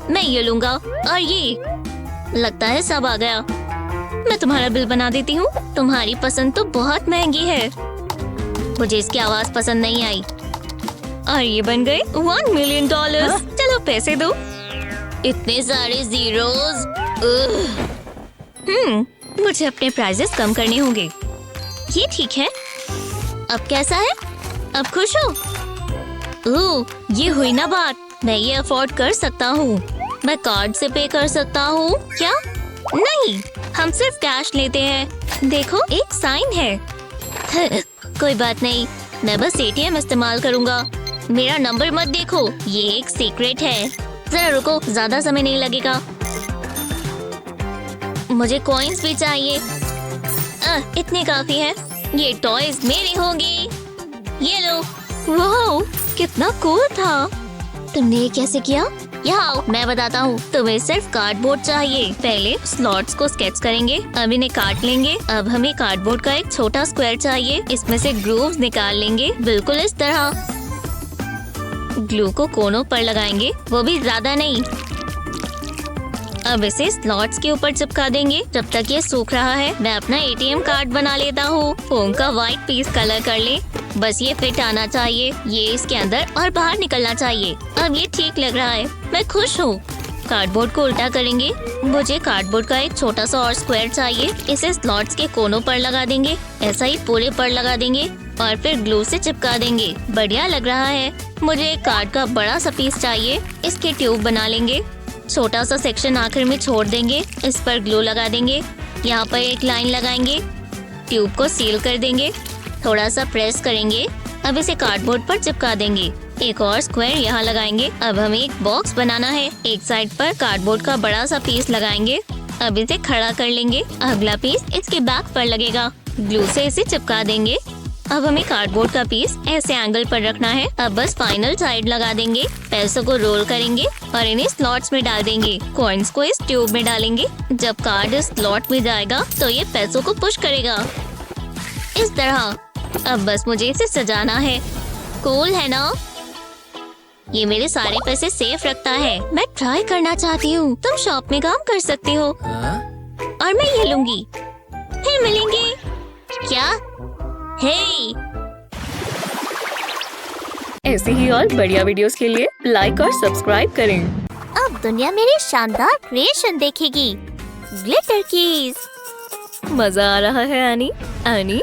मैं ये लूंगा और ये। लगता है सब आ गया। मैं तुम्हारा बिल बना देती हूँ। तुम्हारी पसंद तो बहुत महंगी है। मुझे इसकी आवाज पसंद नहीं आई। और ये बन गए $1 मिलियन। चलो पैसे दो। इतने सारे जीरोस। मुझे अपने प्राइजेस कम करने होंगे। ये ठीक है। अब कैसा है? अब खुश हो? ये हुई ना बात। मैं ये अफोर्ड कर सकता हूँ। मैं कार्ड से पे कर सकता हूँ क्या? नहीं, हम सिर्फ कैश लेते हैं। देखो एक साइन है। कोई बात नहीं, मैं बस ATM इस्तेमाल करूँगा। मेरा नंबर मत देखो, ये एक सीक्रेट है। जरा रुको, ज्यादा समय नहीं लगेगा। मुझे कॉइन्स भी चाहिए। इतने काफी है। ये टॉयज मेरे होंगे। ये लो। वाह, कितना कूल था। तुमने ये कैसे किया? यहाँ आओ, मैं बताता हूँ। तुम्हें सिर्फ कार्डबोर्ड चाहिए। पहले स्लॉट्स को स्केच करेंगे, अब इन्हें काट लेंगे। अब हमें कार्डबोर्ड का एक छोटा स्क्वायर चाहिए। इसमें से ग्रूव्स निकाल लेंगे, बिल्कुल इस तरह। ग्लू को कोनों पर लगाएंगे, वो भी ज्यादा नहीं। अब इसे स्लॉट्स के ऊपर चिपका देंगे। जब तक ये सूख रहा है, मैं अपना ATM कार्ड बना लेता हूँ। फोम का व्हाइट पीस कलर कर ले। बस ये फिट आना चाहिए। ये इसके अंदर और बाहर निकलना चाहिए। अब ये ठीक लग रहा है। मैं खुश हूँ। कार्डबोर्ड को उल्टा करेंगे। मुझे कार्डबोर्ड का एक छोटा सा और स्क्वायर चाहिए। इसे स्लॉट्स के कोनों पर लगा देंगे। ऐसा ही पूरे पर लगा देंगे और फिर ग्लू से चिपका देंगे। बढ़िया लग रहा है। मुझे एक कार्ड का बड़ा सा पीस चाहिए। इसके ट्यूब बना लेंगे। छोटा सा सेक्शन आखिर में छोड़ देंगे। इस पर ग्लू लगा देंगे। यहाँ पर एक लाइन लगाएंगे। ट्यूब को सील कर देंगे। थोड़ा सा प्रेस करेंगे। अब इसे कार्डबोर्ड पर चिपका देंगे। एक और स्क्वायर यहाँ लगाएंगे। अब हमें एक बॉक्स बनाना है। एक साइड पर कार्डबोर्ड का बड़ा सा पीस लगाएंगे। अब इसे खड़ा कर लेंगे। अगला पीस इसके बैक पर लगेगा। ग्लू से इसे चिपका देंगे। अब हमें कार्डबोर्ड का पीस ऐसे एंगल पर रखना है। अब बस फाइनल साइड लगा देंगे। पैसों को रोल करेंगे और इन्हें स्लॉट्स में डाल देंगे। कॉइन्स को इस ट्यूब में डालेंगे। जब कार्ड इस स्लॉट में जाएगा तो ये पैसों को पुश करेगा, इस तरह। अब बस मुझे इसे सजाना है। कूल है ना? ये मेरे सारे पैसे सेफ रखता है। मैं ट्राई करना चाहती हूँ। तुम शॉप में काम कर सकते हो। और मैं ये लूंगी। फिर मिलेंगे। क्या? हे! ऐसी ही और बढ़िया वीडियोस के लिए लाइक और सब्सक्राइब करें। अब दुनिया मेरी शानदार क्रिएशन देखेगी। Glitter keys. मजा आ रहा है एनी? एनी?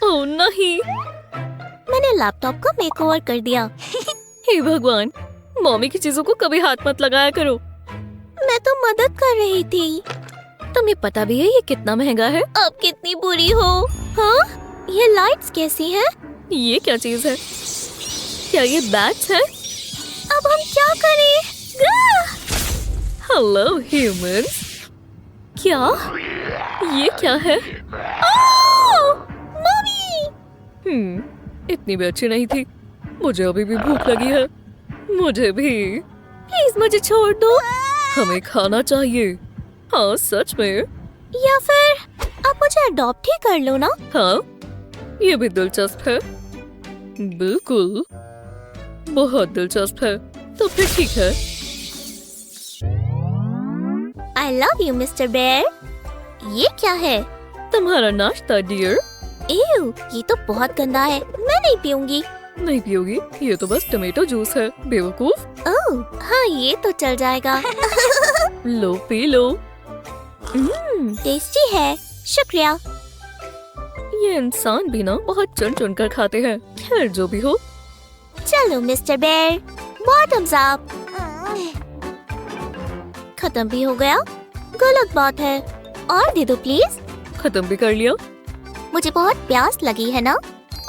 ओह नहीं, मैंने लैपटॉप को मेकओवर कर दिया। हे भगवान, मम्मी की चीजों को कभी हाथ मत लगाया करो। मैं तो मदद कर रही थी। तुम्हें पता भी है ये कितना महंगा है? अब कितनी बुरी हो। हाँ? ये लाइट्स कैसी हैं? ये क्या चीज है? क्या ये बैट्स है? अब हम क्या करें? Hello humans. क्या? ये क्या है? मम्मी! इतनी भी अच्छी नहीं थी। मुझे अभी भी भूख लगी है। मुझे भी। प्लीज मुझे छोड़ दो। हमें खाना चाहिए। हाँ सच में। या फिर आप मुझे अडॉप्ट ही कर लो ना? हाँ, ये भी दिलचस्प है। बिल्कुल, बहुत दिलचस्प है। तो फिर ठीक है। I love you, Mr. Bear. ये क्या है? तुम्हारा नाश्ता डियर। एव, ये तो बहुत गंदा है। मैं नहीं पीऊंगी। नहीं पियोगी? ये तो बस टमेटो जूस है, बेवकूफ। ओह, हाँ ये तो चल जाएगा। लो पी लो। टेस्टी है, शुक्रिया। ये इंसान भी ना बहुत चुन चुन कर खाते हैं। खैर जो भी हो। चलो मिस्टर बेयर, बॉटम्स अप। खत्म भी हो गया, गलत बात है। और दे दो प्लीज। खत्म भी कर लिया। मुझे बहुत प्यास लगी है ना।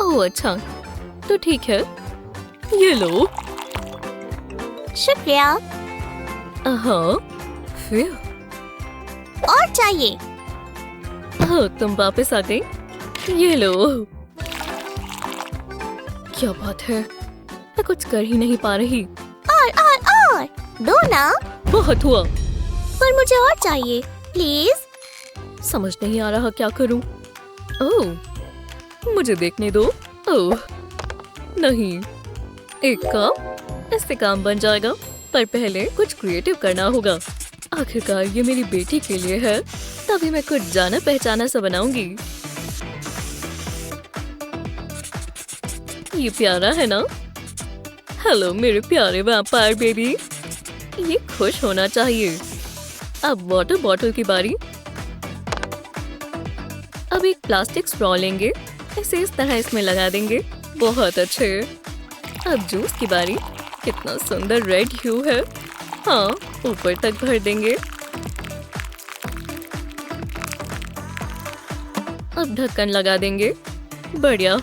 ओह अच्छा, तो ठीक है, ये लो। शुक्रिया। हाँ, फिर और चाहिए? तुम वापस आ गई। ये लो। क्या बात है, मैं कुछ कर ही नहीं पा रही। और दो ना। बहुत हुआ। पर मुझे और चाहिए, प्लीज। समझ नहीं आ रहा क्या करूं। ओह, मुझे देखने दो। ओह, नहीं, एक कप, इससे काम बन जाएगा। पर पहले कुछ क्रिएटिव करना होगा। आखिरकार ये मेरी बेटी के लिए है, तभी मैं कुछ जाना पहचाना सा बनाऊंगी। ये प्यारा है ना? हेलो मेरे प्यारे वैम्पायर बेबी, ये खुश होना चाहिए। अब वाटर बॉटल की बारी। अब एक प्लास्टिक स्ट्रॉ लेंगे, इसे इस तरह इसमें लगा देंगे। बहुत अच्छे। अब जूस की बारी। कितना सुंदर रेड ह्यू है। हाँ, ऊपर तक भर देंगे। अब ढक्कन लगा देंगे। बढ़िया।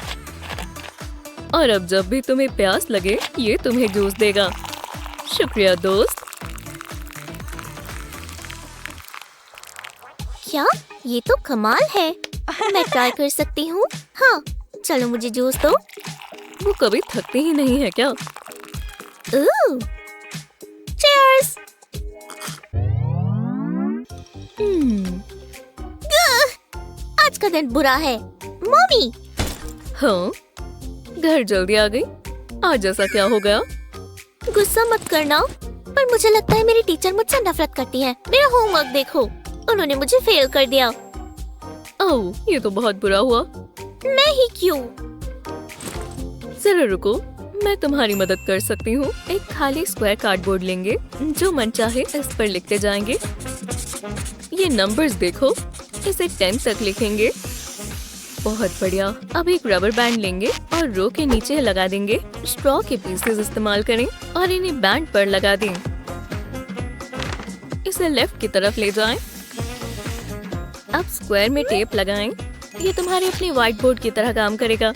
और अब जब भी तुम्हें प्यास लगे, ये तुम्हें जूस देगा। शुक्रिया दोस्त। क्या? ये तो कमाल है। मैं ट्राई कर सकती हूँ। हाँ, चलो मुझे जूस दो। वो कभी थकती ही नहीं है क्या? चीयर्स। आज का दिन बुरा है। मम्मी। हाँ, घर जल्दी आ गई। आज ऐसा क्या हो गया? गुस्सा मत करना, पर मुझे लगता है मेरी टीचर मुझसे नफरत करती है। मेरा होमवर्क देखो, उन्होंने मुझे फेल कर दिया। ओह, ये तो बहुत बुरा हुआ। मैं ही क्यों? जरा रुको, मैं तुम्हारी मदद कर सकती हूँ। एक खाली स्क्वायर कार्डबोर्ड लेंगे, जो मन चाहे इस पर लिखते जाएंगे। ये नंबर्स देखो, इसे 10 तक लिखेंगे। बहुत बढ़िया। अब एक रबर बैंड लेंगे और रो के नीचे लगा देंगे। स्ट्रॉ के पीसेस इस्तेमाल करें और इन्हें बैंड पर लगा दें। इसे लेफ्ट की तरफ ले जाएं। अब स्क्वायर में टेप लगाएं। ये तुम्हारे अपने व्हाइट बोर्ड की तरह काम करेगा।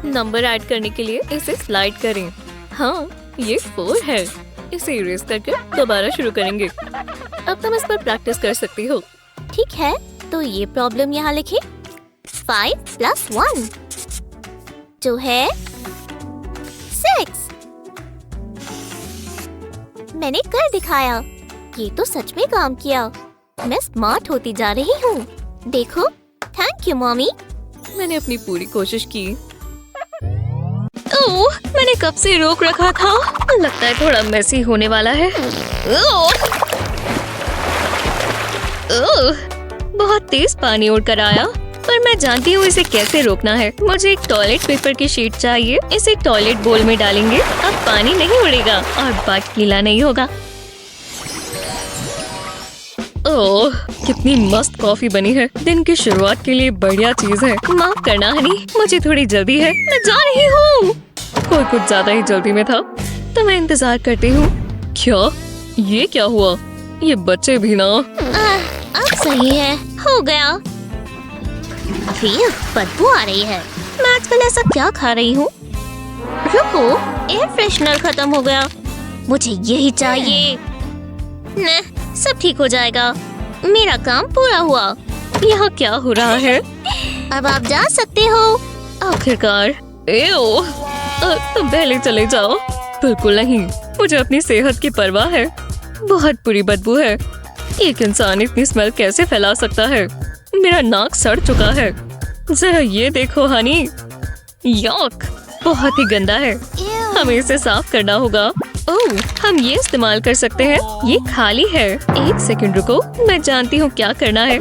नंबर ऐड करने के लिए इसे स्लाइड करें। हाँ, ये 4 है। इसे इरेज करके दोबारा शुरू करेंगे। अब तुम इस पर प्रैक्टिस कर सकती हो। ठीक है, तो ये प्रॉब्लम यहाँ लिखे। 5 + 1 जो है 6। मैंने कर दिखाया। ये तो सच में काम किया। मैं स्मार्ट होती जा रही हूँ। देखो, थैंक यू मॉमी। मैंने अपनी पूरी कोशिश की। ओह, मैंने कब से रोक रखा था। लगता है थोड़ा मेसी होने वाला है। बहुत तेज पानी उड़कर आया, पर मैं जानती हूँ इसे कैसे रोकना है। मुझे एक टॉयलेट पेपर की शीट चाहिए। इसे टॉयलेट बोल में डालेंगे। अब पानी नहीं उड़ेगा और बाट गीला नहीं होगा। ओह, कितनी मस्त कॉफी बनी है। दिन की शुरुआत के लिए बढ़िया चीज है। माफ करना हनी, मुझे थोड़ी जल्दी है। मैं जा रही हूँ। कोई कुछ ज्यादा ही जल्दी में था, तो मैं इंतजार करती हूँ। क्या? ये क्या हुआ? ये बच्चे भी ना। अब सही है, हो गया। बदबू आ रही है। मैं आजकल ऐसा क्या खा रही हूँ? रुको, एयर फ्रेशनर खत्म हो गया। मुझे यही चाहिए। न, सब ठीक हो जाएगा। मेरा काम पूरा हुआ। यहाँ क्या हो रहा है? अब आप जा सकते हो। आखिरकार। तुम पहले चले जाओ। बिल्कुल नहीं, मुझे अपनी सेहत की परवाह है। बहुत बुरी बदबू है। एक इंसान इतनी स्मेल कैसे फैला सकता है? मेरा नाक सड़ चुका है। जरा ये देखो हनी। यॉक, बहुत ही गंदा है। हमें इसे साफ करना होगा। ओह, हम ये इस्तेमाल कर सकते हैं। ये खाली है। एक सेकंड रुको, मैं जानती हूँ क्या करना है।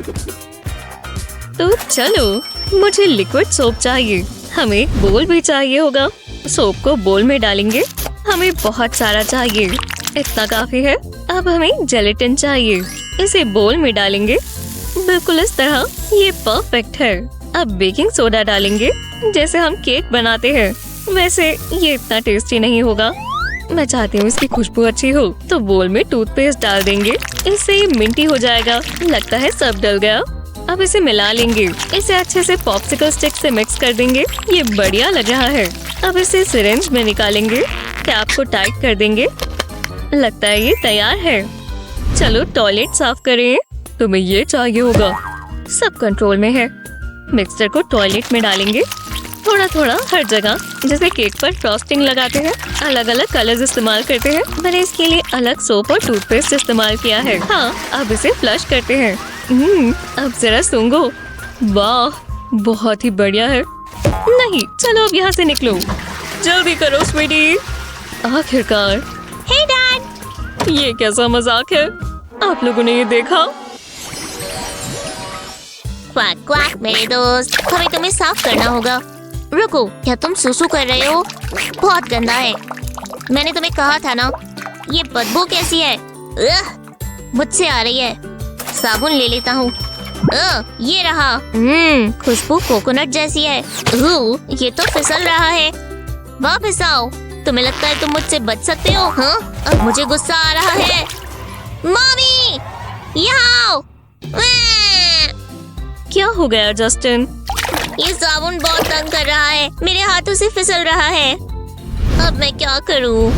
तो चलो, मुझे लिक्विड सोप चाहिए। हमें एक बोल भी चाहिए होगा। सोप को बोल में डालेंगे। हमें बहुत सारा चाहिए। इतना काफी है। अब हमें जेलेटिन चाहिए। इसे बोल में डालेंगे, बिल्कुल इस तरह। ये परफेक्ट है। अब बेकिंग सोडा डालेंगे, जैसे हम केक बनाते हैं। वैसे ये इतना टेस्टी नहीं होगा। मैं चाहती हूँ इसकी खुशबू अच्छी हो, तो बोल में टूथपेस्ट डाल देंगे। इससे ये मिंटी हो जाएगा। लगता है सब डल गया। अब इसे मिला लेंगे। इसे अच्छे से पॉप्सिकल स्टिक से मिक्स कर देंगे। ये बढ़िया लग रहा है। अब इसे सिरिंज में निकालेंगे, कैप को टाइट कर देंगे। लगता है ये तैयार है। चलो टॉयलेट साफ करें। तुम्हें ये चाहिए होगा। सब कंट्रोल में है। मिक्सचर को टॉयलेट में डालेंगे, थोड़ा थोड़ा हर जगह, जैसे केक पर फ्रॉस्टिंग लगाते हैं। अलग अलग कलर्स इस्तेमाल करते हैं। मैंने इसके लिए अलग सोप और टूथपेस्ट इस्तेमाल किया है। हाँ, अब इसे फ्लश करते हैं। अब जरा सूंघो। वाह, बहुत ही बढ़िया है। नहीं, चलो अब यहाँ से निकलो। जल्दी करो स्वीटी। आखिरकार। हे डैड। ये कैसा मजाक है? आप लोगों ने ये देखा? क्वाक क्वाक मेरे दोस्त, हमें तुम्हें साफ करना होगा। रुको, क्या तुम सुसु कर रहे हो? बहुत गंदा है। मैंने तुम्हें कहा था ना। ये बदबू कैसी है? मुझसे आ रही है। साबुन ले लेता हूँ। ये रहा। खुशबू कोकोनट जैसी है। ये तो फिसल रहा है। वापस आओ। तुम्हें लगता है तुम मुझसे बच सकते हो? हाँ, अब मुझे गुस्सा आ रहा है। मम्मी, यहाँ आओ। क्या हो गया जस्टिन? ये साबुन बहुत तंग कर रहा है। मेरे हाथों से फिसल रहा है। अब मैं क्या करूं?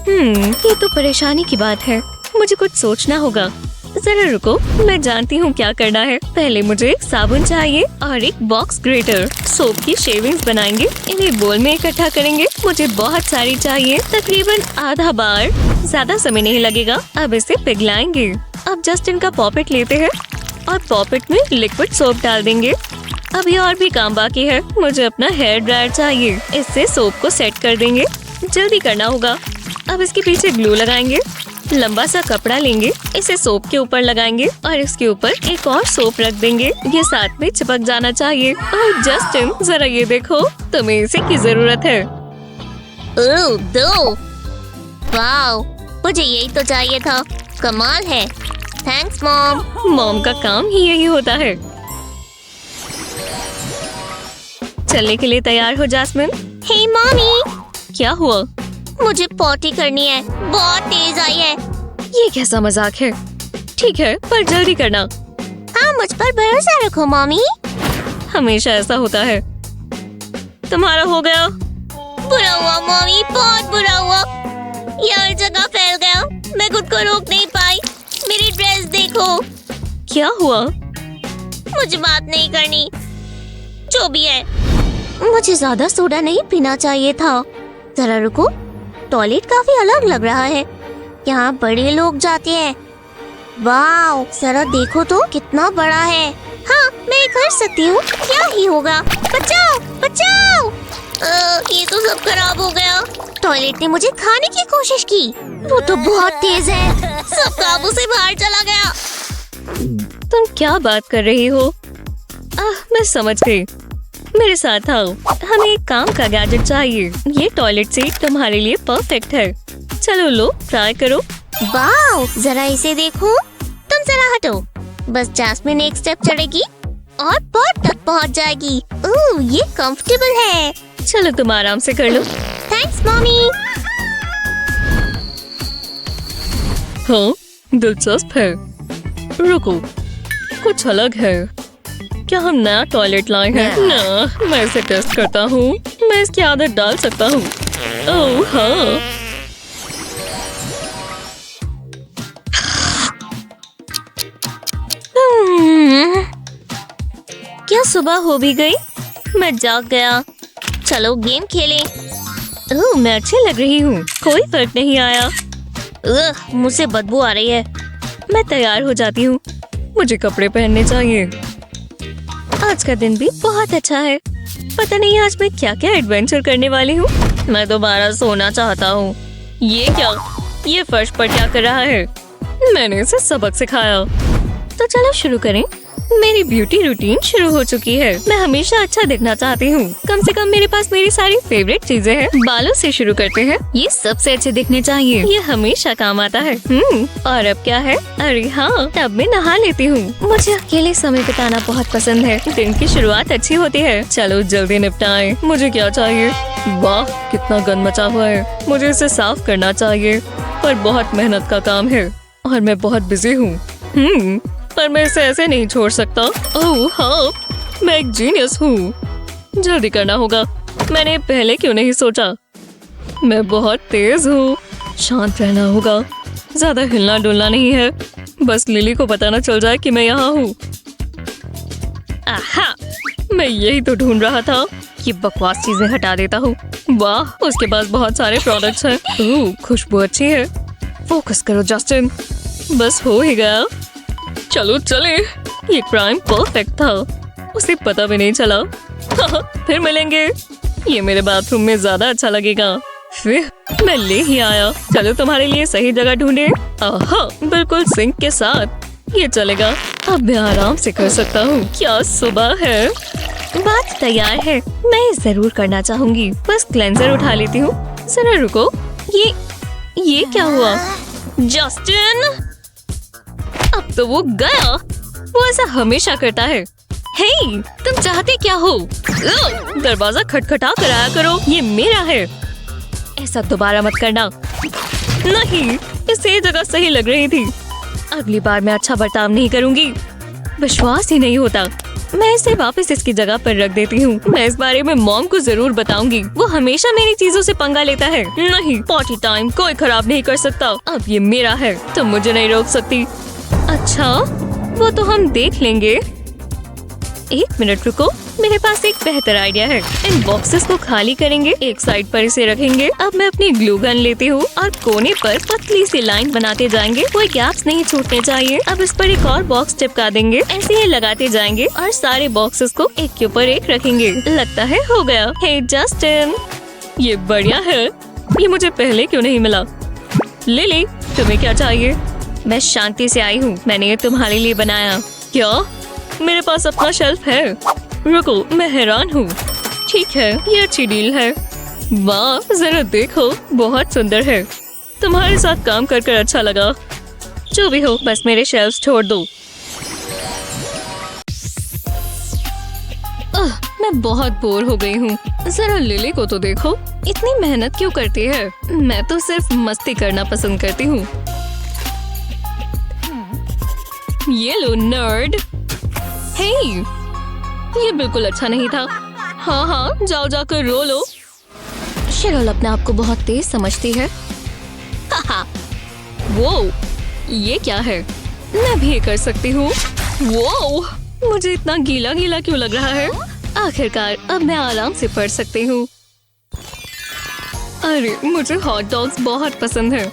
ये तो परेशानी की बात है। मुझे कुछ सोचना होगा। जरा रुको, मैं जानती हूँ क्या करना है। पहले मुझे एक साबुन चाहिए और एक बॉक्स ग्रेटर। सोप की शेविंग्स बनाएंगे। इन्हें बोल में इकट्ठा करेंगे। मुझे बहुत सारी चाहिए, तकरीबन आधा बार। ज्यादा समय नहीं लगेगा। अब इसे पिघलाएंगे। अब जस्टिन का पॉपेट लेते हैं और पॉपेट में लिक्विड सोप डाल देंगे। अभी और भी काम बाकी है। मुझे अपना हेयर ड्रायर चाहिए। इससे सोप को सेट कर देंगे। जल्दी करना होगा। अब इसके पीछे ग्लू लगाएंगे। लंबा सा कपड़ा लेंगे, इसे सोप के ऊपर लगाएंगे और इसके ऊपर एक और सोप रख देंगे। ये साथ में चिपक जाना चाहिए। ओह जस्टिन, जरा ये देखो, तुम्हें इसे की जरूरत है। दो। वाओ, मुझे यही तो चाहिए था। कमाल है। Thanks mom. मॉम का काम ही यही होता है। चलने के लिए तैयार हो जास्मिन? हे मॉमी, क्या हुआ? मुझे पॉटी करनी है। बहुत तेज आई है। ये कैसा मजाक है? ठीक है, पर जल्दी करना। हाँ, मुझ पर भरोसा रखो मॉमी। हमेशा ऐसा होता है। तुम्हारा हो गया? बुरा हुआ मॉमी, बहुत बुरा हुआ। ये हर जगह फैल गया। मैं खुद को रोक नहीं पाई। मेरी ड्रेस देखो। क्या हुआ? मुझे बात नहीं करनी। जो भी है, मुझे ज्यादा सोडा नहीं पीना चाहिए था। जरा रुको, टॉयलेट काफी अलग लग रहा है। यहाँ बड़े लोग जाते हैं। वाओ, जरा देखो तो कितना बड़ा है। हाँ, मैं कर सकती हूँ। क्या ही होगा। बचाओ, बचाओ। ये तो सब खराब हो गया। टॉयलेट ने मुझे खाने की कोशिश की। वो तो बहुत तेज है। सब काबू से बाहर चला गया। तुम क्या बात कर रही हो? मैं समझ गई। मेरे साथ आओ। हमें एक काम का गैजेट चाहिए। ये टॉयलेट सीट तुम्हारे लिए परफेक्ट है। चलो लो, ट्राई करो। वाओ, जरा इसे देखो। तुम जरा हटो। बस जैस्मिन एक स्टेप चढ़ेगी और पैर तक पहुंच जाएगी। ये कंफर्टेबल है। चलो तुम आराम से कर लो। Thanks mommy. हाँ, दिलचस्प है। रुको, कुछ अलग है। क्या हम नया टॉयलेट लाए हैं? ना, मैं इसे टेस्ट करता हूँ। मैं इसकी आदत डाल सकता हूँ। ओह हाँ, क्या सुबह हो भी गई? मैं जाग गया। चलो गेम खेलें। ओह, मैं अच्छी लग रही हूँ। कोई फर्क नहीं आया। मुझे से बदबू आ रही है। मैं तैयार हो जाती हूँ। मुझे कपड़े पहनने चाहिए। आज का दिन भी बहुत अच्छा है। पता नहीं आज मैं क्या क्या एडवेंचर करने वाली हूँ। मैं दोबारा सोना चाहता हूँ। ये क्या? ये फर्श पर क्या कर रहा है? मैंने इसे सबक सिखाया। तो चलो शुरू करें। मेरी ब्यूटी रूटीन शुरू हो चुकी है। मैं हमेशा अच्छा दिखना चाहती हूँ। कम से कम मेरे पास मेरी सारी फेवरेट चीजें हैं। बालों से शुरू करते हैं। ये सबसे अच्छे दिखने चाहिए। ये हमेशा काम आता है। और अब क्या है? अरे हाँ, अब मैं नहा लेती हूँ। मुझे अकेले समय बिताना बहुत पसंद है। दिन की शुरुआत अच्छी होती है। चलो जल्दी निपटाएं। मुझे क्या चाहिए? वाह, कितना गंद मचा हुआ है। मुझे इसे साफ करना चाहिए, पर बहुत मेहनत का काम है और मैं बहुत बिजी हूँ। पर मैं इसे ऐसे नहीं छोड़ सकता। ओह हाँ, मैं एक जीनियस हूँ। जल्दी करना होगा। मैंने पहले क्यों नहीं सोचा? मैं बहुत तेज हूँ। शांत रहना होगा। ज्यादा हिलना डुलना नहीं है। बस लिली को पता न चल जाए कि मैं यहाँ हूँ। आहा, मैं यही तो ढूंढ रहा था। ये बकवास चीजें हटा देता हूँ। वाह, उसके पास बहुत सारे प्रोडक्ट्स हैं। ओह, खुशबू अच्छी है। फोकस करो जस्टिन। बस हो ही गया। चलो चले। ये क्राइम परफेक्ट था। उसे पता भी नहीं चला। फिर मिलेंगे। ये मेरे बाथरूम में ज्यादा अच्छा लगेगा। फिर मैं ले ही आया। चलो तुम्हारे लिए सही जगह ढूंढे। आहा, बिल्कुल सिंक के साथ। ये चलेगा। अब मैं आराम से कर सकता हूँ। क्या सुबह है। बात तैयार है। मैं जरूर करना चाहूंगी। बस क्लेंजर उठा लेती हूँ। जरा रुको। ये क्या हुआ? जस्टिन, अब तो वो गया। वो ऐसा हमेशा करता है। हे, तुम चाहते क्या हो? दरवाजा खटखटा कर आया करो। ये मेरा है। ऐसा दोबारा मत करना। नहीं, इसे ये जगह सही लग रही थी। अगली बार मैं अच्छा बर्ताव नहीं करूंगी। विश्वास ही नहीं होता। मैं इसे वापस इसकी जगह पर रख देती हूँ। मैं इस बारे में मॉम को जरूर बताऊंगी। वो हमेशा मेरी चीजों से पंगा लेता है। नहीं, पॉटी टाइम कोई खराब नहीं कर सकता। अब ये मेरा है। तुम मुझे नहीं रोक सकती। अच्छा, वो तो हम देख लेंगे। एक मिनट रुको, मेरे पास एक बेहतर आइडिया है। इन बॉक्सेस को खाली करेंगे, एक साइड पर इसे रखेंगे। अब मैं अपनी ग्लू गन लेती हूँ और कोने पर पतली सी लाइन बनाते जाएंगे। कोई गैप्स नहीं छूटने चाहिए। अब इस पर एक और बॉक्स चिपका देंगे। ऐसे ही लगाते जाएंगे और सारे बॉक्सेस को एक के ऊपर एक रखेंगे। लगता है हो गया। हे जस्टिन, ये बढ़िया है। ये मुझे पहले क्यों नहीं मिला? लिली, तुम्हें क्या चाहिए? मैं शांति से आई हूँ। मैंने ये तुम्हारे लिए बनाया। क्या? मेरे पास अपना शेल्फ है। रुको, मैं हैरान हूँ। ठीक है, ये अच्छी डील है। वाह, जरा देखो, बहुत सुंदर है। तुम्हारे साथ काम कर कर अच्छा लगा। जो भी हो, बस मेरे शेल्फ छोड़ दो। मैं बहुत बोर हो गई हूँ। जरा लिली को तो देखो, इतनी मेहनत क्यों करती है? मैं तो सिर्फ मस्ती करना पसंद करती हूँ। ये लो नर्ड। हे, ये बिल्कुल अच्छा नहीं था। हाँ, जाओ जाकर रो लो। शेरल अपने आप को बहुत तेज समझती है। वो, ये क्या है? मैं भी ये कर सकती हूँ। वो, मुझे इतना गीला गीला क्यों लग रहा है? आखिरकार अब मैं आराम से पढ़ सकती हूँ। अरे, मुझे हॉट डॉग्स बहुत पसंद है।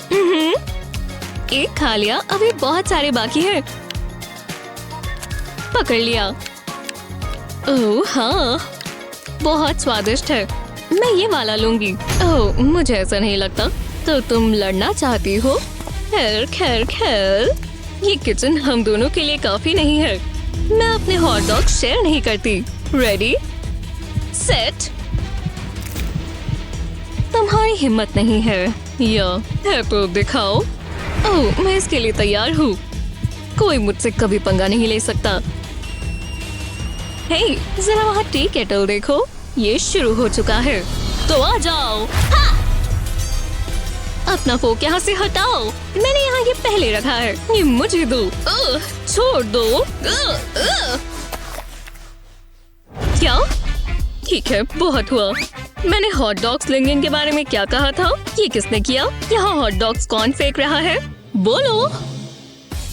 एक खा लिया, अभी बहुत सारे बाकी है। पकड़ लिया। ओह हाँ, बहुत स्वादिष्ट है। मैं ये वाला लूंगी। ओह, मुझे ऐसा नहीं लगता। तो तुम लड़ना चाहती हो? खैर, ये किचन हम दोनों के लिए काफी नहीं है। मैं अपने हॉट डॉग शेयर नहीं करती। Ready, set. तुम्हारी हिम्मत नहीं है या है तो दिखाओ। ओह, मैं इसके लिए तैयार हूँ। कोई मुझसे कभी पंगा नहीं ले सकता। हे, जरा वहाँ टी केटल देखो। ये शुरू हो चुका है। तो आ जाओ। हाँ! अपना फोक यहाँ से हटाओ। मैंने यहाँ ये पहले रखा है। ये मुझे दो। छोड़ दो। क्या? ठीक है, बहुत हुआ। मैंने हॉट डॉग स्लिंगिंग के बारे में क्या कहा था? ये किसने किया? यहाँ हॉट डॉग्स कौन फेंक रहा है? बोलो।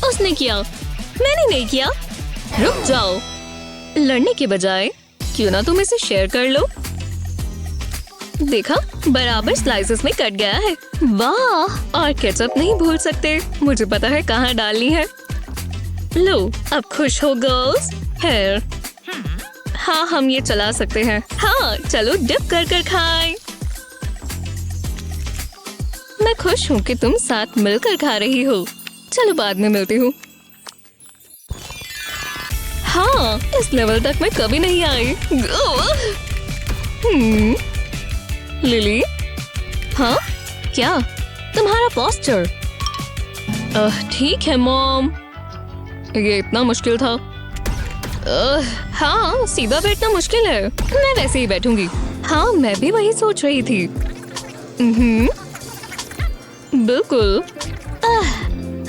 उसने किया, मैंने नहीं किया। रुक जाओ। लड़ने के बजाय क्यों ना तुम इसे शेयर कर लो। देखा, बराबर स्लाइसेस में कट गया है। वाह, और केचप नहीं भूल सकते। मुझे पता है कहाँ डालनी है। लो, अब खुश हो गर्ल्स। हेयर, हाँ, हम ये चला सकते हैं। हाँ, चलो डिप कर कर खाएं। मैं खुश हूँ कि तुम साथ मिलकर खा रही हो। चलो बाद में मिलती हूँ। हाँ, इस लेवल तक मैं कभी नहीं आई। लिली, हाँ क्या? तुम्हारा पोस्टर। ठीक है मॉम, ये इतना मुश्किल था। हाँ, सीधा बैठना मुश्किल है। मैं वैसे ही बैठूंगी। हाँ, मैं भी वही सोच रही थी। बिल्कुल।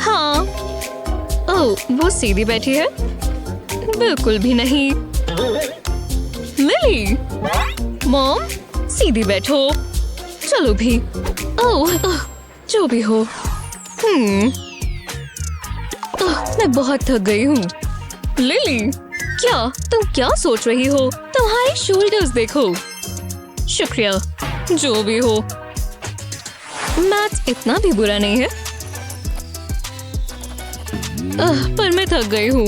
हाँ। ओह, वो सीधी बैठी है? बिल्कुल भी नहीं। लिली, मॉम, सीधी बैठो। चलो भी। ओह, जो भी हो। मैं बहुत थक गई हूँ। लिली, क्या तुम क्या सोच रही हो? तुम्हारे शोल्डर्स देखो। शुक्रिया, जो भी हो। मैथ इतना भी बुरा नहीं है। पर मैं थक गई हूँ।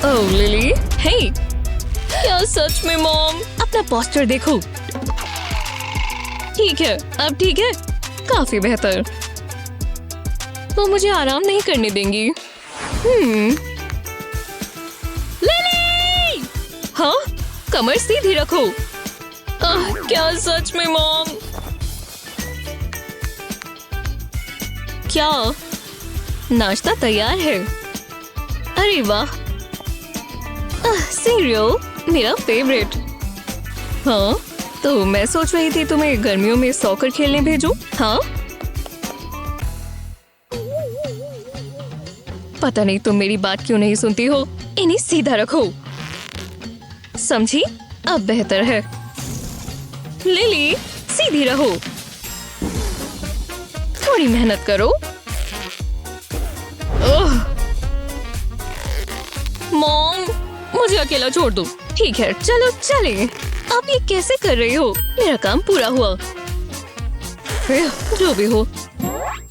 ओह लिली, हे, क्या सच में मॉम? अपना पोस्टर देखो। ठीक है, अब ठीक है, काफी बेहतर। वो मुझे आराम नहीं करने देंगी। लिली! हाँ, कमर सीधी रखो। क्या सच में मॉम? क्या नाश्ता तैयार है? अरे वाह, सीरियल मेरा फेवरेट। हाँ, तो मैं सोच रही थी तुम्हें गर्मियों में सॉकर खेलने भेजूं। हाँ, पता नहीं तुम मेरी बात क्यों नहीं सुनती हो। इन्हें सीधा रखो, समझी? अब बेहतर है। लिली, सीधी रहो। थोड़ी मेहनत करो। मॉम, मुझे अकेला छोड़ दो। ठीक है, चलो चले। अब ये कैसे कर रही हो? मेरा काम पूरा हुआ। जो भी हो।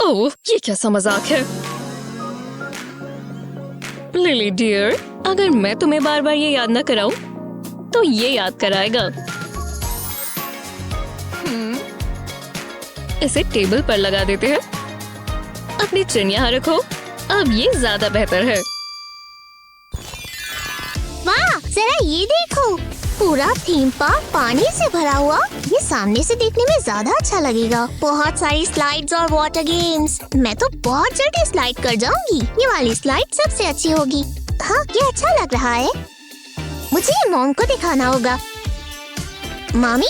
ओह, ये कैसा मजाक है? लिली डियर, अगर मैं तुम्हें बार बार ये याद न कराऊं, तो ये याद कराएगा। इसे टेबल पर लगा देते हैं। अपनी चिन यहाँ रखो। अब ये ज्यादा बेहतर है। वाह, जरा ये देखो, पूरा थीम पार्क पानी से भरा हुआ। ये सामने से देखने में ज्यादा अच्छा लगेगा। बहुत सारी स्लाइड्स और वाटर गेम्स। मैं तो बहुत जल्दी स्लाइड कर जाऊंगी। ये वाली स्लाइड सबसे अच्छी होगी। हाँ, ये अच्छा लग रहा है। मुझे ये मॉम को दिखाना होगा। मम्मी,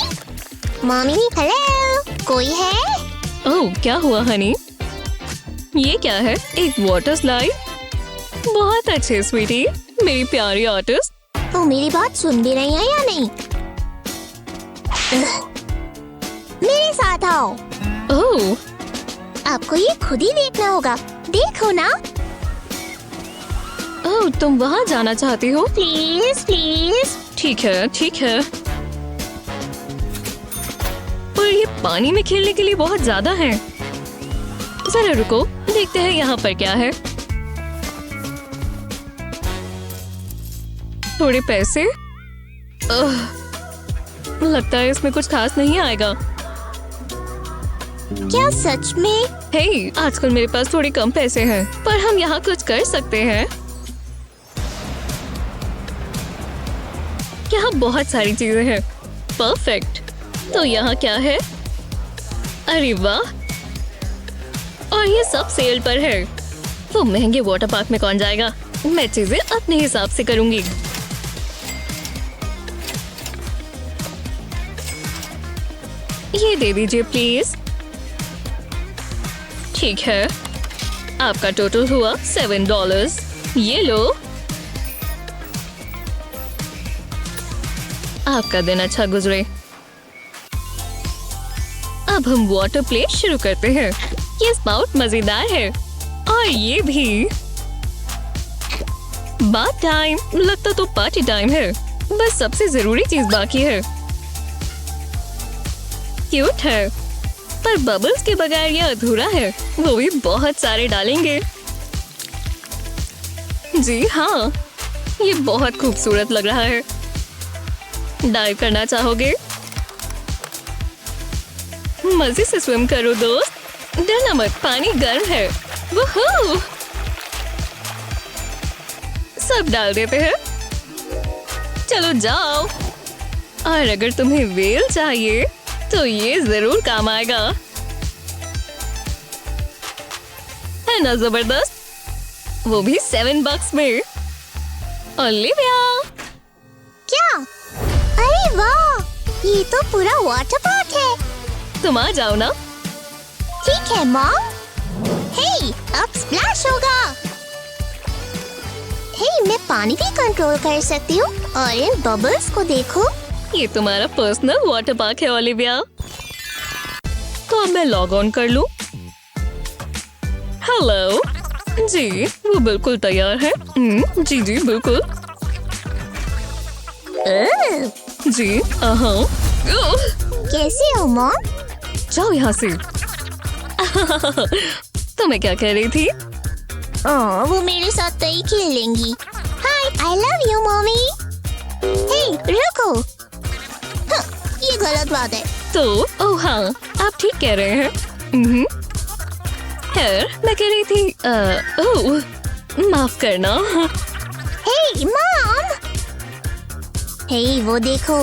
मम्मी, हेलो, कोई है? ओह, क्या हुआ हनी? ये क्या है? एक वाटर स्लाइड? बहुत अच्छे स्वीटी, मेरी प्यारी आर्टिस्ट। वो मेरी बात सुन भी रही है या नहीं? मेरे साथ आओ। ओह, आपको ये खुद ही देखना होगा। देखो ना। ओह, तुम वहाँ जाना चाहती हो? Please please. ठीक है, ठीक है। पर ये पानी में खेलने के लिए बहुत ज्यादा है। जरा रुको, देखते हैं यहाँ पर क्या है। थोड़े पैसे। लगता है इसमें कुछ खास नहीं आएगा। क्या सच में? हे, आजकल मेरे पास थोड़े कम पैसे हैं, पर हम यहाँ कुछ कर सकते हैं। यहाँ बहुत सारी चीजें हैं। परफेक्ट। तो यहाँ क्या है? अरे वाह, और ये सब सेल पर है। वो महंगे वाटर पार्क में कौन जाएगा? मैं चीजें अपने हिसाब से करूंगी। ये दे दीजिए प्लीज। ठीक है, आपका टोटल हुआ $7। ये लो। आपका दिन अच्छा गुजरे। अब हम वाटर प्ले शुरू करते हैं। ये स्पाउट मजेदार है, और ये भी। Bath time. लगता तो पार्टी टाइम है। बस सबसे जरूरी चीज बाकी है। क्यूट है, पर बबल्स के बगैर ये अधूरा है। वो भी बहुत सारे डालेंगे। जी हाँ, ये बहुत खूबसूरत लग रहा है। डाइव करना चाहोगे? मजे से स्विम करो दोस्त। डरना मत, पानी गर्म है। वुहू! सब डाल देते हैं। चलो जाओ। और अगर तुम्हें व्हेल चाहिए तो ये जरूर काम आएगा। है ना जबरदस्त, वो भी $7 में। ओलिविया, क्या? अरे वाह, ये तो पूरा वाटर पार्क है। तुम आ जाओ ना। ठीक है मॉम। हे, अब स्प्लैश होगा। हे, मैं पानी भी कंट्रोल कर सकती हूँ और इन बबल्स को देखो। ये तुम्हारा पर्सनल वाटर पार्क है ओलिविया। तो अब मैं लॉग ऑन कर लूं। हेलो जी, वो बिल्कुल तैयार है। जी जी बिल्कुल। जी हाँ। कैसे हो मॉम? जाओ यहाँ से। तो मैं क्या कह रही थी? वो मेरे साथ तो ही खेलेंगी। हाय, आई लव यू मॉमी। हे, रुको। हाँ, ये गलत बात है। तो ओह हाँ, आप ठीक कह रहे हैं। खैर, मैं कह रही थी ओह माफ करना। हे मॉम, हे वो देखो,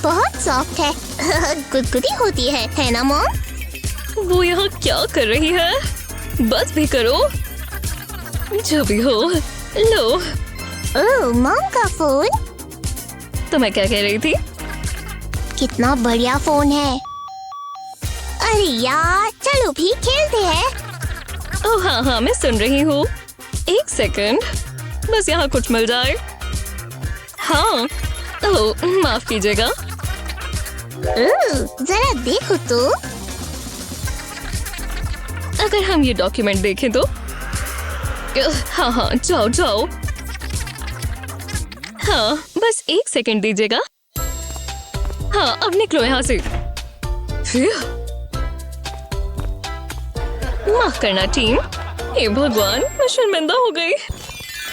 बहुत सॉफ्ट है। गुदगुदी होती है ना मॉम? वो यहाँ क्या कर रही है? बस भी करो। जो भी हो, लो। ओह, मॉम का फोन। तो मैं क्या कह रही थी? कितना बढ़िया फोन है। अरे यार, चलो भी खेलते हैं। ओह हाँ हाँ, मैं सुन रही हूँ। एक सेकंड, बस यहाँ कुछ मिल जाए। हाँ, ओह माफ कीजिएगा। जरा देखो तो। अगर हम ये डॉक्यूमेंट देखें तो हाँ हाँ, जाओ जाओ। हाँ, बस एक सेकंड दीजिएगा। हाँ, अब निकलो यहाँ से। माफ करना टीम। हे भगवान, मैं शर्मिंदा हो गई।